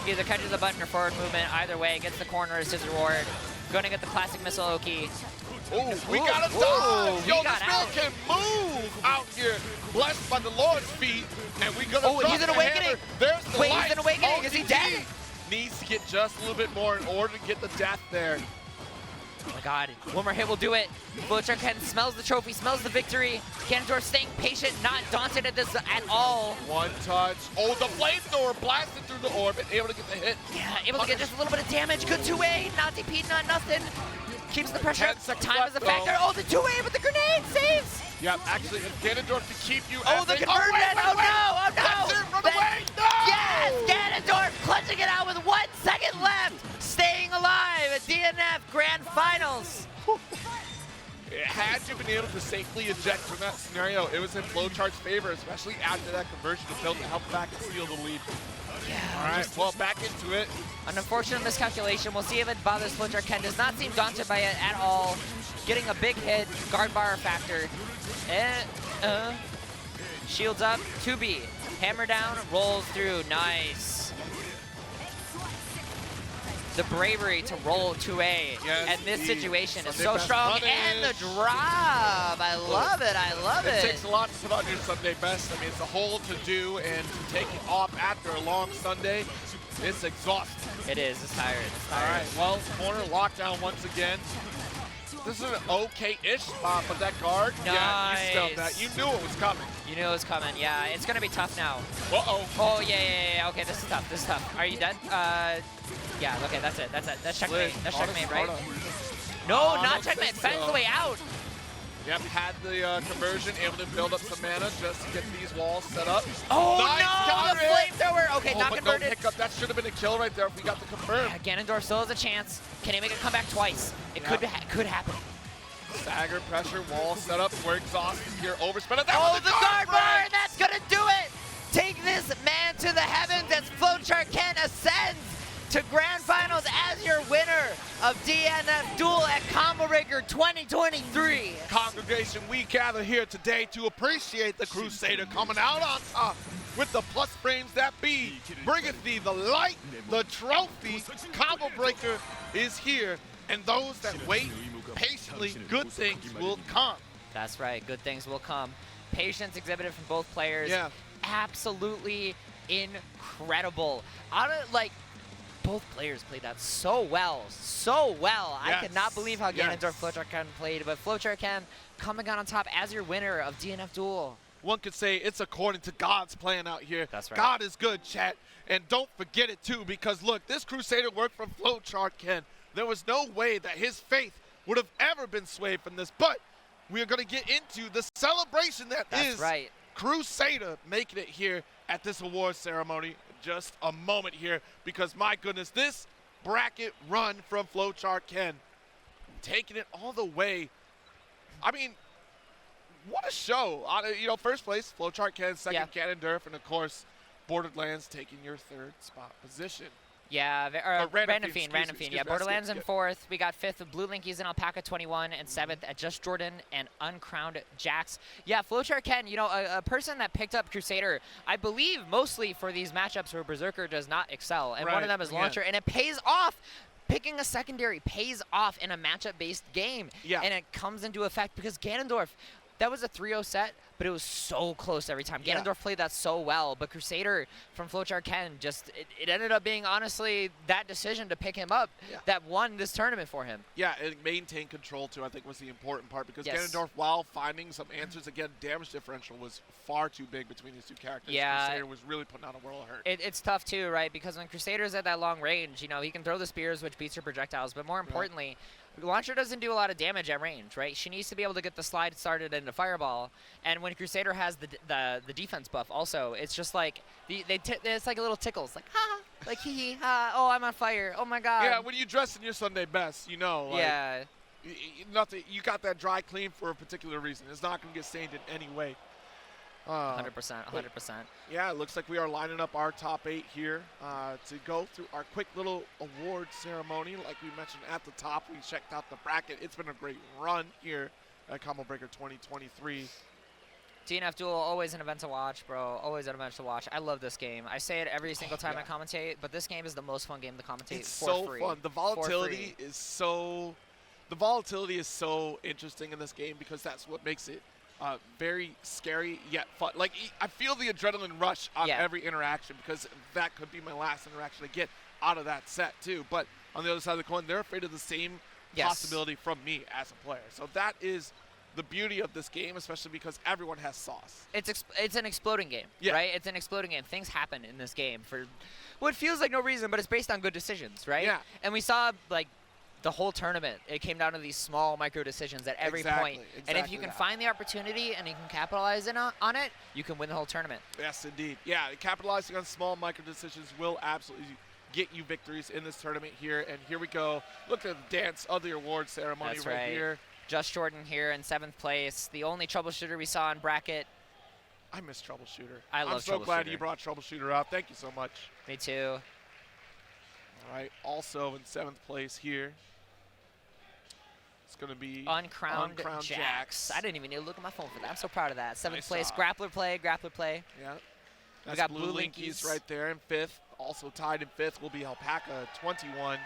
C: He either catches the button or forward movement. Either way, gets the corner as his reward. Going to get the classic missile Oki.
B: Oh, we got a dodge! Yo,
C: got
B: this man
C: out.
B: can move out here. Blessed by the Lord's feet. And we gonna
C: Oh,
B: drop
C: he's an
B: the
C: awakening.
B: hammer. There's the
C: Wait,
B: light.
C: he's an awakening. Is he
B: OTG
C: dead?
B: Needs to get just a little bit more in order to get the death there.
C: Oh my god, one more hit will do it. Flowchart Ken smells the trophy, smells the victory. Ganondorf staying patient, not daunted at this at all.
B: One touch. Oh, the flamethrower blasted through the orbit, able to get the hit.
C: Yeah, able to get just a little bit of damage. Good 2-way, not DP, not nothing. Keeps the pressure
B: 10
C: up.
B: seconds
C: Time is a
B: left,
C: factor.
B: though.
C: Oh, the 2-way with the grenade saves.
B: Yeah, actually, if Ganondorf to keep you
C: Oh,
B: at
C: the
B: bay-
C: conversion.
B: wait,
C: Oh,
B: wait.
C: no, oh, no.
B: That's it, run
C: That-
B: away. No!
C: Yes, Ganondorf clutching it out with 1 second left. Staying alive at DNF Grand Finals.
B: Had you been able to safely eject from that scenario, it was in Flowchart's favor, especially after that conversion to build to help back and seal the lead.
C: Yeah,
B: All right, well, back into it.
C: an unfortunate miscalculation. We'll see if it bothers Flowchart Ken. Does not seem daunted by it at all. Getting a big hit, guard bar factor. Shields up, 2B. Hammer down, rolls through, nice. The bravery to roll 2A
B: Yes,
C: in this
B: indeed.
C: situation is
B: Sunday
C: so
B: best
C: strong.
B: punish.
C: And the drop, I love it, I love
B: It
C: it.
B: takes a lot to put on your Sunday best. I mean, it's a whole to do, and to take it off after a long Sunday, it's exhausting.
C: It is, it's tired, it's
B: All
C: tired.
B: right, well, corner lockdown once again. This is an okay-ish spot, but that guard, yeah, you smelled that. You knew it was coming.
C: You knew it was coming, yeah. It's gonna be tough now.
B: Uh-oh.
C: Oh, yeah. Okay, this is tough, this is tough. Are you done? Yeah, okay, that's it. That's checkmate. That's checkmate, right? No,
B: I
C: not
B: don't
C: checkmate.
B: think so.
C: Fends the way out.
B: Yep, had the conversion, able to build up some mana just to get these walls set up.
C: Oh,
B: Nice
C: no,
B: counter
C: the
B: hit.
C: flamethrower. Okay,
B: Oh,
C: not
B: but
C: converted.
B: no hiccup. That should have been a kill right there if we got the confirm.
C: Yeah, Ganondorf still has a chance. Can he make a comeback twice? It
B: Yeah.
C: could happen.
B: Stagger pressure, wall set up. We're exhausted here. Overspin it. That
C: Oh,
B: was
C: the guard bar, and that's gonna do it. Take this man to the heavens as Flowchart Ken ascends to Grand Finals as your winner of DNF Duel at Combo Breaker 2023.
B: Congregation, we gather here today to appreciate the Crusader coming out on top with the plus frames that be. Bringeth thee the light, the trophy. Combo Breaker is here, and those that wait patiently, good things will come.
C: That's right, good things will come. Patience exhibited from both players.
B: Yeah.
C: Absolutely incredible. Both players played that so well. I
B: Yes.
C: cannot believe how
B: Yes.
C: Ganondorf Flowchart Ken played, but Flowchart Ken coming out on top as your winner of DNF Duel.
B: One could say it's according to God's plan out here.
C: That's right.
B: God is good, chat. And don't forget it, too, because, look, this Crusader worked from Flowchart Ken. There was no way that his faith would have ever been swayed from this. But we are going to get into the celebration that
C: That's
B: is
C: right.
B: Crusader making it here at this award ceremony. Just a moment here, because, my goodness, this bracket run from Flowchart Ken, taking it all the way. I mean, what a show. First place, Flowchart Ken, second, Ganondeurf, and, of course, Bored-Erlands taking your third spot position.
C: Yeah,
B: Randomfiend,
C: Randomfiend. Yeah,
B: excuse me,
C: Bored-Erlands in
B: yeah.
C: 4th. We got 5th with BlueLinkys and Alpaca 21, and 7th at Just Jordan and UncrownedJax. Yeah, Flowchart Ken, a person that picked up Crusader, I believe mostly for these matchups where Berserker does not excel, and one
B: Right,
C: of them is
B: yeah.
C: Launcher, and it pays off. Picking a secondary pays off in a matchup-based game,
B: Yeah.
C: and it comes into effect because Ganondorf, that was a 3-0 set, but it was so close every time.
B: Yeah.
C: Ganondorf played that so well, but Crusader from Flowchart Ken just, it ended up being, honestly, that decision to pick him up that won this tournament for him.
B: Yeah, and maintain control, too, I think was the important part, because
C: Yes.
B: Ganondorf, while finding some answers, again, damage differential was far too big between these two characters.
C: Yeah.
B: Crusader was really putting out a world of hurt.
C: It's tough, too, right? Because when Crusader's at that long range, you know, he can throw the spears, which beats your projectiles, but more importantly, Launcher doesn't do a lot of damage at range, right? She needs to be able to get the slide started into Fireball, and when Crusader has the defense buff also, it's just like, it's like a little tickles, like, ha, like hee hee, ha, oh, I'm on fire, oh my god.
B: Yeah, when you dress in your Sunday best, you know. Like,
C: Yeah.
B: Nothing. You got that dry clean for a particular reason. It's not going to get stained in any way.
C: 100%, 100%.
B: Yeah, it looks like we are lining up our top 8 here to go through our quick little award ceremony. Like we mentioned at the top, we checked out the bracket. It's been a great run here at Combo Breaker 2023.
C: DNF Duel, always an event to watch, bro. Always an event to watch. I love this game. I say it every single time I commentate, but this game is the most fun game to commentate
B: It's
C: for
B: so
C: free.
B: fun. The volatility is so interesting in this game because that's what makes it very scary yet fun. Like, I feel the adrenaline rush on every interaction because that could be my last interaction to get out of that set too. But on the other side of the coin, they're afraid of the same possibility from me as a player. So that is the beauty of this game, especially because everyone has sauce.
C: It's an exploding game, right? It's an exploding game. Things happen in this game for what feels like no reason, but it's based on good decisions, right?
B: Yeah.
C: And we saw, like, the whole tournament, it came down to these small micro decisions at every point. And if you can find the opportunity and you can capitalize on it, you can win the whole tournament.
B: Yes, indeed. Yeah, capitalizing on small micro decisions will absolutely get you victories in this tournament here. And here we go. Look at the dance of the award ceremony.
C: That's
B: right here.
C: Just Jordan here in 7th place. The only troubleshooter we saw in bracket.
B: I miss Troubleshooter.
C: I love
B: I'm so glad
C: Troubleshooter.
B: you brought Troubleshooter out. Thank you so much.
C: Me too.
B: All right, also in 7th place here, it's going to be
C: UncrownedJax. I didn't even need to look at my phone for that. I'm so proud of that. 7th
B: Nice
C: place,
B: job.
C: Grappler play.
B: Yeah. That's
C: got
B: BlueLinkys
C: BlueLinkys
B: right there in 5th. Also tied in 5th will be Alpaca 21.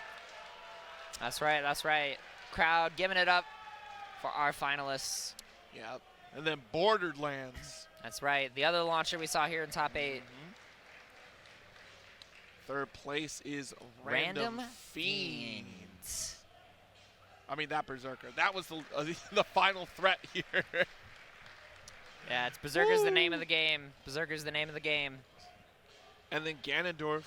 C: That's right, that's right. Crowd giving it up for our finalists.
B: Yeah. And then Bored-Erlands.
C: That's right. The other launcher we saw here in top 8.
B: 3rd place is
C: Randomfiend.
B: I mean, that Berserker. That was the final threat here.
C: Yeah, it's Berserker's the name of the game. Berserker's the name of the game.
B: And then Ganondeurf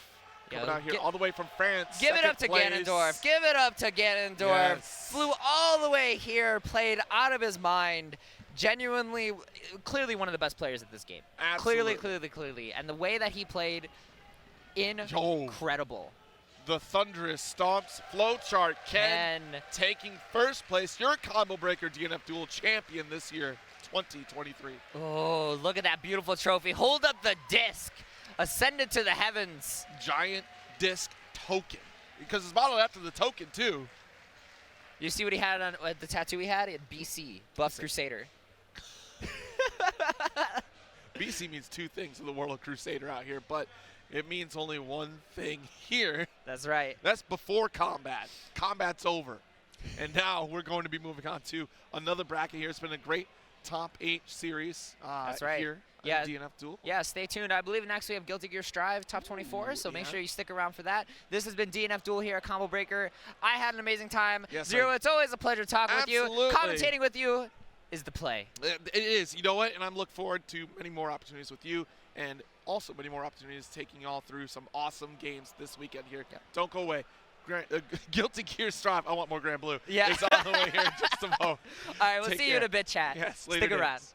B: coming
C: Yo,
B: out here all the way from France.
C: Give it up to
B: 2nd place.
C: Ganondorf. Give it up to Ganondorf.
B: Yes.
C: Flew all the way here, played out of his mind. Genuinely, clearly one of the best players at this game.
B: Absolutely.
C: Clearly. And the way that he played, incredible.
B: The thunderous stomps. Flowchart Ken taking 1st place. Your Combo Breaker DNF Duel champion this year, 2023.
C: Oh, look at that beautiful trophy. Hold up the disc. Ascended to the heavens.
B: Giant disc token. Because it's modeled after the token, too.
C: You see what he had on the tattoo he had? He had BC, Buff Crusader.
B: BC means 2 things in the world of Crusader out here, but it means only one thing here.
C: That's right.
B: That's before combat. Combat's over. And now we're going to be moving on to another bracket here. It's been a great top 8 series
C: That's right.
B: here
C: Yeah.
B: at DNF Duel.
C: Yeah, stay tuned. I believe next we have Guilty Gear Strive top 24, so make sure you stick around for that. This has been DNF Duel here at Combo Breaker. I had an amazing time.
B: Yes,
C: Zero,
B: sir.
C: it's always a pleasure talking with you.
B: Absolutely.
C: Commentating with you is the play.
B: It is. You know what? And I'm looking forward to many more opportunities with you and also many more opportunities taking y'all through some awesome games this weekend here.
C: Yeah.
B: Don't go away. Guilty Gear Strive. I want more Grand Blue.
C: Yeah.
B: It's on the way here in just a moment.
C: All right, we'll
B: Take
C: see you
B: care.
C: in a bit, chat.
B: Yes, later
C: Stick
B: days.
C: around.